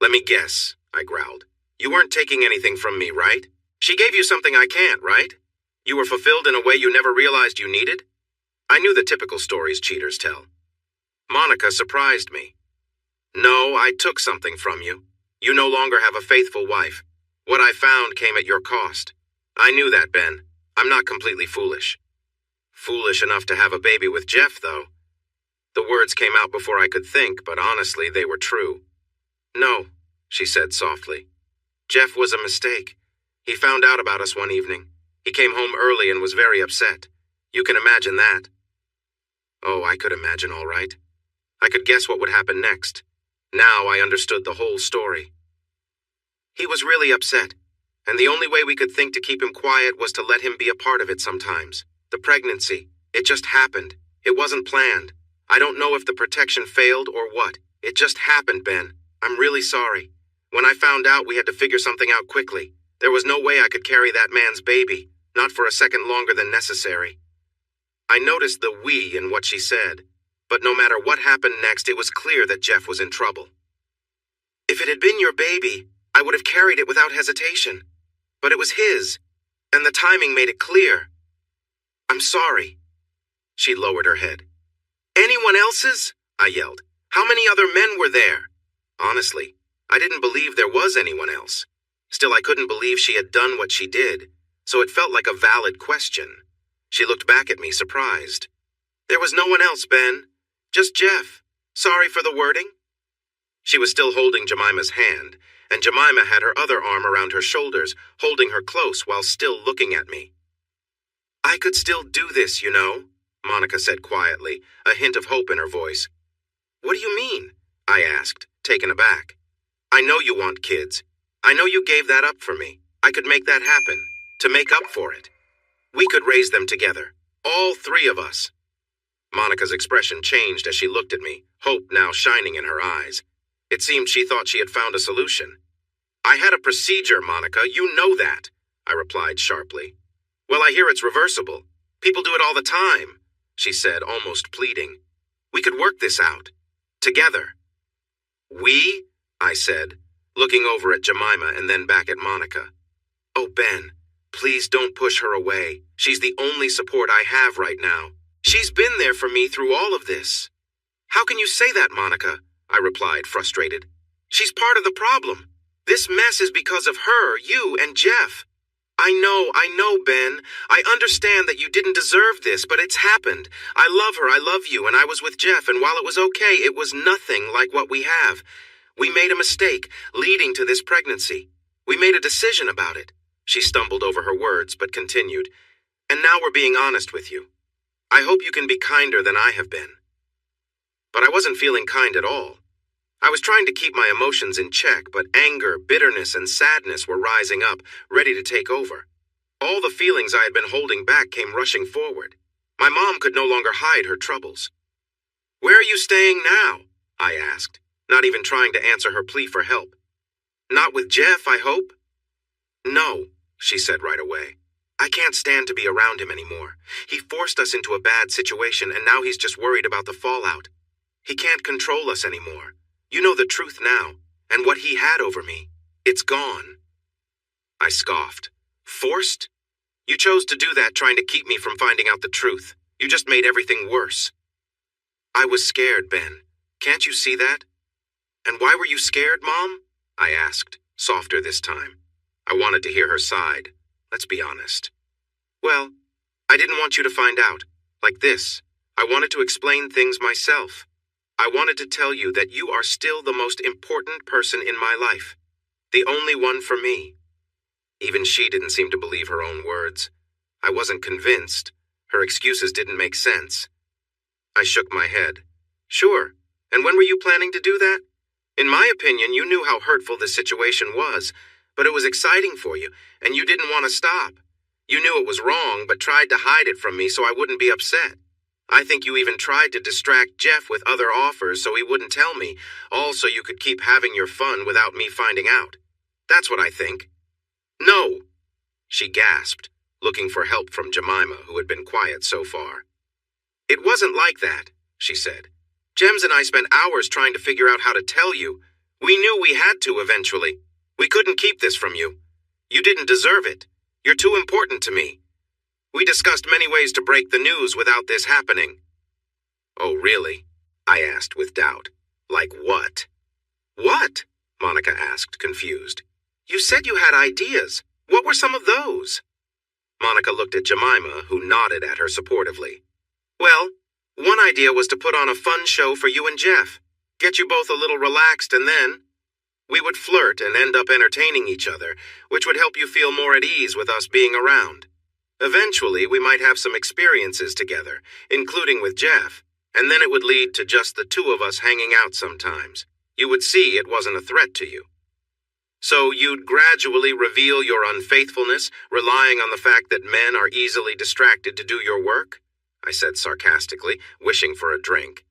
"Let me guess," I growled. "You weren't taking anything from me, right? She gave you something I can't, right? You were fulfilled in a way you never realized you needed?" I knew the typical stories cheaters tell. Monica surprised me. "No, I took something from you. You no longer have a faithful wife. What I found came at your cost. I knew that, Ben. I'm not completely foolish." "Foolish enough to have a baby with Jeff, though." The words came out before I could think, but honestly, they were true. "No," she said softly. "Jeff was a mistake. He found out about us one evening. He came home early and was very upset. You can imagine that." Oh, I could imagine all right. I could guess what would happen next. Now I understood the whole story. He was really upset, and the only way we could think to keep him quiet was to let him be a part of it sometimes. The pregnancy, it just happened. It wasn't planned. I don't know if the protection failed or what. It just happened, Ben. I'm really sorry. When I found out, we had to figure something out quickly. There was no way I could carry that man's baby, not for a second longer than necessary. I noticed the "we" in what she said, but no matter what happened next, it was clear that Jeff was in trouble. "If it had been your baby, I would have carried it without hesitation. But it was his, and the timing made it clear. I'm sorry." She lowered her head. "Anyone else's?" I yelled. "How many other men were there?" Honestly, I didn't believe there was anyone else. Still, I couldn't believe she had done what she did, so it felt like a valid question. She looked back at me, surprised. "There was no one else, Ben. Just Jeff. Sorry for the wording." She was still holding Jemima's hand, and Jemima had her other arm around her shoulders, holding her close while still looking at me. "I could still do this, you know," Monica said quietly, a hint of hope in her voice. "What do you mean?" I asked, taken aback. "I know you want kids. I know you gave that up for me. I could make that happen, to make up for it. We could raise them together, all three of us." Monica's expression changed as she looked at me, hope now shining in her eyes. It seemed she thought she had found a solution. "I had a procedure, Monica, you know that," I replied sharply. "Well, I hear it's reversible. People do it all the time," she said, almost pleading. "We could work this out. Together." "We?" I said, looking over at Jemima and then back at Monica. "Oh, Ben, please don't push her away. She's the only support I have right now. She's been there for me through all of this." "How can you say that, Monica?" I replied, frustrated. "She's part of the problem. This mess is because of her, you, and Jeff. I know, Ben. I understand that you didn't deserve this, but it's happened. I love her, I love you, and I was with Jeff, and while it was okay, it was nothing like what we have. We made a mistake, leading to this pregnancy. We made a decision about it." She stumbled over her words, but continued. "And now we're being honest with you. I hope you can be kinder than I have been." But I wasn't feeling kind at all. I was trying to keep my emotions in check, but anger, bitterness, and sadness were rising up, ready to take over. All the feelings I had been holding back came rushing forward. My mom could no longer hide her troubles. "Where are you staying now?" I asked, not even trying to answer her plea for help. "Not with Jeff, I hope?" "No," she said right away. "I can't stand to be around him anymore. He forced us into a bad situation, and now he's just worried about the fallout. He can't control us anymore. You know the truth now, and what he had over me. It's gone." I scoffed. "Forced? You chose to do that trying to keep me from finding out the truth. You just made everything worse." "I was scared, Ben. Can't you see that?" "And why were you scared, Mom?" I asked, softer this time. I wanted to hear her side. Let's be honest. "Well, I didn't want you to find out. Like this. I wanted to explain things myself. I wanted to tell you that you are still the most important person in my life. The only one for me." Even she didn't seem to believe her own words. I wasn't convinced. Her excuses didn't make sense. I shook my head. "Sure. And when were you planning to do that? In my opinion, you knew how hurtful this situation was, but it was exciting for you, and you didn't want to stop. You knew it was wrong, but tried to hide it from me so I wouldn't be upset. I think you even tried to distract Jeff with other offers so he wouldn't tell me, all so you could keep having your fun without me finding out. That's what I think." "No," she gasped, looking for help from Jemima, who had been quiet so far. "It wasn't like that," she said. "Jems and I spent hours trying to figure out how to tell you. We knew we had to eventually. We couldn't keep this from you. You didn't deserve it. You're too important to me. We discussed many ways to break the news without this happening." "Oh, really?" I asked with doubt. "Like what?" "What?" Monica asked, confused. "You said you had ideas. What were some of those?" Monica looked at Jemima, who nodded at her supportively. "Well, one idea was to put on a fun show for you and Jeff. Get you both a little relaxed, and then we would flirt and end up entertaining each other, which would help you feel more at ease with us being around. Eventually, we might have some experiences together, including with Jeff, and then it would lead to just the two of us hanging out sometimes. You would see it wasn't a threat to you. So you'd gradually reveal your unfaithfulness, relying on the fact that men are easily distracted to do your work?" I said sarcastically, wishing for a drink.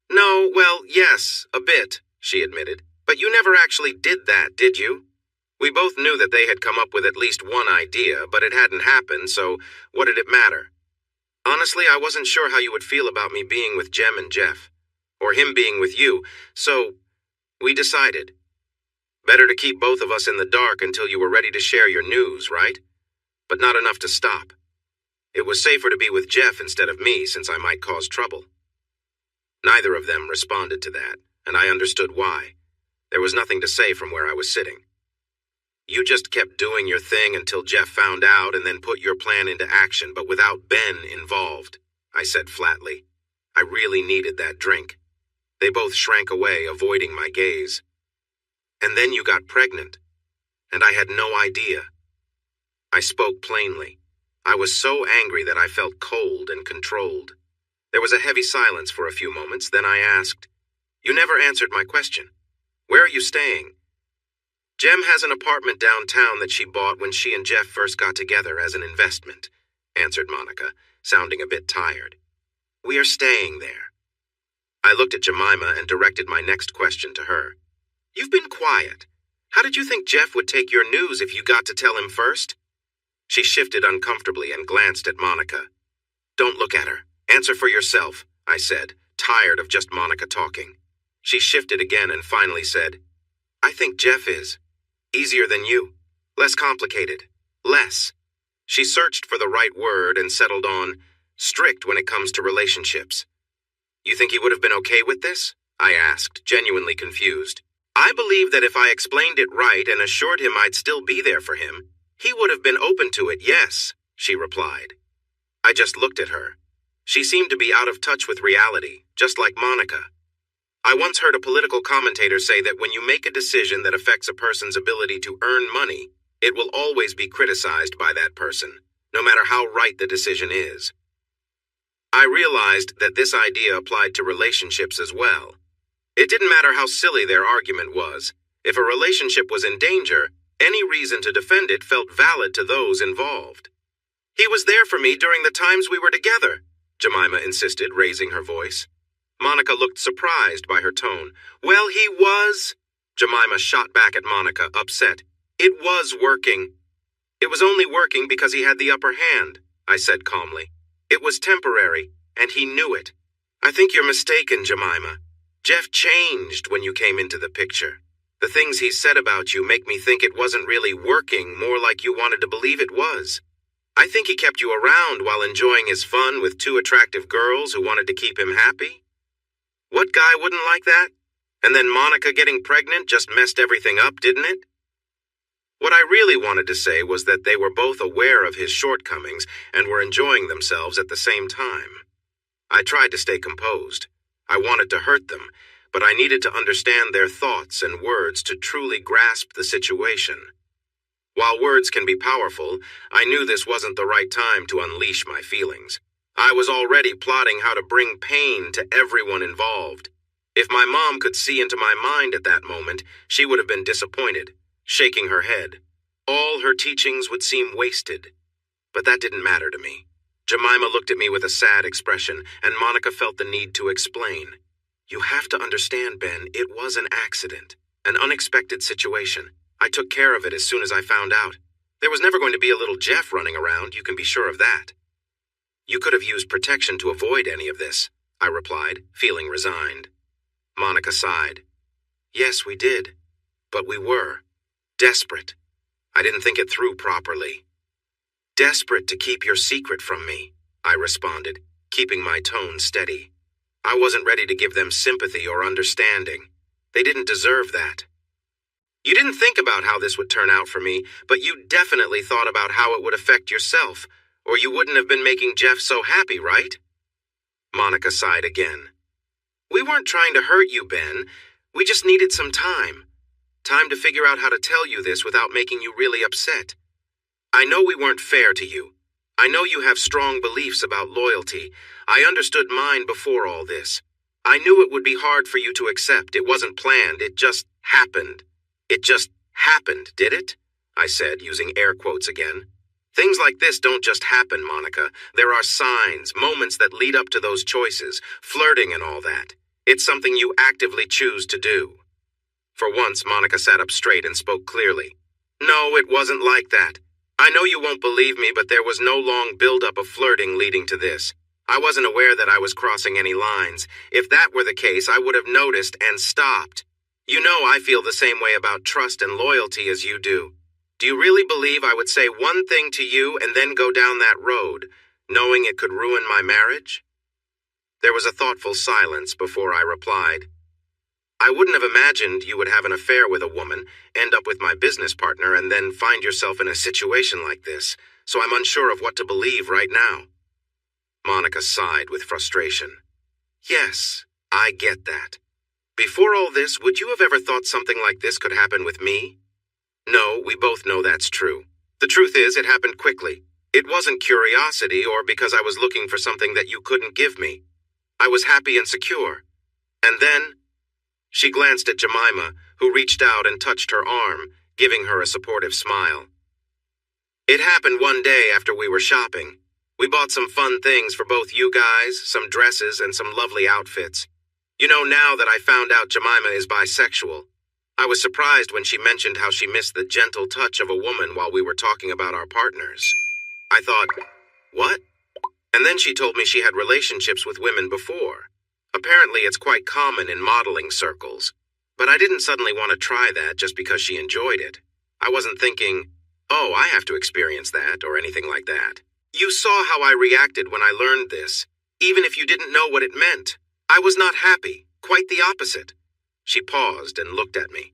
"No, well, yes, a bit," she admitted. "But you never actually did that, did you? We both knew that they had come up with at least one idea, but it hadn't happened, so what did it matter? Honestly, I wasn't sure how you would feel about me being with Jem and Jeff, or him being with you, so we decided. Better to keep both of us in the dark until you were ready to share your news, right? But not enough to stop. It was safer to be with Jeff instead of me, since I might cause trouble." Neither of them responded to that, and I understood why. There was nothing to say from where I was sitting. "You just kept doing your thing until Jeff found out and then put your plan into action, but without Ben involved," I said flatly. I really needed that drink. They both shrank away, avoiding my gaze. And then you got pregnant, and I had no idea. I spoke plainly. I was so angry that I felt cold and controlled. There was a heavy silence for a few moments, then I asked, "You never answered my question. Where are you staying?" "Jem has an apartment downtown that she bought when she and Jeff first got together as an investment," answered Monica, sounding a bit tired. "We are staying there." I looked at Jemima and directed my next question to her. "You've been quiet. How did you think Jeff would take your news if you got to tell him first?" She shifted uncomfortably and glanced at Monica. "Don't look at her. Answer for yourself," I said, tired of just Monica talking. She shifted again and finally said, "I think Jeff is. Easier than you. Less complicated. Less." She searched for the right word and settled on strict when it comes to relationships. "You think he would have been okay with this?" I asked, genuinely confused. "I believe that if I explained it right and assured him I'd still be there for him, he would have been open to it, yes," she replied. I just looked at her. She seemed to be out of touch with reality, just like Monica. I once heard a political commentator say that when you make a decision that affects a person's ability to earn money, it will always be criticized by that person, no matter how right the decision is. I realized that this idea applied to relationships as well. It didn't matter how silly their argument was. If a relationship was in danger, any reason to defend it felt valid to those involved. "He was there for me during the times we were together," Jemima insisted, raising her voice. Monica looked surprised by her tone. "Well, he was..." Jemima shot back at Monica, upset. "It was working." "It was only working because he had the upper hand," I said calmly. "It was temporary, and he knew it. I think you're mistaken, Jemima. Jeff changed when you came into the picture. The things he said about you make me think it wasn't really working, more like you wanted to believe it was. I think he kept you around while enjoying his fun with two attractive girls who wanted to keep him happy. What guy wouldn't like that? And then Monica getting pregnant just messed everything up, didn't it?" What I really wanted to say was that they were both aware of his shortcomings and were enjoying themselves at the same time. I tried to stay composed. I wanted to hurt them, but I needed to understand their thoughts and words to truly grasp the situation. While words can be powerful, I knew this wasn't the right time to unleash my feelings. I was already plotting how to bring pain to everyone involved. If my mom could see into my mind at that moment, she would have been disappointed, shaking her head. All her teachings would seem wasted. But that didn't matter to me. Jemima looked at me with a sad expression, and Monica felt the need to explain. "You have to understand, Ben, it was an accident, an unexpected situation. I took care of it as soon as I found out. There was never going to be a little Jeff running around, you can be sure of that." "You could have used protection to avoid any of this," I replied, feeling resigned. Monica sighed. "Yes, we did. But we were. Desperate. I didn't think it through properly." "Desperate to keep your secret from me," I responded, keeping my tone steady. I wasn't ready to give them sympathy or understanding. They didn't deserve that. "You didn't think about how this would turn out for me, but you definitely thought about how it would affect yourself, or you wouldn't have been making Jeff so happy, right?" Monica sighed again. "We weren't trying to hurt you, Ben. We just needed some time. Time to figure out how to tell you this without making you really upset. I know we weren't fair to you. I know you have strong beliefs about loyalty. I understood mine before all this. I knew it would be hard for you to accept. It wasn't planned. It just happened. It just happened, did it?" I said, using air quotes again. "Things like this don't just happen, Monica. There are signs, moments that lead up to those choices, flirting and all that. It's something you actively choose to do." For once, Monica sat up straight and spoke clearly. "No, it wasn't like that. I know you won't believe me, but there was no long build-up of flirting leading to this. I wasn't aware that I was crossing any lines. If that were the case, I would have noticed and stopped. You know I feel the same way about trust and loyalty as you do. Do you really believe I would say one thing to you and then go down that road, knowing it could ruin my marriage?" There was a thoughtful silence before I replied. "I wouldn't have imagined you would have an affair with a woman, end up with my business partner, and then find yourself in a situation like this, so I'm unsure of what to believe right now." Monica sighed with frustration. "Yes, I get that. Before all this, would you have ever thought something like this could happen with me? No, we both know that's true. The truth is, it happened quickly. It wasn't curiosity or because I was looking for something that you couldn't give me. I was happy and secure. And then, she glanced at Jemima, who reached out and touched her arm, giving her a supportive smile. It happened one day after we were shopping. We bought some fun things for both you guys, some dresses and some lovely outfits. You know, now that I found out Jemima is bisexual, I was surprised when she mentioned how she missed the gentle touch of a woman while we were talking about our partners. I thought, what? And then she told me she had relationships with women before. Apparently it's quite common in modeling circles, but I didn't suddenly want to try that just because she enjoyed it. I wasn't thinking, oh, I have to experience that or anything like that. You saw how I reacted when I learned this, even if you didn't know what it meant. I was not happy, quite the opposite. She paused and looked at me.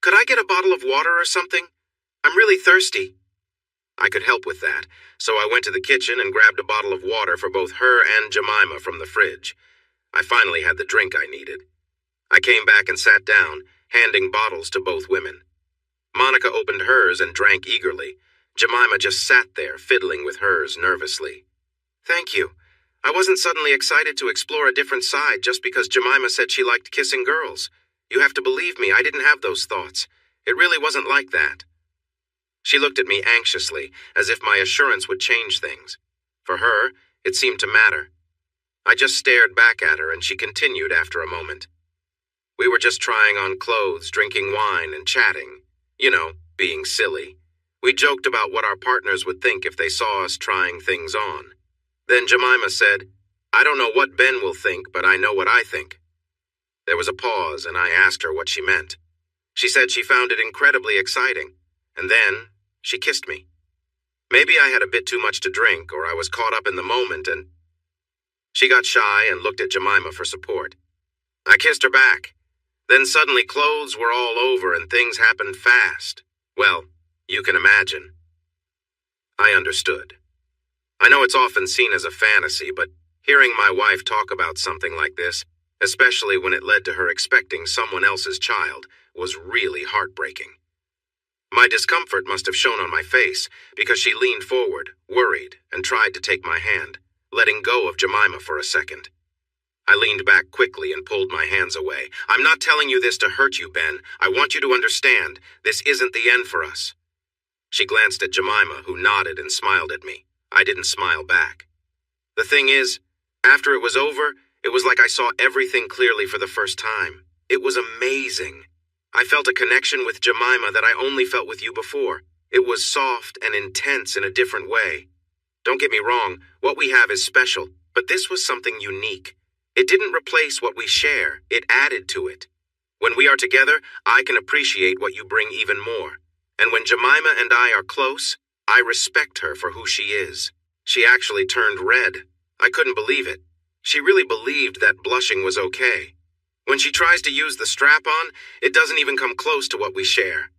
Could I get a bottle of water or something? I'm really thirsty. I could help with that, so I went to the kitchen and grabbed a bottle of water for both her and Jemima from the fridge. I finally had the drink I needed. I came back and sat down, handing bottles to both women. Monica opened hers and drank eagerly. Jemima just sat there, fiddling with hers nervously. Thank you. I wasn't suddenly excited to explore a different side just because Jemima said she liked kissing girls. You have to believe me, I didn't have those thoughts. It really wasn't like that. She looked at me anxiously, as if my assurance would change things. For her, it seemed to matter. I just stared back at her, and she continued after a moment. We were just trying on clothes, drinking wine, and chatting. You know, being silly. We joked about what our partners would think if they saw us trying things on. Then Jemima said, I don't know what Ben will think, but I know what I think. There was a pause, and I asked her what she meant. She said she found it incredibly exciting, and then she kissed me. Maybe I had a bit too much to drink, or I was caught up in the moment, and she got shy and looked at Jemima for support. I kissed her back. Then suddenly clothes were all over and things happened fast. Well, you can imagine. I understood. I know it's often seen as a fantasy, but hearing my wife talk about something like this, especially when it led to her expecting someone else's child, was really heartbreaking. My discomfort must have shown on my face because she leaned forward, worried, and tried to take my hand, letting go of Jemima for a second. I leaned back quickly and pulled my hands away. I'm not telling you this to hurt you, Ben. I want you to understand, this isn't the end for us. She glanced at Jemima, who nodded and smiled at me. I didn't smile back. The thing is, after it was over, it was like I saw everything clearly for the first time. It was amazing. I felt a connection with Jemima that I only felt with you before. It was soft and intense in a different way. Don't get me wrong, what we have is special, but this was something unique. It didn't replace what we share, it added to it. When we are together, I can appreciate what you bring even more. And when Jemima and I are close, I respect her for who she is. She actually turned red. I couldn't believe it. She really believed that blushing was okay. When she tries to use the strap-on, it doesn't even come close to what we share.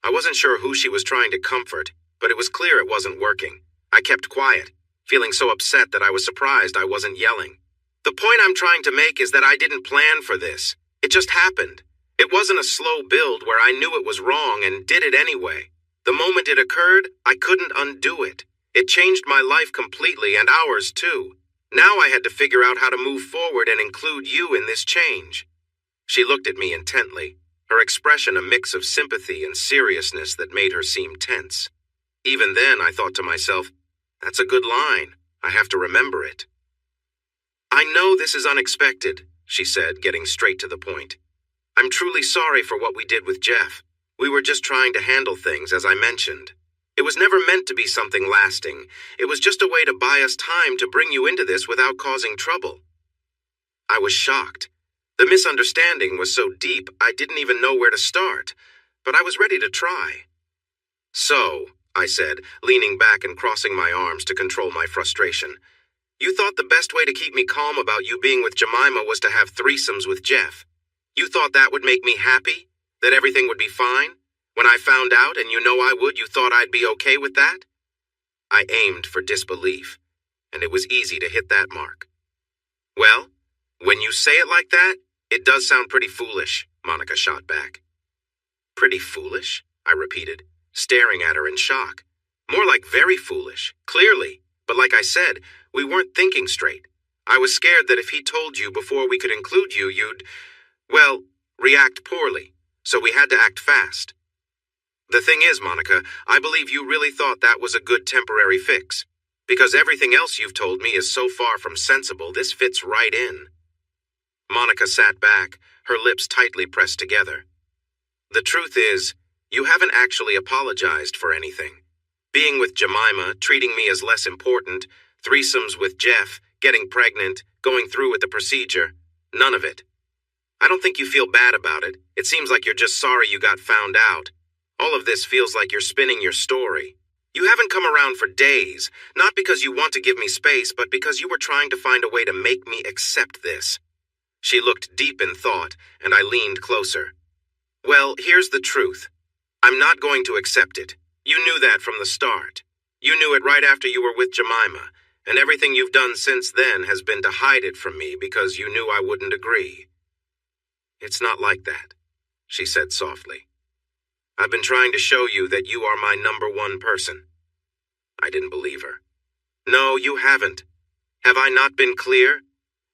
I wasn't sure who she was trying to comfort, but it was clear it wasn't working. I kept quiet, feeling so upset that I was surprised I wasn't yelling. The point I'm trying to make is that I didn't plan for this. It just happened. It wasn't a slow build where I knew it was wrong and did it anyway. The moment it occurred, I couldn't undo it. It changed my life completely and ours too. Now I had to figure out how to move forward and include you in this change. She looked at me intently, her expression a mix of sympathy and seriousness that made her seem tense. Even then, I thought to myself, that's a good line. I have to remember it. I know this is unexpected, she said, getting straight to the point. I'm truly sorry for what we did with Jeff. We were just trying to handle things, as I mentioned. It was never meant to be something lasting. It was just a way to buy us time to bring you into this without causing trouble. I was shocked. The misunderstanding was so deep, I didn't even know where to start, but I was ready to try. So, I said, leaning back and crossing my arms to control my frustration, you thought the best way to keep me calm about you being with Jemima was to have threesomes with Jeff. You thought that would make me happy? That everything would be fine? When I found out, and you know I would, you thought I'd be okay with that? I aimed for disbelief, and it was easy to hit that mark. Well, when you say it like that, It does sound pretty foolish, Monica shot back. Pretty foolish? I repeated, staring at her in shock. More like very foolish, clearly. But like I said, we weren't thinking straight. I was scared that if he told you before we could include you, you'd, well, react poorly. So we had to act fast. The thing is, Monica, I believe you really thought that was a good temporary fix. Because everything else you've told me is so far from sensible, this fits right in. Monica sat back, her lips tightly pressed together. The truth is, you haven't actually apologized for anything. Being with Jemima, treating me as less important, threesomes with Jeff, getting pregnant, going through with the procedure, none of it. I don't think you feel bad about it. It seems like you're just sorry you got found out. All of this feels like you're spinning your story. You haven't come around for days, not because you want to give me space, but because you were trying to find a way to make me accept this. She looked deep in thought, and I leaned closer. Well, here's the truth. I'm not going to accept it. You knew that from the start. You knew it right after you were with Jemima, and everything you've done since then has been to hide it from me because you knew I wouldn't agree. It's not like that, she said softly. I've been trying to show you that you are my number one person. I didn't believe her. No, you haven't. Have I not been clear?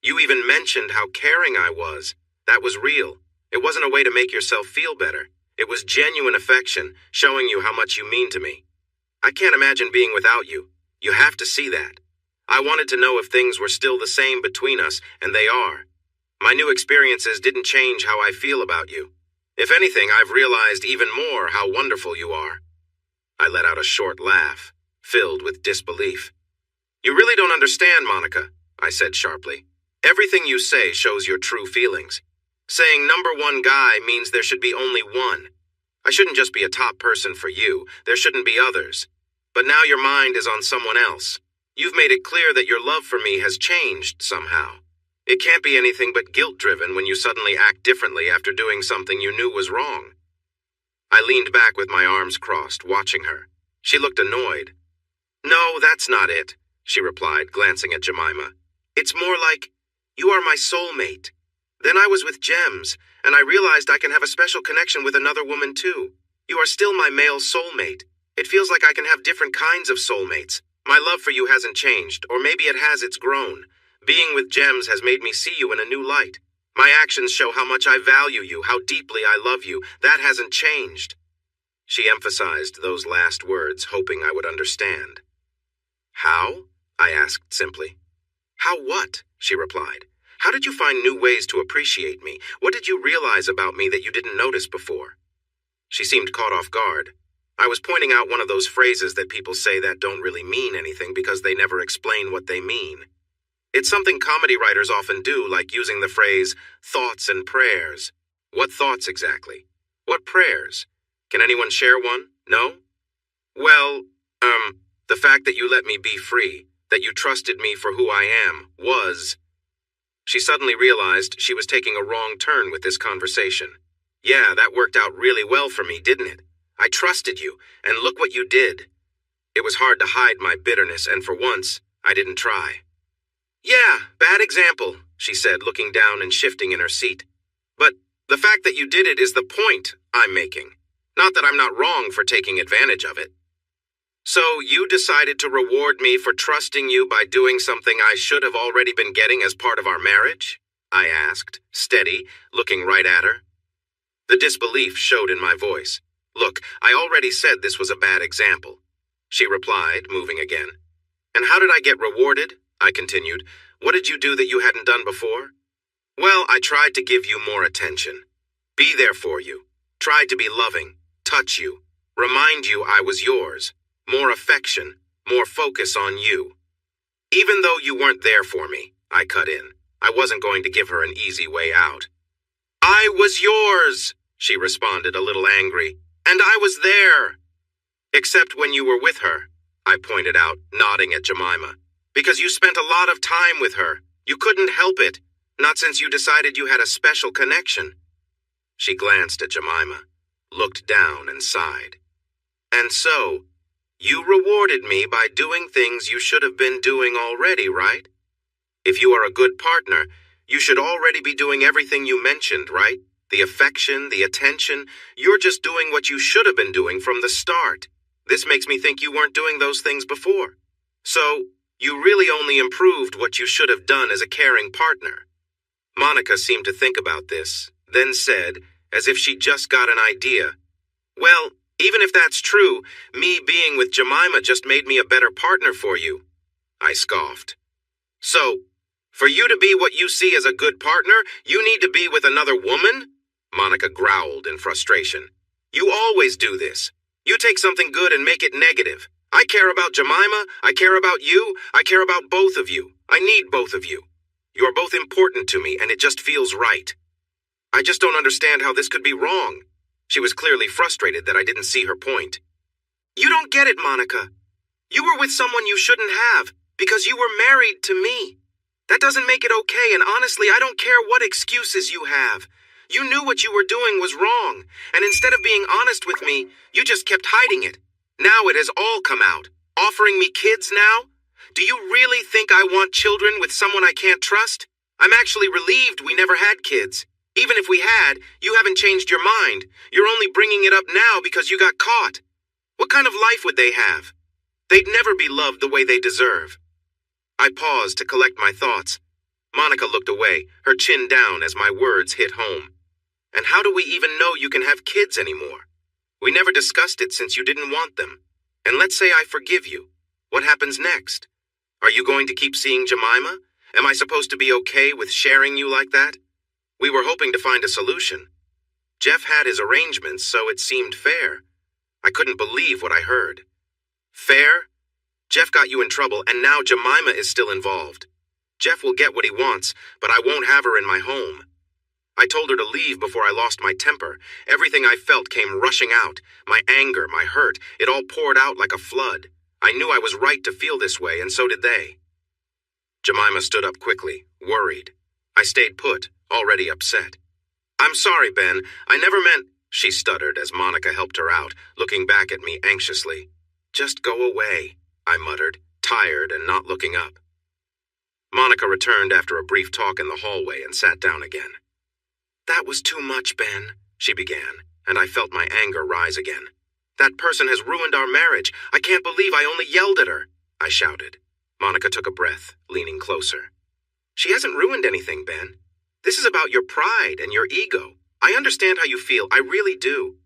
You even mentioned how caring I was. That was real. It wasn't a way to make yourself feel better. It was genuine affection, showing you how much you mean to me. I can't imagine being without you. You have to see that. I wanted to know if things were still the same between us, and they are. My new experiences didn't change how I feel about you. If anything, I've realized even more how wonderful you are. I let out a short laugh, filled with disbelief. You really don't understand, Monica, I said sharply. Everything you say shows your true feelings. Saying number one guy means there should be only one. I shouldn't just be a top person for you. There shouldn't be others. But now your mind is on someone else. You've made it clear that your love for me has changed somehow. It can't be anything but guilt-driven when you suddenly act differently after doing something you knew was wrong. I leaned back with my arms crossed, watching her. She looked annoyed. No, that's not it, she replied, glancing at Jemima. It's more like, you are my soulmate. Then I was with Gems, and I realized I can have a special connection with another woman too. You are still my male soulmate. It feels like I can have different kinds of soulmates. My love for you hasn't changed, or maybe it has, it's grown. Being with Gems has made me see you in a new light. My actions show how much I value you, how deeply I love you. That hasn't changed. She emphasized those last words, hoping I would understand. How? I asked simply. How what? She replied. How did you find new ways to appreciate me? What did you realize about me that you didn't notice before? She seemed caught off guard. I was pointing out one of those phrases that people say that don't really mean anything because they never explain what they mean. It's something comedy writers often do, like using the phrase, thoughts and prayers. What thoughts exactly? What prayers? Can anyone share one? No? Well, the fact that you let me be free, that you trusted me for who I am, was... She suddenly realized she was taking a wrong turn with this conversation. Yeah, that worked out really well for me, didn't it? I trusted you, and look what you did. It was hard to hide my bitterness, and for once, I didn't try. Yeah, bad example, she said, looking down and shifting in her seat. But the fact that you did it is the point I'm making. Not that I'm not wrong for taking advantage of it. So you decided to reward me for trusting you by doing something I should have already been getting as part of our marriage? I asked, steady, looking right at her. The disbelief showed in my voice. Look, I already said this was a bad example. She replied, moving again. And how did I get rewarded? I continued. What did you do that you hadn't done before? Well, I tried to give you more attention. Be there for you. Tried to be loving. Touch you. Remind you I was yours. More affection, more focus on you. Even though you weren't there for me, I cut in. I wasn't going to give her an easy way out. I was yours, she responded, a little angry. And I was there. Except when you were with her, I pointed out, nodding at Jemima. Because you spent a lot of time with her. You couldn't help it, not since you decided you had a special connection. She glanced at Jemima, looked down and sighed. And so, you rewarded me by doing things you should have been doing already, right? If you are a good partner, You should already be doing everything you mentioned, right? The affection, the attention. You're just doing what you should have been doing from the start. This makes me think you weren't doing those things before. So, you really only improved what you should have done as a caring partner. Monica seemed to think about this, then said, as if she just got an idea, "Well, even if that's true, me being with Jemima just made me a better partner for you." I scoffed. "So, for you to be what you see as a good partner, you need to be with another woman?" Monica growled in frustration. "You always do this. You take something good and make it negative. I care about Jemima, I care about you, I care about both of you. I need both of you. You are both important to me, and it just feels right. I just don't understand how this could be wrong." She was clearly frustrated that I didn't see her point. "You don't get it, Monica. You were with someone you shouldn't have, because you were married to me. That doesn't make it okay, and honestly, I don't care what excuses you have. You knew what you were doing was wrong, and instead of being honest with me, you just kept hiding it. Now it has all come out. Offering me kids now? Do you really think I want children with someone I can't trust? I'm actually relieved we never had kids. Even if we had, you haven't changed your mind. You're only bringing it up now because you got caught. What kind of life would they have? They'd never be loved the way they deserve." I paused to collect my thoughts. Monica looked away, her chin down as my words hit home. "And how do we even know you can have kids anymore? We never discussed it since you didn't want them. And let's say I forgive you. What happens next? Are you going to keep seeing Jemima? Am I supposed to be okay with sharing you like that? We were hoping to find a solution. Jeff had his arrangements, so it seemed fair. I couldn't believe what I heard. Fair? Jeff got you in trouble, and now Jemima is still involved. Jeff will get what he wants, but I won't have her in my home. I told her to leave before I lost my temper. Everything I felt came rushing out. My anger, my hurt, it all poured out like a flood. I knew I was right to feel this way, and so did they." Jemima stood up quickly, worried. I stayed put, already upset. "I'm sorry, Ben. I never meant—" she stuttered as Monica helped her out, looking back at me anxiously. "Just go away," I muttered, tired and not looking up. Monica returned after a brief talk in the hallway and sat down again. "That was too much, Ben," she began, and I felt my anger rise again. "That person has ruined our marriage. I can't believe I only yelled at her," I shouted. Monica took a breath, leaning closer. "She hasn't ruined anything, Ben. This is about your pride and your ego. I understand how you feel, I really do.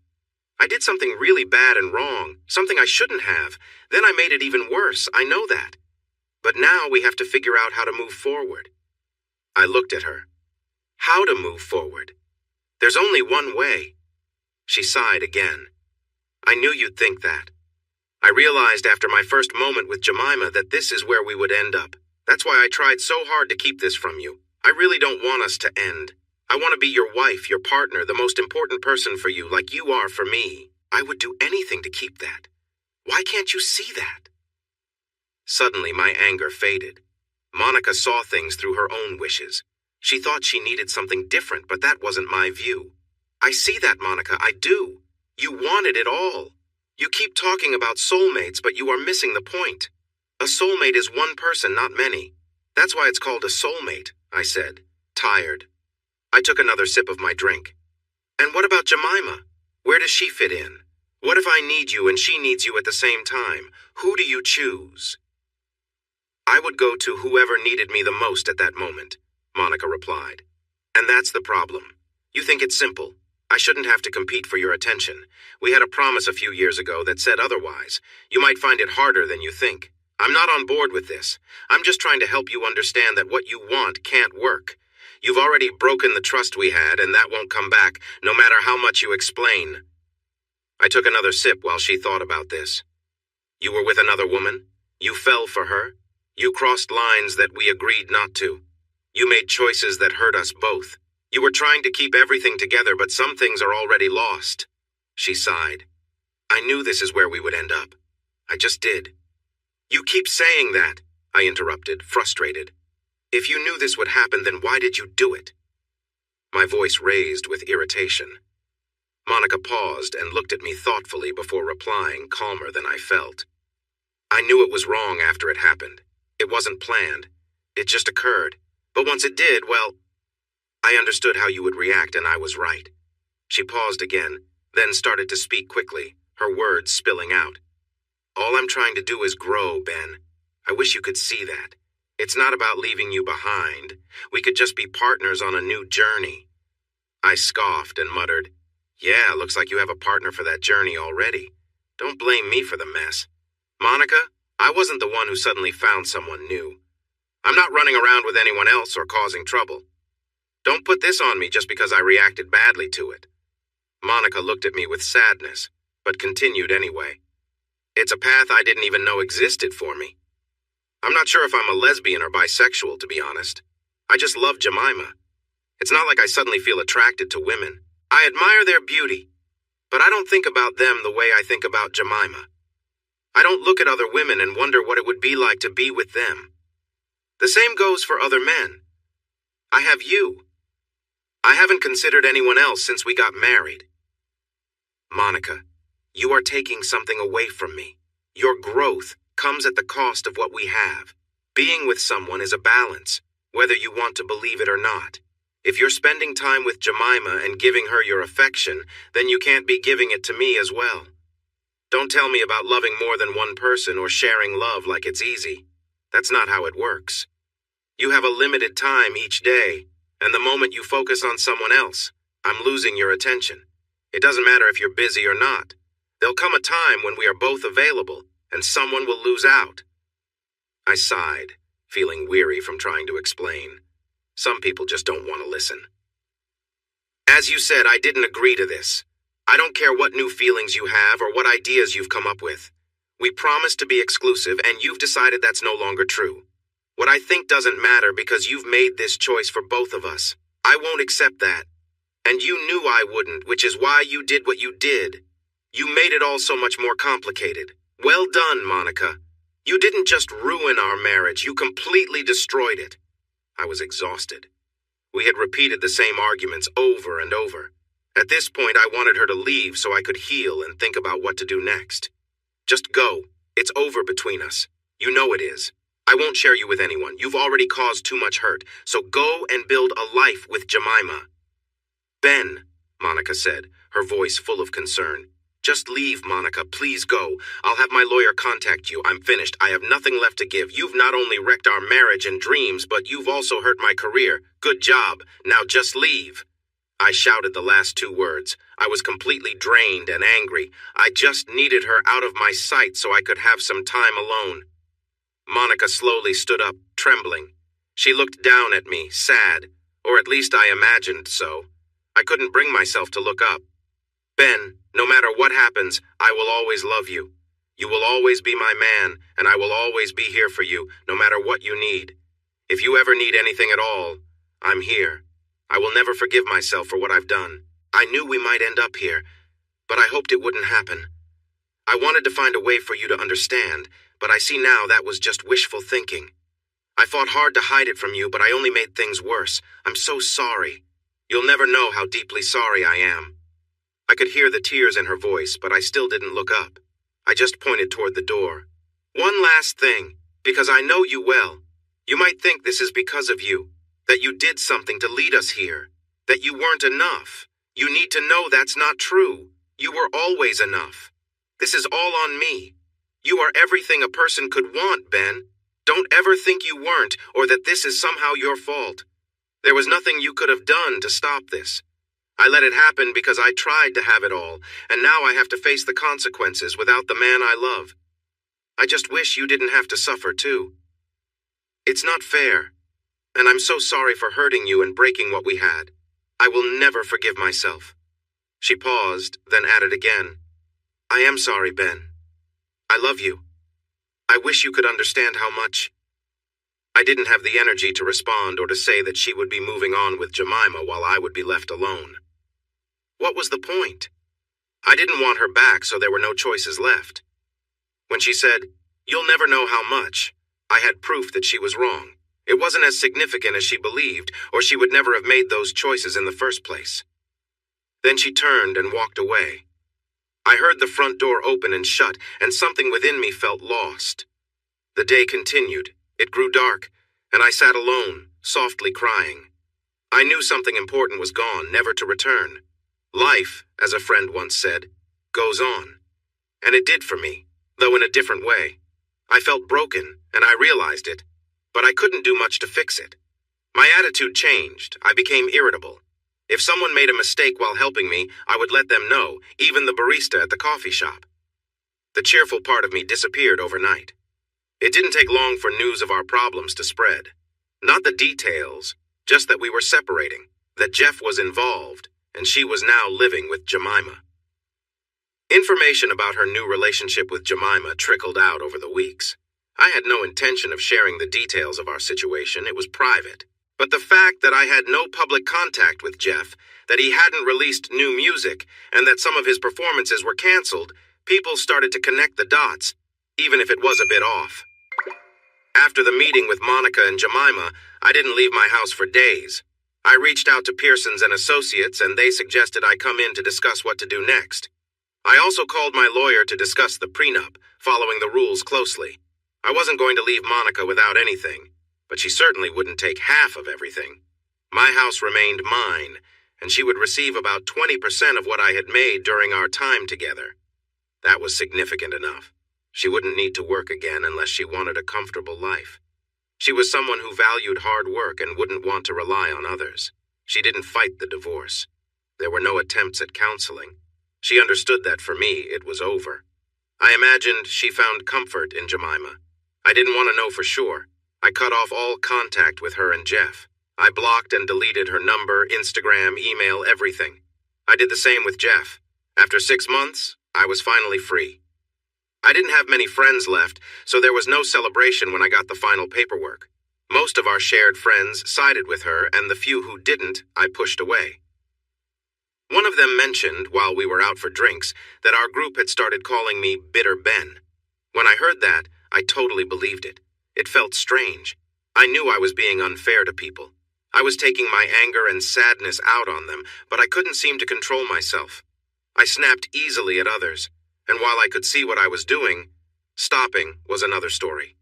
I did something really bad and wrong, something I shouldn't have. Then I made it even worse, I know that. But now we have to figure out how to move forward." I looked at her. How to move forward? There's only one way. She sighed again. "I knew you'd think that. I realized after my first moment with Jemima that this is where we would end up. That's why I tried so hard to keep this from you. I really don't want us to end. I want to be your wife, your partner, the most important person for you, like you are for me. I would do anything to keep that. Why can't you see that?" Suddenly, my anger faded. Monica saw things through her own wishes. She thought she needed something different, but that wasn't my view. "I see that, Monica, I do. You wanted it all. You keep talking about soulmates, but you are missing the point. A soulmate is one person, not many. That's why it's called a soulmate," I said, tired. I took another sip of my drink. "And what about Jemima? Where does she fit in? What if I need you and she needs you at the same time? Who do you choose?" "I would go to whoever needed me the most at that moment," Monica replied. "And that's the problem. You think it's simple. I shouldn't have to compete for your attention. We had a promise a few years ago that said otherwise. You might find it harder than you think. I'm not on board with this. I'm just trying to help you understand that what you want can't work. You've already broken the trust we had, and that won't come back, no matter how much you explain." I took another sip while she thought about this. "You were with another woman? You fell for her? You crossed lines that we agreed not to. You made choices that hurt us both. You were trying to keep everything together, but some things are already lost." She sighed. "I knew this is where we would end up. I just did." "You keep saying that," I interrupted, frustrated. "If you knew this would happen, then why did you do it?" My voice raised with irritation. Monica paused and looked at me thoughtfully before replying, calmer than I felt. "I knew it was wrong after it happened. It wasn't planned. It just occurred. But once it did, well, I understood how you would react, and I was right. She paused again, then started to speak quickly, her words spilling out. All I'm trying to do is grow, Ben. I wish you could see that. It's not about leaving you behind. We could just be partners on a new journey. I scoffed and muttered, Yeah, looks like you have a partner for that journey already. Don't blame me for the mess. Monica, I wasn't the one who suddenly found someone new. I'm not running around with anyone else or causing trouble. Don't put this on me just because I reacted badly to it. Monica looked at me with sadness, but continued anyway. It's a path I didn't even know existed for me. I'm not sure if I'm a lesbian or bisexual, to be honest. I just love Jemima. It's not like I suddenly feel attracted to women. I admire their beauty, but I don't think about them the way I think about Jemima. I don't look at other women and wonder what it would be like to be with them. The same goes for other men. I have you. I haven't considered anyone else since we got married. Monica, you are taking something away from me. Your growth comes at the cost of what we have. Being with someone is a balance, whether you want to believe it or not. If you're spending time with Jemima and giving her your affection, then you can't be giving it to me as well. Don't tell me about loving more than one person or sharing love like it's easy. That's not how it works. You have a limited time each day, and the moment you focus on someone else, I'm losing your attention. It doesn't matter if you're busy or not. There'll come a time when we are both available, and someone will lose out. I sighed, feeling weary from trying to explain. Some people just don't want to listen. As you said, I didn't agree to this. I don't care what new feelings you have or what ideas you've come up with. We promised to be exclusive, and you've decided that's no longer true. What I think doesn't matter because you've made this choice for both of us. I won't accept that. And you knew I wouldn't, which is why you did what you did. You made it all so much more complicated. Well done, Monica. You didn't just ruin our marriage, you completely destroyed it. I was exhausted. We had repeated the same arguments over and over. At this point, I wanted her to leave so I could heal and think about what to do next. Just go. It's over between us. You know it is. I won't share you with anyone. You've already caused too much hurt, so go and build a life with Jemima. Ben, Monica said, her voice full of concern. Just leave, Monica. Please go. I'll have my lawyer contact you. I'm finished. I have nothing left to give. You've not only wrecked our marriage and dreams, but you've also hurt my career. Good job. Now just leave. I shouted the last two words. I was completely drained and angry. I just needed her out of my sight so I could have some time alone. Monica slowly stood up, trembling. She looked down at me, sad, or at least I imagined so. I couldn't bring myself to look up. Ben, no matter what happens, I will always love you. You will always be my man, and I will always be here for you, no matter what you need. If you ever need anything at all, I'm here. I will never forgive myself for what I've done. I knew we might end up here, but I hoped it wouldn't happen. I wanted to find a way for you to understand, but I see now that was just wishful thinking. I fought hard to hide it from you, but I only made things worse. I'm so sorry. You'll never know how deeply sorry I am. I could hear the tears in her voice, but I still didn't look up. I just pointed toward the door. One last thing, because I know you well. You might think this is because of you, that you did something to lead us here, that you weren't enough. You need to know that's not true. You were always enough. This is all on me. You are everything a person could want, Ben. Don't ever think you weren't, or that this is somehow your fault. There was nothing you could have done to stop this. I let it happen because I tried to have it all, and now I have to face the consequences without the man I love. I just wish you didn't have to suffer, too. It's not fair, and I'm so sorry for hurting you and breaking what we had. I will never forgive myself. She paused, then added again, I am sorry, Ben. I love you. I wish you could understand how much. I didn't have the energy to respond or to say that she would be moving on with Jemima while I would be left alone. What was the point? I didn't want her back, so there were no choices left. When she said, You'll never know how much, I had proof that she was wrong. It wasn't as significant as she believed, or she would never have made those choices in the first place. Then she turned and walked away. I heard the front door open and shut, and something within me felt lost. The day continued. It grew dark, and I sat alone, softly crying. I knew something important was gone, never to return. Life, as a friend once said, goes on. And it did for me, though in a different way. I felt broken, and I realized it, but I couldn't do much to fix it. My attitude changed. I became irritable. If someone made a mistake while helping me, I would let them know, even the barista at the coffee shop. The cheerful part of me disappeared overnight. It didn't take long for news of our problems to spread. Not the details, just that we were separating, that Jeff was involved, and she was now living with Jemima. Information about her new relationship with Jemima trickled out over the weeks. I had no intention of sharing the details of our situation. It was private. But the fact that I had no public contact with Jeff, that he hadn't released new music, and that some of his performances were canceled, people started to connect the dots, even if it was a bit off. After the meeting with Monica and Jemima, I didn't leave my house for days. I reached out to Pearsons and Associates, and they suggested I come in to discuss what to do next. I also called my lawyer to discuss the prenup, following the rules closely. I wasn't going to leave Monica without anything, but she certainly wouldn't take half of everything. My house remained mine, and she would receive about 20% of what I had made during our time together. That was significant enough. She wouldn't need to work again unless she wanted a comfortable life. She was someone who valued hard work and wouldn't want to rely on others. She didn't fight the divorce. There were no attempts at counseling. She understood that for me, it was over. I imagined she found comfort in Jemima. I didn't want to know for sure. I cut off all contact with her and Jeff. I blocked and deleted her number, Instagram, email, everything. I did the same with Jeff. After 6 months, I was finally free. I didn't have many friends left, so there was no celebration when I got the final paperwork. Most of our shared friends sided with her, and the few who didn't, I pushed away. One of them mentioned, while we were out for drinks, that our group had started calling me Bitter Ben. When I heard that, I totally believed it. It felt strange. I knew I was being unfair to people. I was taking my anger and sadness out on them, but I couldn't seem to control myself. I snapped easily at others, and while I could see what I was doing, stopping was another story.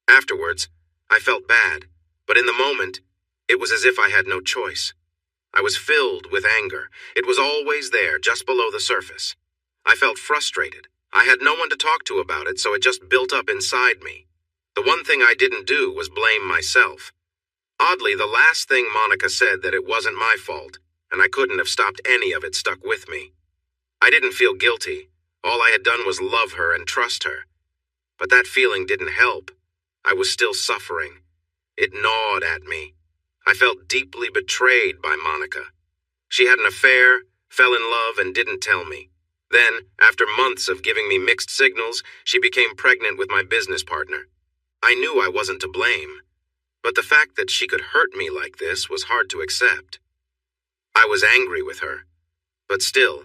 Afterwards, I felt bad, but in the moment, it was as if I had no choice. I was filled with anger. It was always there, just below the surface. I felt frustrated. I had no one to talk to about it, so it just built up inside me. The one thing I didn't do was blame myself. Oddly, the last thing Monica said, that it wasn't my fault, and I couldn't have stopped any of it, stuck with me. I didn't feel guilty. All I had done was love her and trust her. But that feeling didn't help. I was still suffering. It gnawed at me. I felt deeply betrayed by Monica. She had an affair, fell in love, and didn't tell me. Then, after months of giving me mixed signals, she became pregnant with my business partner. I knew I wasn't to blame, but the fact that she could hurt me like this was hard to accept. I was angry with her, but still,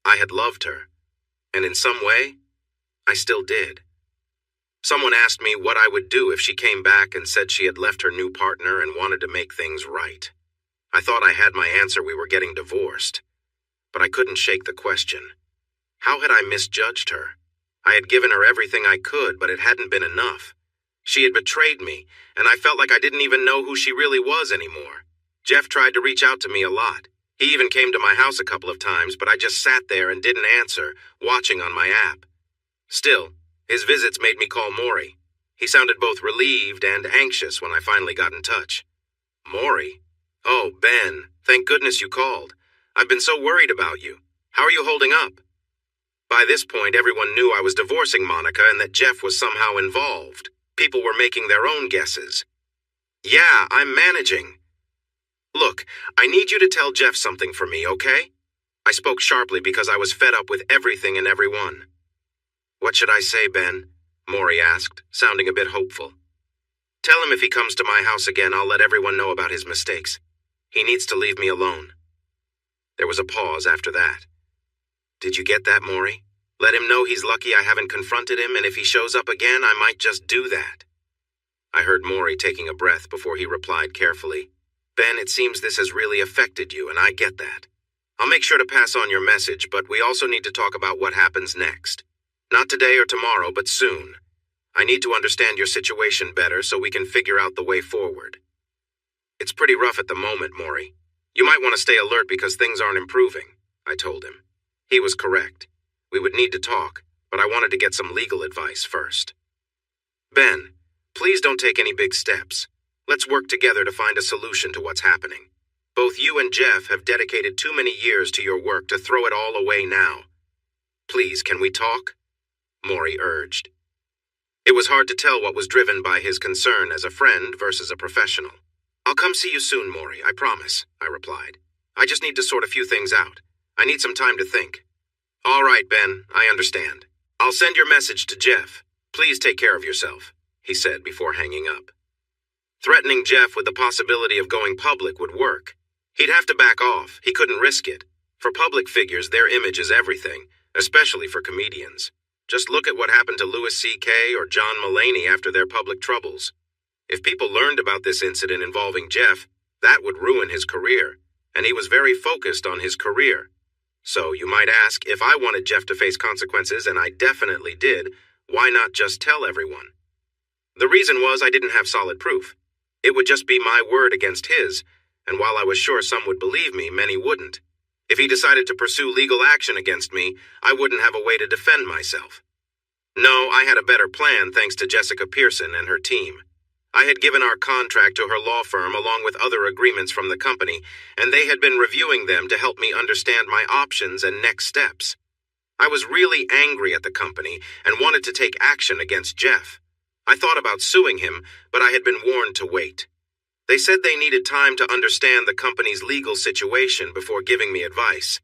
I had loved her, and in some way, I still did. Someone asked me what I would do if she came back and said she had left her new partner and wanted to make things right. I thought I had my answer: we were getting divorced. But I couldn't shake the question. How had I misjudged her? I had given her everything I could, but it hadn't been enough. She had betrayed me, and I felt like I didn't even know who she really was anymore. Jeff tried to reach out to me a lot. He even came to my house a couple of times, but I just sat there and didn't answer, watching on my app. Still, his visits made me call Maury. He sounded both relieved and anxious when I finally got in touch. Maury? Oh, Ben, thank goodness you called. I've been so worried about you. How are you holding up? By this point, everyone knew I was divorcing Monica and that Jeff was somehow involved. People were making their own guesses. Yeah, I'm managing. Look, I need you to tell Jeff something for me, okay? I spoke sharply because I was fed up with everything and everyone. What should I say, Ben? Maury asked, sounding a bit hopeful. Tell him if he comes to my house again, I'll let everyone know about his mistakes. He needs to leave me alone. There was a pause after that. Did you get that, Maury? Let him know he's lucky I haven't confronted him, and if he shows up again, I might just do that. I heard Maury taking a breath before he replied carefully. Ben, it seems this has really affected you, and I get that. I'll make sure to pass on your message, but we also need to talk about what happens next. Not today or tomorrow, but soon. I need to understand your situation better so we can figure out the way forward. It's pretty rough at the moment, Maury. You might want to stay alert because things aren't improving, I told him. He was correct. We would need to talk, but I wanted to get some legal advice first. Ben, please don't take any big steps. Let's work together to find a solution to what's happening. Both you and Jeff have dedicated too many years to your work to throw it all away now. Please, can we talk? Maury urged. It was hard to tell what was driven by his concern as a friend versus a professional. I'll come see you soon, Maury, I promise, I replied. I just need to sort a few things out. I need some time to think. All right, Ben, I understand. I'll send your message to Jeff. Please take care of yourself, he said before hanging up. Threatening Jeff with the possibility of going public would work. He'd have to back off. He couldn't risk it. For public figures, their image is everything, especially for comedians. Just look at what happened to Louis C.K. or John Mulaney after their public troubles. If people learned about this incident involving Jeff, that would ruin his career, and he was very focused on his career. So you might ask, if I wanted Jeff to face consequences, and I definitely did, why not just tell everyone? The reason was I didn't have solid proof. It would just be my word against his, and while I was sure some would believe me, many wouldn't. If he decided to pursue legal action against me, I wouldn't have a way to defend myself. No, I had a better plan thanks to Jessica Pearson and her team. I had given our contract to her law firm along with other agreements from the company, and they had been reviewing them to help me understand my options and next steps. I was really angry at the company and wanted to take action against Jeff. I thought about suing him, but I had been warned to wait. They said they needed time to understand the company's legal situation before giving me advice.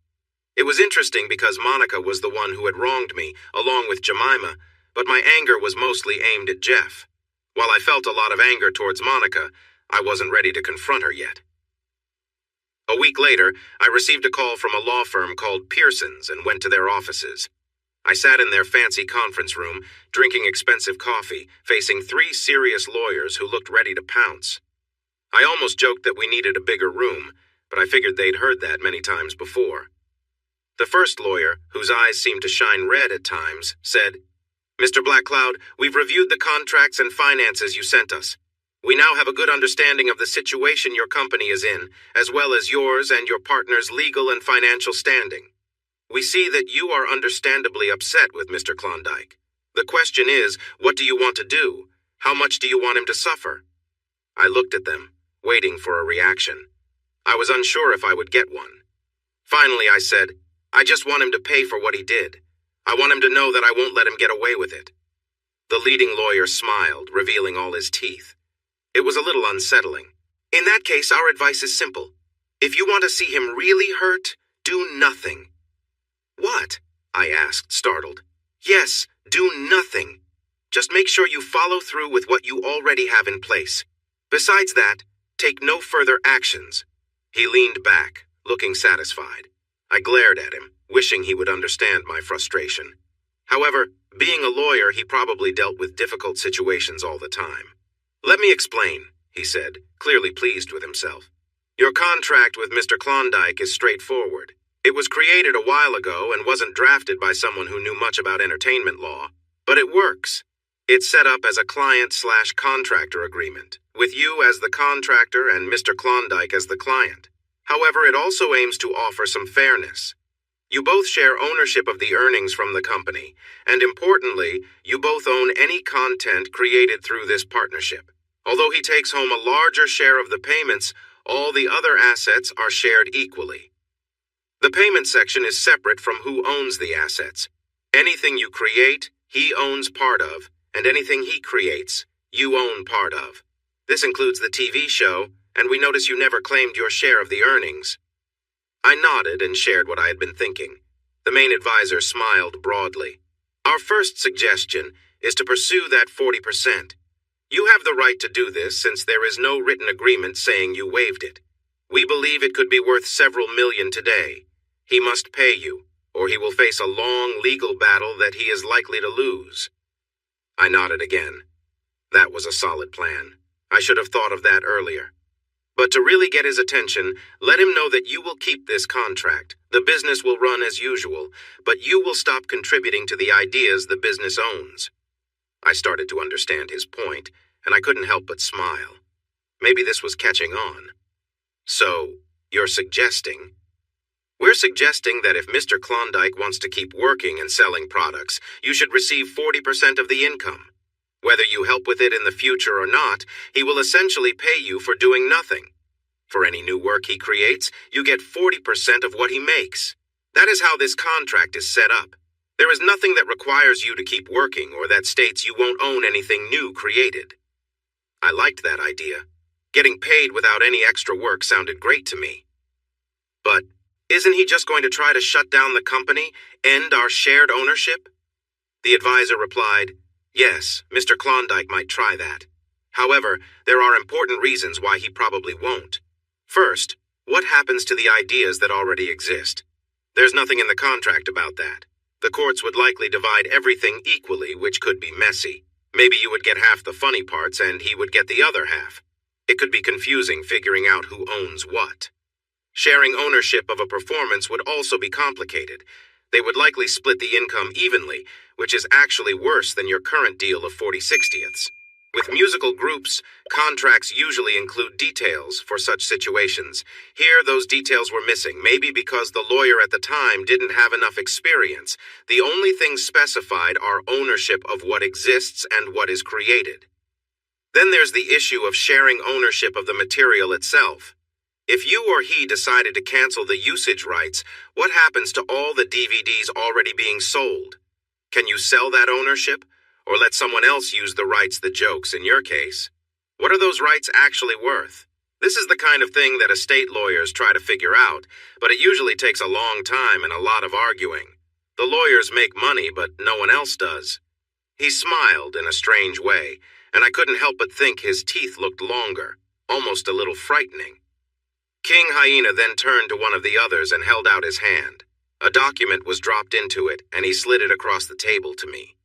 It was interesting because Monica was the one who had wronged me, along with Jemima, but my anger was mostly aimed at Jeff. While I felt a lot of anger towards Monica, I wasn't ready to confront her yet. A week later, I received a call from a law firm called Pearson's and went to their offices. I sat in their fancy conference room, drinking expensive coffee, facing 3 serious lawyers who looked ready to pounce. I almost joked that we needed a bigger room, but I figured they'd heard that many times before. The first lawyer, whose eyes seemed to shine red at times, said, "Mr. Blackcloud, we've reviewed the contracts and finances you sent us. We now have a good understanding of the situation your company is in, as well as yours and your partner's legal and financial standing. We see that you are understandably upset with Mr. Klondike. The question is, what do you want to do? How much do you want him to suffer?" I looked at them, waiting for a reaction. I was unsure if I would get one. Finally, I said, "I just want him to pay for what he did. I want him to know that I won't let him get away with it." The leading lawyer smiled, revealing all his teeth. It was a little unsettling. "In that case, our advice is simple. If you want to see him really hurt, do nothing." "What?" I asked, startled. "Yes, do nothing. Just make sure you follow through with what you already have in place. Besides that, take no further actions." He leaned back, looking satisfied. I glared at him, wishing he would understand my frustration. However, being a lawyer, he probably dealt with difficult situations all the time. "Let me explain," he said, clearly pleased with himself. "Your contract with Mr. Klondike is straightforward. It was created a while ago and wasn't drafted by someone who knew much about entertainment law, but it works. It's set up as a client/contractor agreement, with you as the contractor and Mr. Klondike as the client. However, it also aims to offer some fairness. You both share ownership of the earnings from the company, and importantly, you both own any content created through this partnership. Although he takes home a larger share of the payments, all the other assets are shared equally. The payment section is separate from who owns the assets. Anything you create, he owns part of, and anything he creates, you own part of. This includes the TV show, and we notice you never claimed your share of the earnings." I nodded and shared what I had been thinking. The main advisor smiled broadly. "Our first suggestion is to pursue that 40%. You have the right to do this since there is no written agreement saying you waived it. We believe it could be worth several million today. He must pay you, or he will face a long legal battle that he is likely to lose." I nodded again. That was a solid plan. I should have thought of that earlier. But to really get his attention, let him know that you will keep this contract. The business will run as usual, but you will stop contributing to the ideas the business owns. I started to understand his point, and I couldn't help but smile. Maybe this was catching on. So, you're suggesting? We're suggesting that if Mr. Klondike wants to keep working and selling products, you should receive 40% of the income. Whether you help with it in the future or not, he will essentially pay you for doing nothing. For any new work he creates, you get 40% of what he makes. That is how this contract is set up. There is nothing that requires you to keep working or that states you won't own anything new created. I liked that idea. Getting paid without any extra work sounded great to me. But isn't he just going to try to shut down the company, end our shared ownership? The advisor replied, yes, Mr. Klondike might try that. However, there are important reasons why he probably won't. First, what happens to the ideas that already exist? There's nothing in the contract about that. The courts would likely divide everything equally, which could be messy. Maybe you would get half the funny parts and he would get the other half. It could be confusing figuring out who owns what. Sharing ownership of a performance would also be complicated. They would likely split the income evenly, which is actually worse than your current deal of 40/60ths. With musical groups, contracts usually include details for such situations. Here, those details were missing, maybe because the lawyer at the time didn't have enough experience. The only things specified are ownership of what exists and what is created. Then there's the issue of sharing ownership of the material itself. If you or he decided to cancel the usage rights, what happens to all the DVDs already being sold? Can you sell that ownership? Or let someone else use the rights, the jokes, in your case? What are those rights actually worth? This is the kind of thing that estate lawyers try to figure out, but it usually takes a long time and a lot of arguing. The lawyers make money, but no one else does. He smiled in a strange way, and I couldn't help but think his teeth looked longer, almost a little frightening. King Hyena then turned to one of the others and held out his hand. A document was dropped into it, and he slid it across the table to me.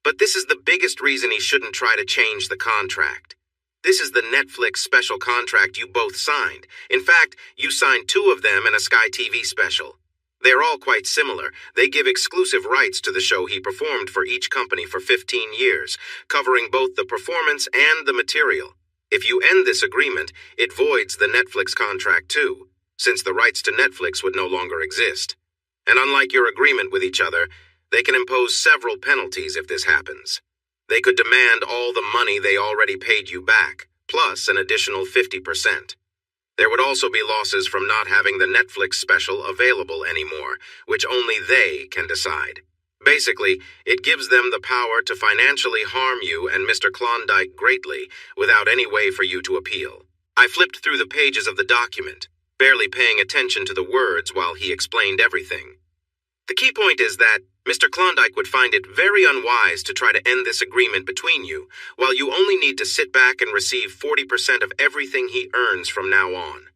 But this is the biggest reason he shouldn't try to change the contract. This is the Netflix special contract you both signed. In fact, you signed 2 of them in a Sky TV special. They're all quite similar. They give exclusive rights to the show he performed for each company for 15 years, covering both the performance and the material. If you end this agreement, it voids the Netflix contract too, since the rights to Netflix would no longer exist. And unlike your agreement with each other, they can impose several penalties if this happens. They could demand all the money they already paid you back, plus an additional 50%. There would also be losses from not having the Netflix special available anymore, which only they can decide. Basically, it gives them the power to financially harm you and Mr. Klondike greatly, without any way for you to appeal. I flipped through the pages of the document, barely paying attention to the words while he explained everything. The key point is that Mr. Klondike would find it very unwise to try to end this agreement between you, while you only need to sit back and receive 40% of everything he earns from now on.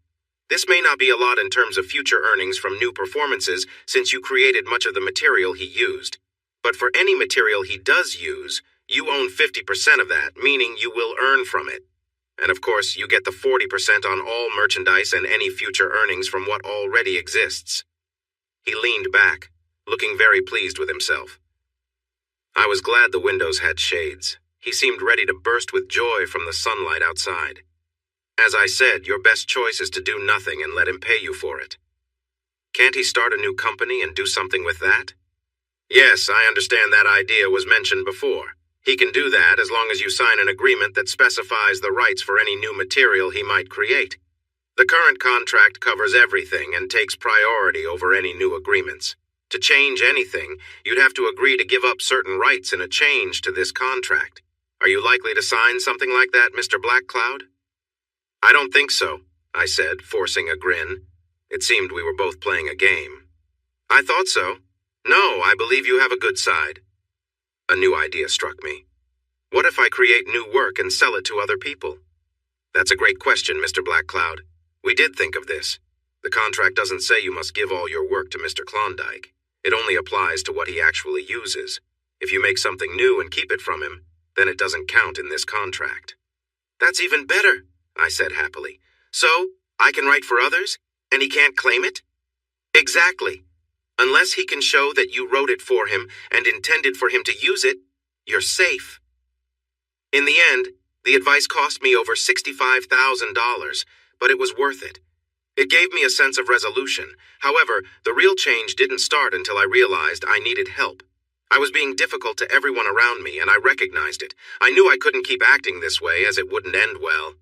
This may not be a lot in terms of future earnings from new performances, since you created much of the material he used. But for any material he does use, you own 50% of that, meaning you will earn from it. And of course, you get the 40% on all merchandise and any future earnings from what already exists. He leaned back, looking very pleased with himself. I was glad the windows had shades. He seemed ready to burst with joy from the sunlight outside. As I said, your best choice is to do nothing and let him pay you for it. Can't he start a new company and do something with that? Yes, I understand that idea was mentioned before. He can do that as long as you sign an agreement that specifies the rights for any new material he might create. The current contract covers everything and takes priority over any new agreements. To change anything, you'd have to agree to give up certain rights in a change to this contract. Are you likely to sign something like that, Mr. Black Cloud? I don't think so, I said, forcing a grin. It seemed we were both playing a game. I thought so. No, I believe you have a good side. A new idea struck me. What if I create new work and sell it to other people? That's a great question, Mr. Black Cloud. We did think of this. The contract doesn't say you must give all your work to Mr. Klondike. It only applies to what he actually uses. If you make something new and keep it from him, then it doesn't count in this contract. That's even better, I said happily. So, I can write for others, and he can't claim it? Exactly. Unless he can show that you wrote it for him and intended for him to use it, you're safe. In the end, The advice cost me over $65,000, but it was worth it. It gave me a sense of resolution. However, the real change didn't start until I realized I needed help. I was being difficult to everyone around me, and I recognized it. I knew I couldn't keep acting this way, as it wouldn't end well.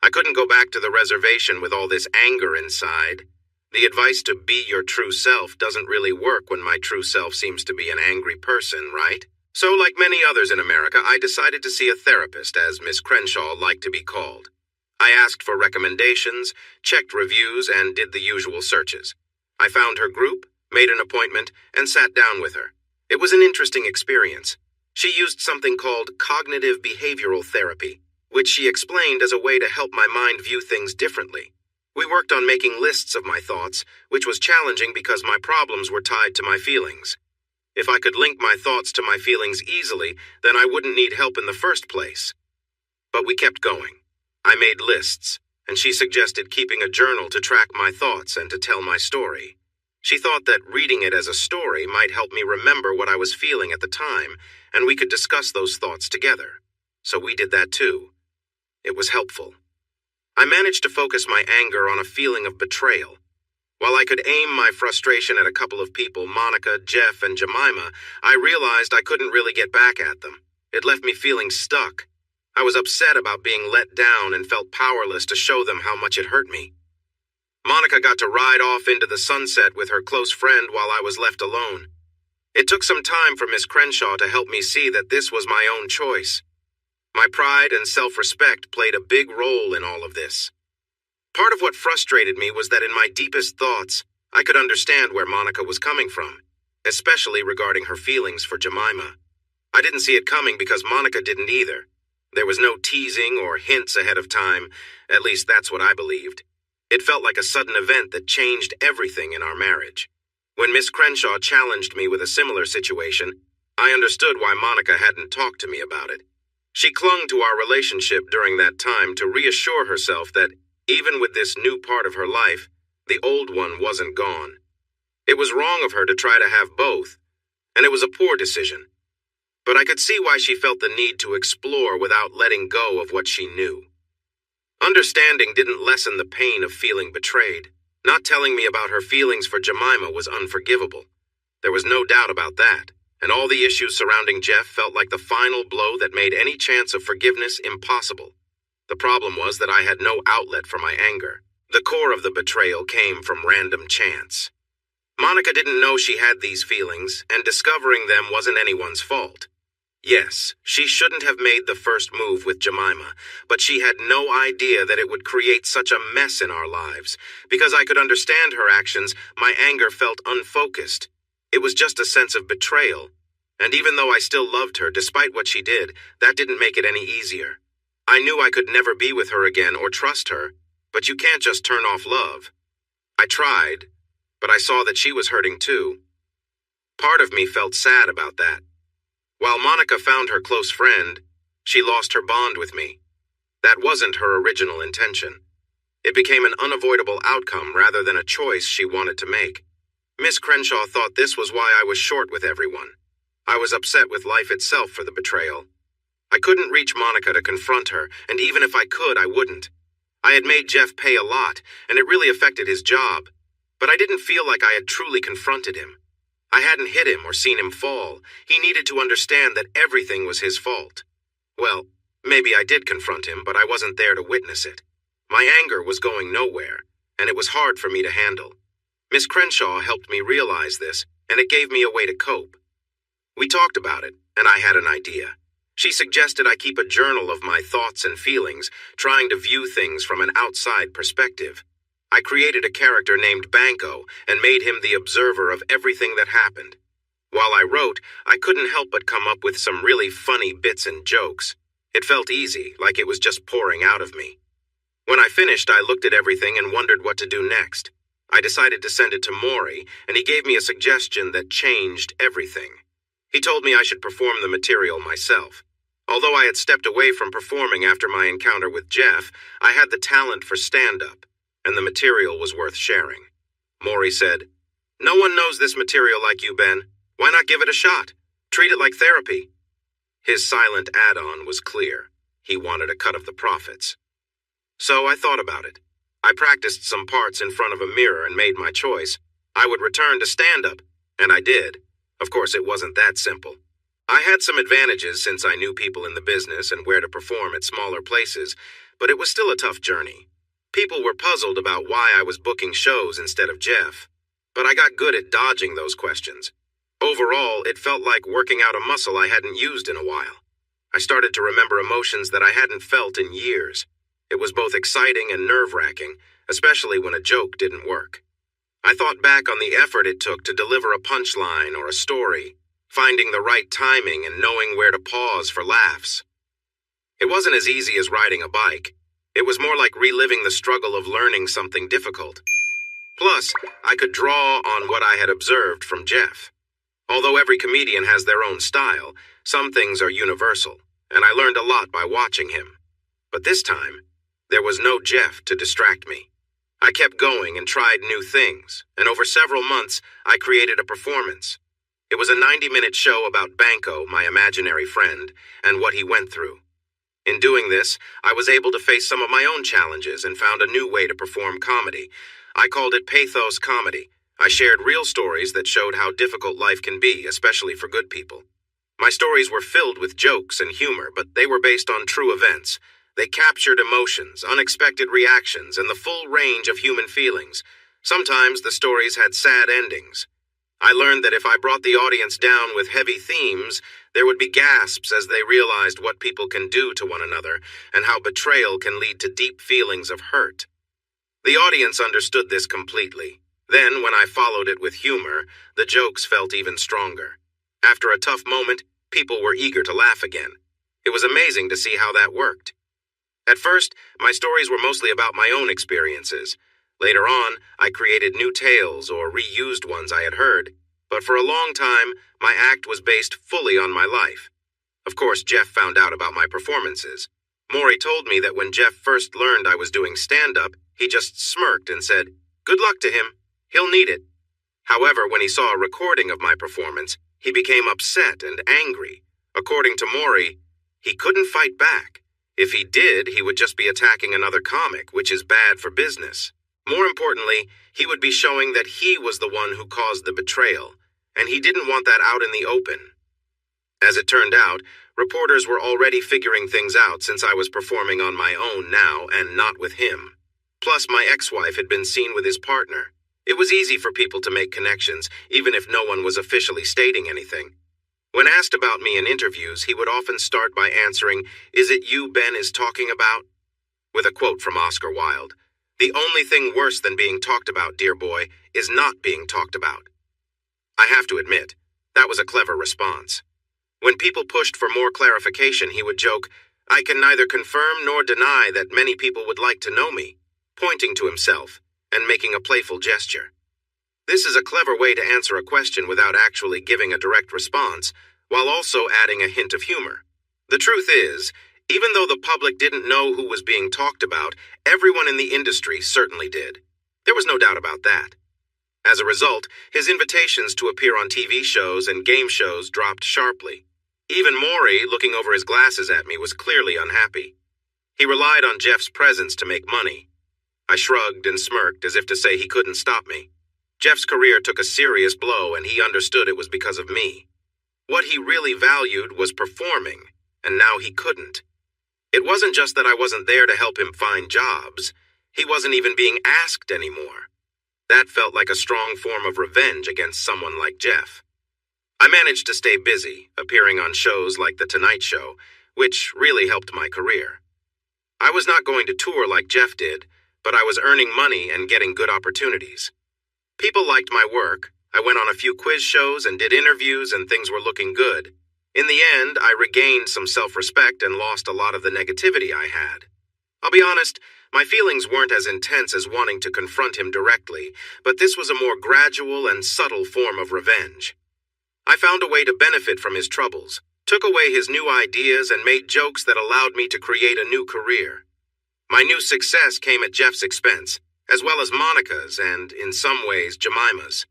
I couldn't go back to the reservation with all this anger inside. The advice to be your true self doesn't really work when my true self seems to be an angry person, right? So, like many others in America, I decided to see a therapist, as Miss Crenshaw liked to be called. I asked for recommendations, checked reviews, and did the usual searches. I found her group, made an appointment, and sat down with her. It was an interesting experience. She used something called cognitive behavioral therapy, which she explained as a way to help my mind view things differently. We worked on making lists of my thoughts, which was challenging because my problems were tied to my feelings. If I could link my thoughts to my feelings easily, then I wouldn't need help in the first place. But we kept going. I made lists, and she suggested keeping a journal to track my thoughts and to tell my story. She thought that reading it as a story might help me remember what I was feeling at the time, and we could discuss those thoughts together. So we did that too. It was helpful. I managed to focus my anger on a feeling of betrayal. While I could aim my frustration at a couple of people, Monica, Jeff, and Jemima, I realized I couldn't really get back at them. It left me feeling stuck. I was upset about being let down and felt powerless to show them how much it hurt me. Monica got to ride off into the sunset with her close friend while I was left alone. It took some time for Miss Crenshaw to help me see that this was my own choice. My pride and self-respect played a big role in all of this. Part of what frustrated me was that in my deepest thoughts, I could understand where Monica was coming from, especially regarding her feelings for Jemima. I didn't see it coming because Monica didn't either. There was no teasing or hints ahead of time, at least that's what I believed. It felt like a sudden event that changed everything in our marriage. When Miss Crenshaw challenged me with a similar situation, I understood why Monica hadn't talked to me about it. She clung to our relationship during that time to reassure herself that, even with this new part of her life, the old one wasn't gone. It was wrong of her to try to have both, and it was a poor decision. But I could see why she felt the need to explore without letting go of what she knew. Understanding didn't lessen the pain of feeling betrayed. Not telling me about her feelings for Jemima was unforgivable. There was no doubt about that, and all the issues surrounding Jeff felt like the final blow that made any chance of forgiveness impossible. The problem was that I had no outlet for my anger. The core of the betrayal came from random chance. Monica didn't know she had these feelings, and discovering them wasn't anyone's fault. Yes, she shouldn't have made the first move with Jemima, but she had no idea that it would create such a mess in our lives. Because I could understand her actions, my anger felt unfocused. It was just a sense of betrayal. And even though I still loved her despite what she did, that didn't make it any easier. I knew I could never be with her again or trust her, but you can't just turn off love. I tried, but I saw that she was hurting too. Part of me felt sad about that. While Monica found her close friend, she lost her bond with me. That wasn't her original intention. It became an unavoidable outcome rather than a choice she wanted to make. Miss Crenshaw thought this was why I was short with everyone. I was upset with life itself for the betrayal. I couldn't reach Monica to confront her, and even if I could, I wouldn't. I had made Jeff pay a lot, and it really affected his job. But I didn't feel like I had truly confronted him. I hadn't hit him or seen him fall. He needed to understand that everything was his fault. Well, maybe I did confront him, but I wasn't there to witness it. My anger was going nowhere, and it was hard for me to handle. Miss Crenshaw helped me realize this, and it gave me a way to cope. We talked about it, and I had an idea. She suggested I keep a journal of my thoughts and feelings, trying to view things from an outside perspective. I created a character named Banco and made him the observer of everything that happened. While I wrote, I couldn't help but come up with some really funny bits and jokes. It felt easy, like it was just pouring out of me. When I finished, I looked at everything and wondered what to do next. I decided to send it to Maury, and he gave me a suggestion that changed everything. He told me I should perform the material myself. Although I had stepped away from performing after my encounter with Jeff, I had the talent for stand-up, and the material was worth sharing. Maury said, "No one knows this material like you, Ben. Why not give it a shot? Treat it like therapy." His silent add-on was clear. he wanted a cut of the profits. So I thought about it. I practiced some parts in front of a mirror and made my choice. I would return to stand-up, and I did. Of course, it wasn't that simple. I had some advantages since I knew people in the business and where to perform at smaller places, but it was still a tough journey. People were puzzled about why I was booking shows instead of Jeff, but I got good at dodging those questions. Overall, it felt like working out a muscle I hadn't used in a while. I started to remember emotions that I hadn't felt in years. It was both exciting and nerve-wracking, especially when a joke didn't work. I thought back on the effort it took to deliver a punchline or a story, finding the right timing and knowing where to pause for laughs. It wasn't as easy as riding a bike. It was more like reliving the struggle of learning something difficult. Plus, I could draw on what I had observed from Jeff. Although every comedian has their own style, some things are universal, and I learned a lot by watching him. But this time, there was no Jeff to distract me. I kept going and tried new things, and over several months, I created a performance. It was a 90-minute show about Banco, my imaginary friend, and what he went through. In doing this, I was able to face some of my own challenges and found a new way to perform comedy. I called it pathos comedy. I shared real stories that showed how difficult life can be, especially for good people. My stories were filled with jokes and humor, but they were based on true events. They captured emotions, unexpected reactions, and the full range of human feelings. Sometimes the stories had sad endings. I learned that if I brought the audience down with heavy themes, there would be gasps as they realized what people can do to one another and how betrayal can lead to deep feelings of hurt. The audience understood this completely. Then, when I followed it with humor, the jokes felt even stronger. After a tough moment, people were eager to laugh again. It was amazing to see how that worked. At first, my stories were mostly about my own experiences. Later on, I created new tales or reused ones I had heard. But for a long time, my act was based fully on my life. Of course, Jeff found out about my performances. Maury told me that when Jeff first learned I was doing stand-up, he just smirked and said, "Good luck to him. He'll need it." However, when he saw a recording of my performance, he became upset and angry. According to Maury, he couldn't fight back. If he did, he would just be attacking another comic, which is bad for business. More importantly, he would be showing that he was the one who caused the betrayal, and he didn't want that out in the open. As it turned out, reporters were already figuring things out since I was performing on my own now and not with him. Plus, my ex-wife had been seen with his partner. It was easy for people to make connections, even if no one was officially stating anything. When asked about me in interviews, he would often start by answering, "Is it you Ben is talking about?" with a quote from Oscar Wilde. "The only thing worse than being talked about, dear boy, is not being talked about." I have to admit, that was a clever response. When people pushed for more clarification, he would joke, "I can neither confirm nor deny that many people would like to know me," pointing to himself and making a playful gesture. This is a clever way to answer a question without actually giving a direct response, while also adding a hint of humor. The truth is, even though the public didn't know who was being talked about, everyone in the industry certainly did. There was no doubt about that. As a result, his invitations to appear on TV shows and game shows dropped sharply. Even Maury, looking over his glasses at me, was clearly unhappy. He relied on Jeff's presence to make money. I shrugged and smirked as if to say he couldn't stop me. Jeff's career took a serious blow, and he understood it was because of me. What he really valued was performing, and now he couldn't. It wasn't just that I wasn't there to help him find jobs. He wasn't even being asked anymore. That felt like a strong form of revenge against someone like Jeff. I managed to stay busy, appearing on shows like The Tonight Show, which really helped my career. I was not going to tour like Jeff did, but I was earning money and getting good opportunities. People liked my work. I went on a few quiz shows and did interviews, and things were looking good. In the end, I regained some self-respect and lost a lot of the negativity I had. I'll be honest, my feelings weren't as intense as wanting to confront him directly, but this was a more gradual and subtle form of revenge. I found a way to benefit from his troubles, took away his new ideas, and made jokes that allowed me to create a new career. My new success came at Jeff's expense, as well as Monica's and, in some ways, Jemima's.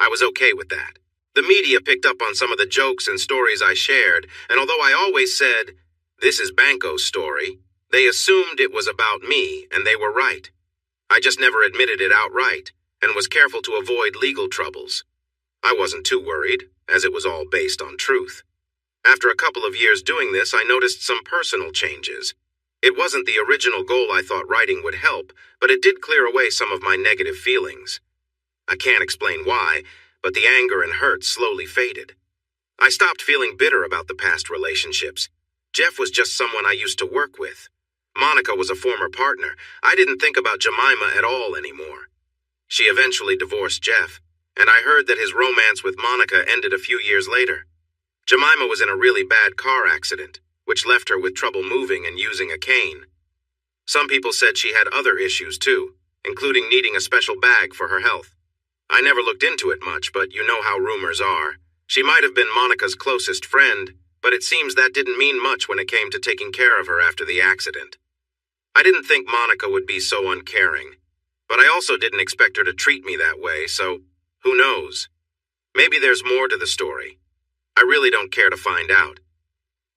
I was okay with that. The media picked up on some of the jokes and stories I shared, and although I always said, This is Banco's story. They assumed it was about me, and they were right. I just never admitted it outright, and was careful to avoid legal troubles. I wasn't too worried, as it was all based on truth. After a couple of years doing this, I noticed some personal changes. It wasn't the original goal I thought writing would help, but it did clear away some of my negative feelings. I can't explain why, but the anger and hurt slowly faded. I stopped feeling bitter about the past relationships. Jeff was just someone I used to work with. Monica was a former partner. I didn't think about Jemima at all anymore. She eventually divorced Jeff, and I heard that his romance with Monica ended a few years later. Jemima was in a really bad car accident, which left her with trouble moving and using a cane. Some people said she had other issues too, including needing a special bag for her health. I never looked into it much, but you know how rumors are. She might have been Monica's closest friend, but it seems that didn't mean much when it came to taking care of her after the accident. I didn't think Monica would be so uncaring, but I also didn't expect her to treat me that way, so who knows? Maybe there's more to the story. I really don't care to find out.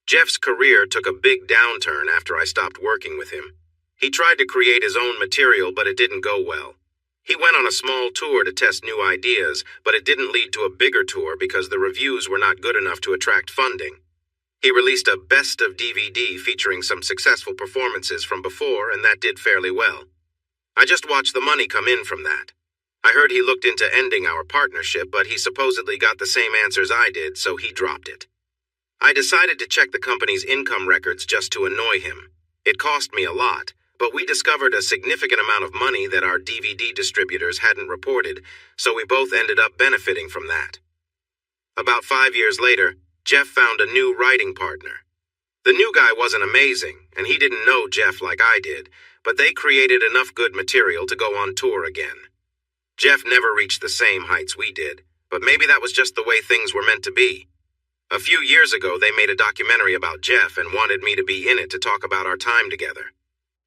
Jeff's career took a big downturn after I stopped working with him. He tried to create his own material, but it didn't go well. He went on a small tour to test new ideas, but it didn't lead to a bigger tour because the reviews were not good enough to attract funding. He released a best of DVD featuring some successful performances from before, and that did fairly well. I just watched the money come in from that. I heard he looked into ending our partnership, but he supposedly got the same answers I did, so he dropped it. I decided to check the company's income records just to annoy him. It cost me a lot, but we discovered a significant amount of money that our DVD distributors hadn't reported, so we both ended up benefiting from that. About 5 years later, Jeff found a new writing partner. The new guy wasn't amazing, and he didn't know Jeff like I did, but they created enough good material to go on tour again. Jeff never reached the same heights we did, but maybe that was just the way things were meant to be. A few years ago, they made a documentary about Jeff and wanted me to be in it to talk about our time together.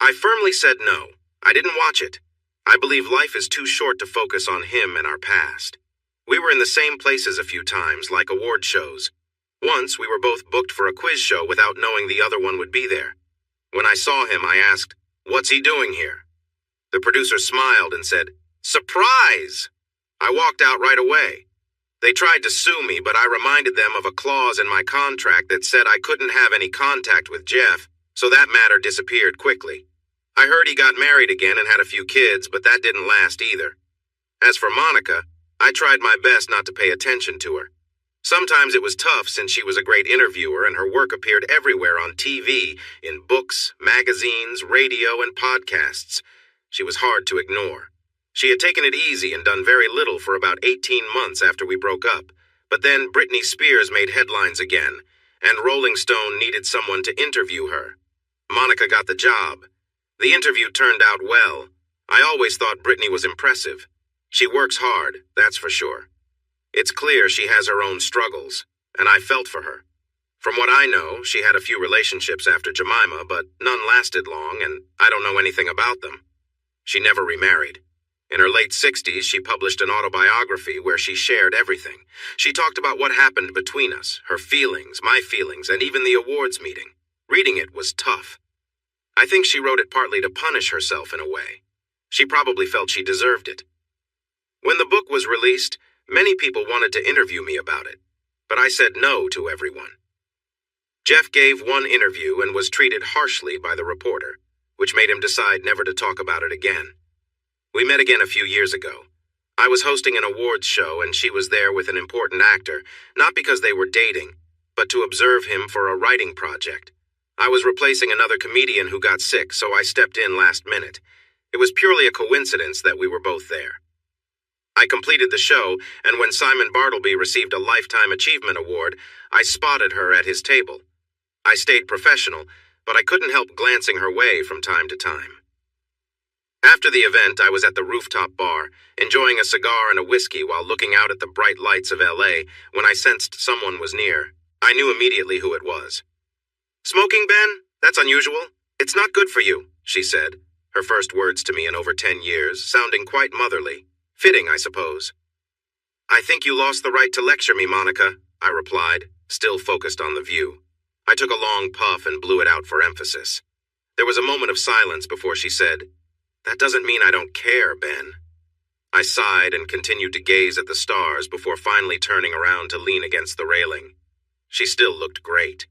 I firmly said no. I didn't watch it. I believe life is too short to focus on him and our past. We were in the same places a few times, like award shows. Once, we were both booked for a quiz show without knowing the other one would be there. When I saw him, I asked, "What's he doing here?" The producer smiled and said, "Surprise!" I walked out right away. They tried to sue me, but I reminded them of a clause in my contract that said I couldn't have any contact with Jeff, so that matter disappeared quickly. I heard he got married again and had a few kids, but that didn't last either. As for Monica, I tried my best not to pay attention to her. Sometimes it was tough since she was a great interviewer and her work appeared everywhere on TV, in books, magazines, radio, and podcasts. She was hard to ignore. She had taken it easy and done very little for about 18 months after we broke up, but then Britney Spears made headlines again, and Rolling Stone needed someone to interview her. Monica got the job. The interview turned out well. I always thought Britney was impressive. She works hard, that's for sure. It's clear she has her own struggles, and I felt for her. From what I know, she had a few relationships after Jemima, but none lasted long, and I don't know anything about them. She never remarried. In her late 60s, she published an autobiography where she shared everything. She talked about what happened between us, her feelings, my feelings, and even the awards meeting. Reading it was tough. I think she wrote it partly to punish herself in a way. She probably felt she deserved it. When the book was released, many people wanted to interview me about it, but I said no to everyone. Jeff gave one interview and was treated harshly by the reporter, which made him decide never to talk about it again. We met again a few years ago. I was hosting an awards show and she was there with an important actor, not because they were dating, but to observe him for a writing project. I was replacing another comedian who got sick, so I stepped in last minute. It was purely a coincidence that we were both there. I completed the show, and when Simon Bartleby received a Lifetime Achievement Award, I spotted her at his table. I stayed professional, but I couldn't help glancing her way from time to time. After the event, I was at the rooftop bar, enjoying a cigar and a whiskey while looking out at the bright lights of LA when I sensed someone was near. I knew immediately who it was. "Smoking, Ben? That's unusual. It's not good for you," she said, her first words to me in over 10 years, sounding quite motherly. Fitting, I suppose. "I think you lost the right to lecture me, Monica," I replied, still focused on the view. I took a long puff and blew it out for emphasis. There was a moment of silence before she said, "That doesn't mean I don't care, Ben." I sighed and continued to gaze at the stars before finally turning around to lean against the railing. She still looked great.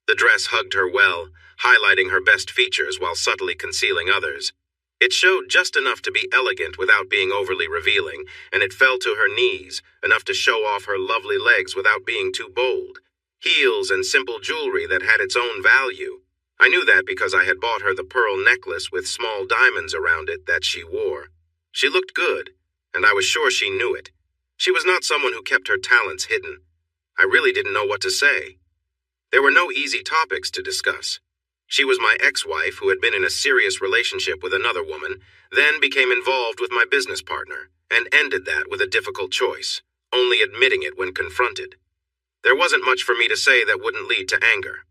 The dress hugged her well, highlighting her best features while subtly concealing others. It showed just enough to be elegant without being overly revealing, and it fell to her knees, enough to show off her lovely legs without being too bold. Heels and simple jewelry that had its own value. I knew that because I had bought her the pearl necklace with small diamonds around it that she wore. She looked good, and I was sure she knew it. She was not someone who kept her talents hidden. I really didn't know what to say. There were no easy topics to discuss. She was my ex-wife who had been in a serious relationship with another woman, then became involved with my business partner, and ended that with a difficult choice, only admitting it when confronted. There wasn't much for me to say that wouldn't lead to anger.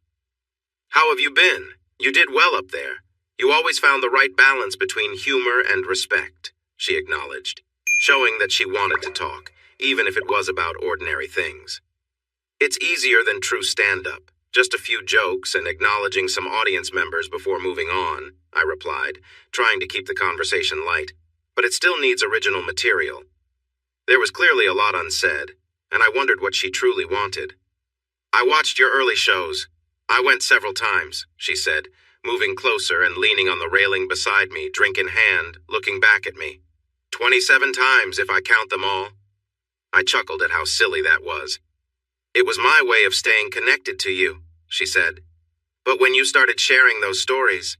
"How have you been? You did well up there. You always found the right balance between humor and respect," she acknowledged, showing that she wanted to talk, even if it was about ordinary things. "It's easier than true stand-up. Just a few jokes and acknowledging some audience members before moving on," I replied, trying to keep the conversation light. "But it still needs original material." There was clearly a lot unsaid, and I wondered what she truly wanted. "I watched your early shows. I went several times," she said, moving closer and leaning on the railing beside me, drink in hand, looking back at me. 27 times if I count them all." I chuckled at how silly that was. "It was my way of staying connected to you," she said. "But when you started sharing those stories,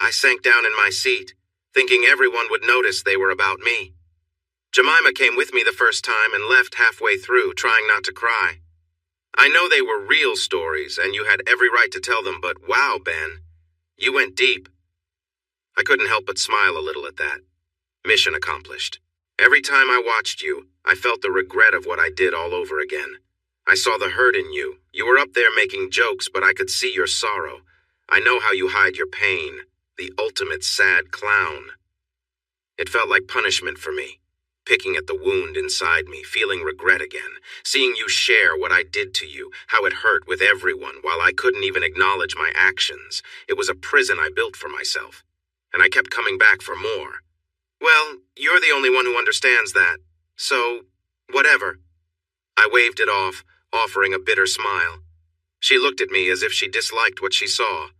I sank down in my seat, thinking everyone would notice they were about me. Jemima came with me the first time and left halfway through, trying not to cry. I know they were real stories, and you had every right to tell them, but wow, Ben, you went deep." I couldn't help but smile a little at that. Mission accomplished. Every time I watched you, I felt the regret of what I did all over again. I saw the hurt in you. You were up there making jokes, but I could see your sorrow. I know how you hide your pain, the ultimate sad clown. It felt like punishment for me, picking at the wound inside me, feeling regret again, seeing you share what I did to you, how it hurt with everyone while I couldn't even acknowledge my actions. It was a prison I built for myself, and I kept coming back for more. Well, you're the only one who understands that, so whatever. I waved it off, offering a bitter smile. She looked at me as if she disliked what she saw.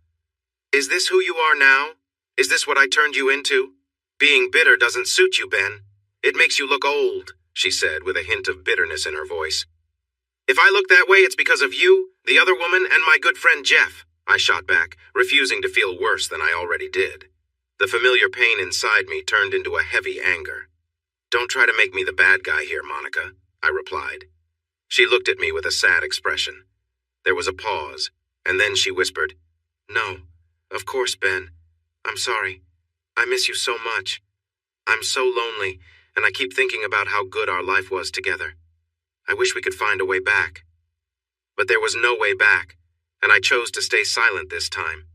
"Is this who you are now? Is this what I turned you into? Being bitter doesn't suit you, Ben. It makes you look old," she said with a hint of bitterness in her voice. "If I look that way, it's because of you, the other woman, and my good friend Jeff," I shot back, refusing to feel worse than I already did. The familiar pain inside me turned into a heavy anger. "Don't try to make me the bad guy here, Monica," I replied. She looked at me with a sad expression. There was a pause, and then she whispered, "No, of course, Ben. I'm sorry. I miss you so much. I'm so lonely, and I keep thinking about how good our life was together. I wish we could find a way back." But there was no way back, and I chose to stay silent this time.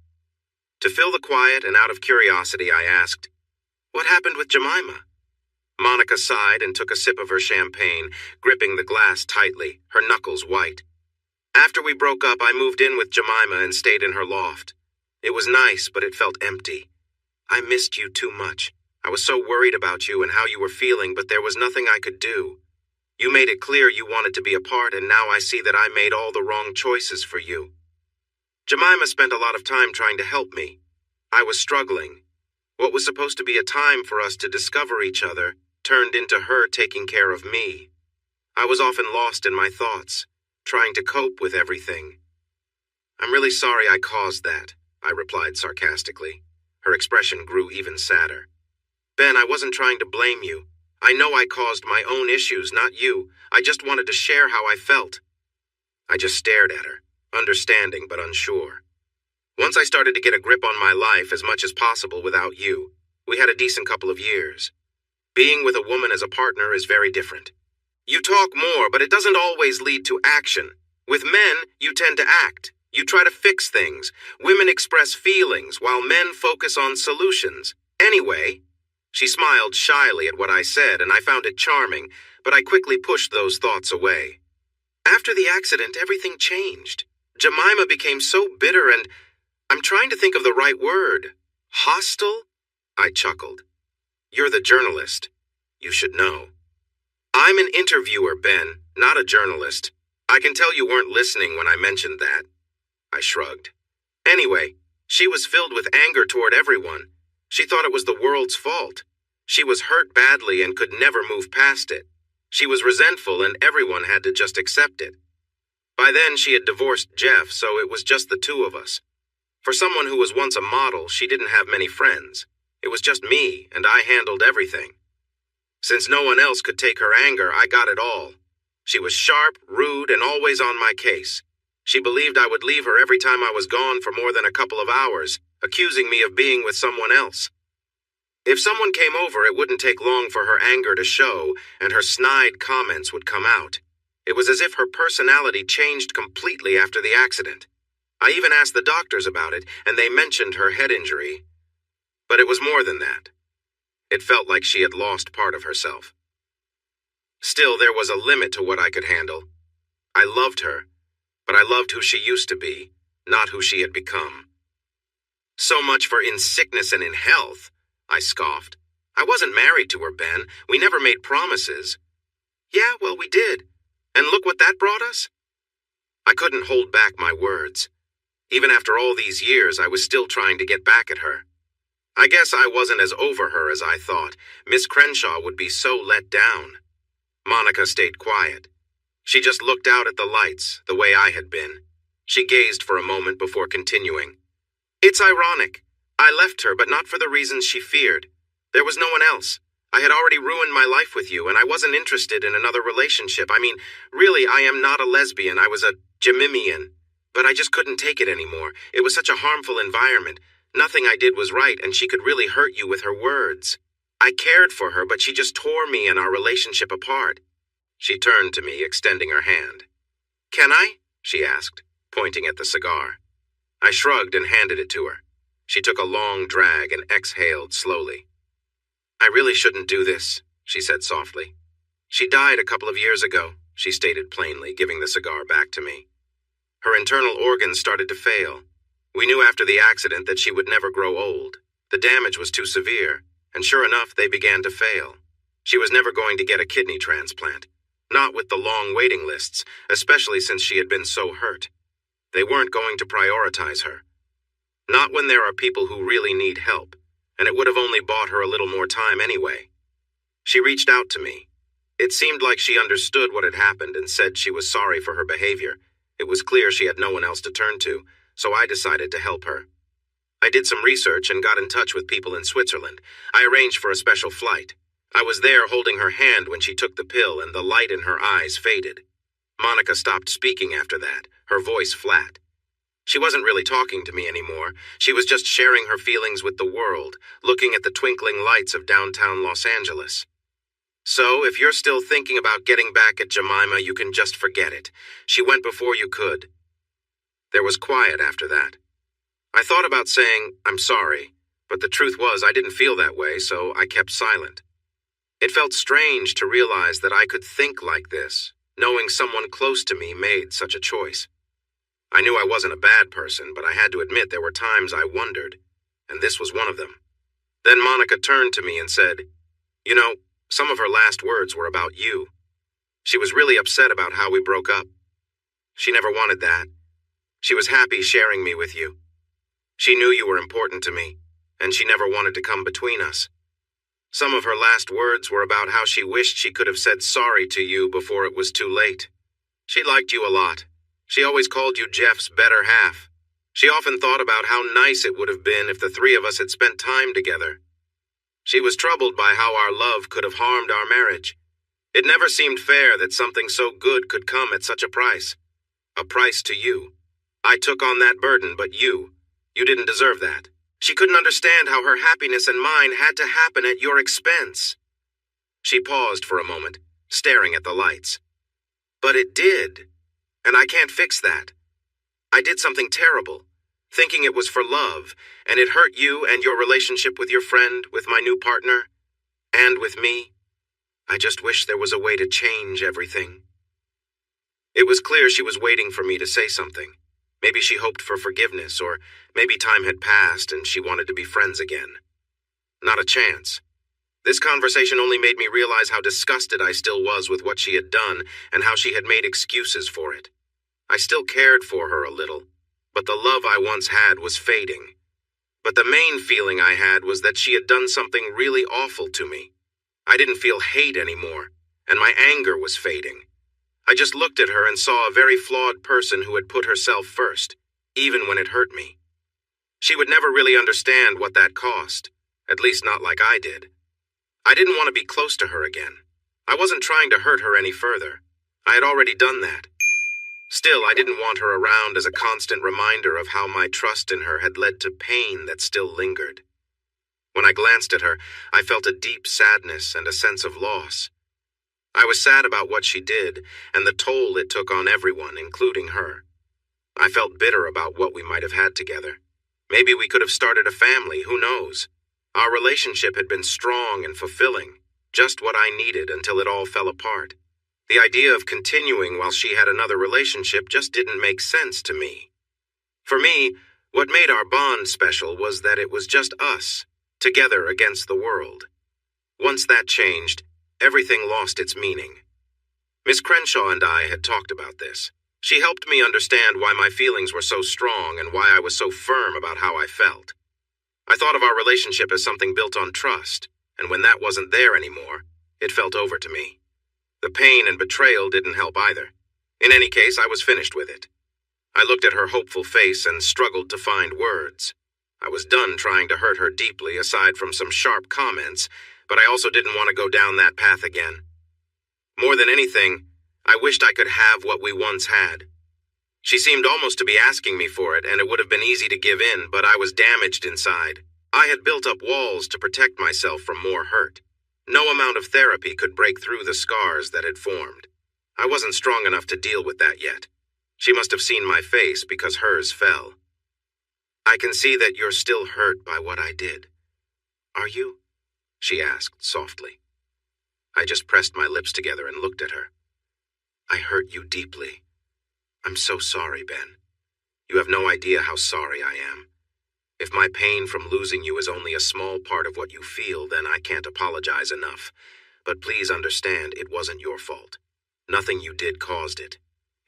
To fill the quiet and out of curiosity, I asked, "What happened with Jemima?" Monica sighed and took a sip of her champagne, gripping the glass tightly, her knuckles white. "After we broke up, I moved in with Jemima and stayed in her loft. It was nice, but it felt empty. I missed you too much. I was so worried about you and how you were feeling, but there was nothing I could do. You made it clear you wanted to be apart, and now I see that I made all the wrong choices for you. Jemima spent a lot of time trying to help me. I was struggling. What was supposed to be a time for us to discover each other turned into her taking care of me. I was often lost in my thoughts, trying to cope with everything. I'm really sorry I caused that, I replied sarcastically. Her expression grew even sadder. Ben, I wasn't trying to blame you. I know I caused my own issues, not you. I just wanted to share how I felt. I just stared at her, understanding but unsure. Once I started to get a grip on my life as much as possible without you, we had a decent couple of years. Being with a woman as a partner is very different. You talk more, but it doesn't always lead to action. With men, you tend to act. You try to fix things. Women express feelings, while men focus on solutions. Anyway, she smiled shyly at what I said, and I found it charming, but I quickly pushed those thoughts away. After the accident, everything changed. Jemima became so bitter and I'm trying to think of the right word. Hostile? I chuckled. You're the journalist. You should know. I'm an interviewer, Ben, not a journalist. I can tell you weren't listening when I mentioned that. I shrugged. Anyway, she was filled with anger toward everyone. She thought it was the world's fault. She was hurt badly and could never move past it. She was resentful and everyone had to just accept it. By then, she had divorced Jeff, so it was just the two of us. For someone who was once a model, she didn't have many friends. It was just me, and I handled everything. Since no one else could take her anger, I got it all. She was sharp, rude, and always on my case. She believed I would leave her every time I was gone for more than a couple of hours, accusing me of being with someone else. If someone came over, it wouldn't take long for her anger to show, and her snide comments would come out. It was as if her personality changed completely after the accident. I even asked the doctors about it, and they mentioned her head injury. But it was more than that. It felt like she had lost part of herself. Still, there was a limit to what I could handle. I loved her, but I loved who she used to be, not who she had become. So much for in sickness and in health, I scoffed. I wasn't married to her, Ben. We never made promises. Yeah, well, we did. And look what that brought us. I couldn't hold back my words. Even after all these years, I was still trying to get back at her. I guess I wasn't as over her as I thought. Miss Crenshaw would be so let down. Monica stayed quiet. She just looked out at the lights, the way I had been. She gazed for a moment before continuing. It's ironic. I left her, but not for the reasons she feared. There was no one else. I had already ruined my life with you, and I wasn't interested in another relationship. I mean, really, I am not a lesbian. I was a Jemimian. But I just couldn't take it anymore. It was such a harmful environment. Nothing I did was right, and she could really hurt you with her words. I cared for her, but she just tore me and our relationship apart. She turned to me, extending her hand. Can I? She asked, pointing at the cigar. I shrugged and handed it to her. She took a long drag and exhaled slowly. I really shouldn't do this, she said softly. She died a couple of years ago, she stated plainly, giving the cigar back to me. Her internal organs started to fail. We knew after the accident that she would never grow old. The damage was too severe, and sure enough, they began to fail. She was never going to get a kidney transplant. Not with the long waiting lists, especially since she had been so hurt. They weren't going to prioritize her. Not when there are people who really need help, and it would have only bought her a little more time anyway. She reached out to me. It seemed like she understood what had happened and said she was sorry for her behavior. It was clear she had no one else to turn to, so I decided to help her. I did some research and got in touch with people in Switzerland. I arranged for a special flight. I was there holding her hand when she took the pill and the light in her eyes faded. Monica stopped speaking after that, her voice flat. She wasn't really talking to me anymore. She was just sharing her feelings with the world, looking at the twinkling lights of downtown Los Angeles. So, if you're still thinking about getting back at Jemima, you can just forget it. She went before you could. There was quiet after that. I thought about saying, I'm sorry, but the truth was I didn't feel that way, so I kept silent. It felt strange to realize that I could think like this, knowing someone close to me made such a choice. I knew I wasn't a bad person, but I had to admit there were times I wondered, and this was one of them. Then Monica turned to me and said, You know, some of her last words were about you. She was really upset about how we broke up. She never wanted that. She was happy sharing me with you. She knew you were important to me, and she never wanted to come between us. Some of her last words were about how she wished she could have said sorry to you before it was too late. She liked you a lot. She always called you Jeff's better half. She often thought about how nice it would have been if the three of us had spent time together. She was troubled by how our love could have harmed our marriage. It never seemed fair that something so good could come at such a price. A price to you. I took on that burden, but you didn't deserve that. She couldn't understand how her happiness and mine had to happen at your expense. She paused for a moment, staring at the lights. But it did, and I can't fix that. I did something terrible, thinking it was for love, and it hurt you and your relationship with your friend, with my new partner, and with me. I just wish there was a way to change everything. It was clear she was waiting for me to say something. Maybe she hoped for forgiveness, or maybe time had passed and she wanted to be friends again. Not a chance. This conversation only made me realize how disgusted I still was with what she had done and how she had made excuses for it. I still cared for her a little, but the love I once had was fading. But the main feeling I had was that she had done something really awful to me. I didn't feel hate anymore, and my anger was fading. I just looked at her and saw a very flawed person who had put herself first, even when it hurt me. She would never really understand what that cost, at least not like I did. I didn't want to be close to her again. I wasn't trying to hurt her any further. I had already done that. Still, I didn't want her around as a constant reminder of how my trust in her had led to pain that still lingered. When I glanced at her, I felt a deep sadness and a sense of loss. I was sad about what she did and the toll it took on everyone, including her. I felt bitter about what we might have had together. Maybe we could have started a family, who knows? Our relationship had been strong and fulfilling, just what I needed until it all fell apart. The idea of continuing while she had another relationship just didn't make sense to me. For me, what made our bond special was that it was just us, together against the world. Once that changed, everything lost its meaning. Miss Crenshaw and I had talked about this. She helped me understand why my feelings were so strong and why I was so firm about how I felt. I thought of our relationship as something built on trust, and when that wasn't there anymore, it felt over to me. The pain and betrayal didn't help either. In any case, I was finished with it. I looked at her hopeful face and struggled to find words. I was done trying to hurt her deeply, aside from some sharp comments, but I also didn't want to go down that path again. More than anything, I wished I could have what we once had. She seemed almost to be asking me for it, and it would have been easy to give in, but I was damaged inside. I had built up walls to protect myself from more hurt. No amount of therapy could break through the scars that had formed. I wasn't strong enough to deal with that yet. She must have seen my face because hers fell. "I can see that you're still hurt by what I did. Are you?" she asked softly. I just pressed my lips together and looked at her. "I hurt you deeply. I'm so sorry, Ben. You have no idea how sorry I am. If my pain from losing you is only a small part of what you feel, then I can't apologize enough. But please understand, it wasn't your fault. Nothing you did caused it.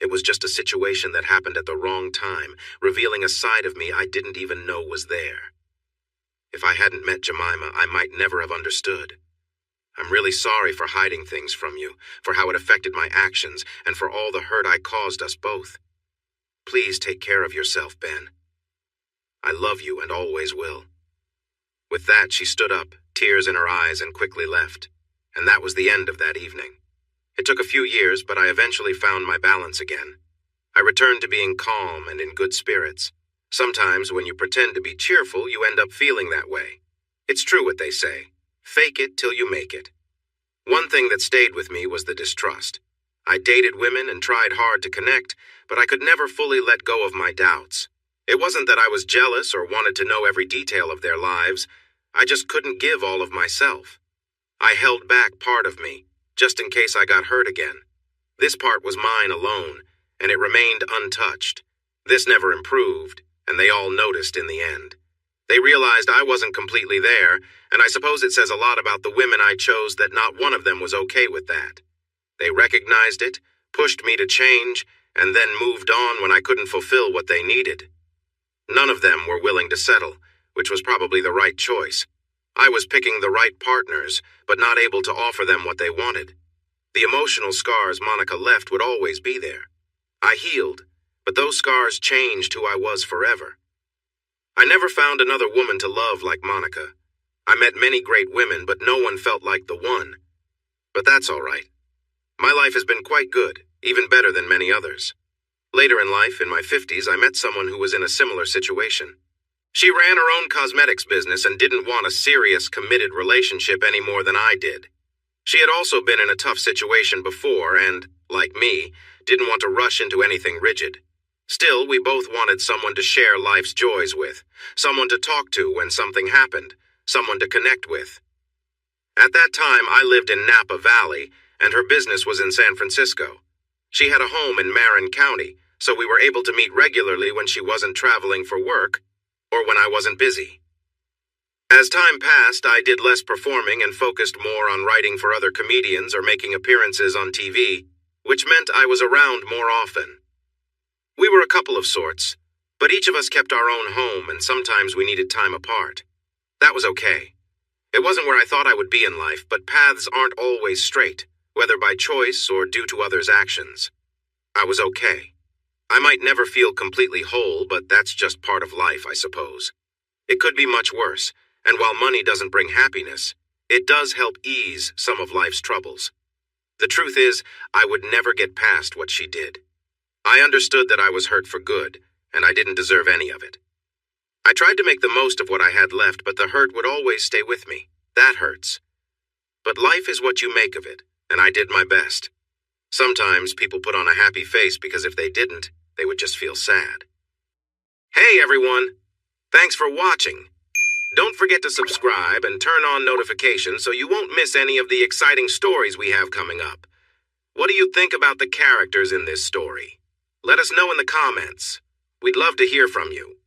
It was just a situation that happened at the wrong time, revealing a side of me I didn't even know was there. If I hadn't met Jemima, I might never have understood. I'm really sorry for hiding things from you, for how it affected my actions, and for all the hurt I caused us both. Please take care of yourself, Ben. I love you and always will." With that, she stood up, tears in her eyes, and quickly left. And that was the end of that evening. It took a few years, but I eventually found my balance again. I returned to being calm and in good spirits. Sometimes when you pretend to be cheerful, you end up feeling that way. It's true what they say. Fake it till you make it. One thing that stayed with me was the distrust. I dated women and tried hard to connect, but I could never fully let go of my doubts. It wasn't that I was jealous or wanted to know every detail of their lives. I just couldn't give all of myself. I held back part of me, just in case I got hurt again. This part was mine alone, and it remained untouched. This never improved, and they all noticed in the end. They realized I wasn't completely there, and I suppose it says a lot about the women I chose that not one of them was okay with that. They recognized it, pushed me to change, and then moved on when I couldn't fulfill what they needed. None of them were willing to settle, which was probably the right choice. I was picking the right partners, but not able to offer them what they wanted. The emotional scars Monica left would always be there. I healed, but those scars changed who I was forever. I never found another woman to love like Monica. I met many great women, but no one felt like the one. But that's all right. My life has been quite good, even better than many others. Later in life, in my 50s, I met someone who was in a similar situation. She ran her own cosmetics business and didn't want a serious, committed relationship any more than I did. She had also been in a tough situation before and, like me, didn't want to rush into anything rigid. Still, we both wanted someone to share life's joys with, someone to talk to when something happened, someone to connect with. At that time, I lived in Napa Valley, and her business was in San Francisco. She had a home in Marin County, so we were able to meet regularly when she wasn't traveling for work or when I wasn't busy. As time passed, I did less performing and focused more on writing for other comedians or making appearances on TV, which meant I was around more often. We were a couple of sorts, but each of us kept our own home and sometimes we needed time apart. That was okay. It wasn't where I thought I would be in life, but paths aren't always straight, whether by choice or due to others' actions. I was okay. I might never feel completely whole, but that's just part of life, I suppose. It could be much worse. And while money doesn't bring happiness, it does help ease some of life's troubles. The truth is, I would never get past what she did. I understood that I was hurt for good, and I didn't deserve any of it. I tried to make the most of what I had left, but the hurt would always stay with me. That hurts. But life is what you make of it, and I did my best. Sometimes people put on a happy face because if they didn't, they would just feel sad. Hey everyone! Thanks for watching. Don't forget to subscribe and turn on notifications so you won't miss any of the exciting stories we have coming up. What do you think about the characters in this story? Let us know in the comments. We'd love to hear from you.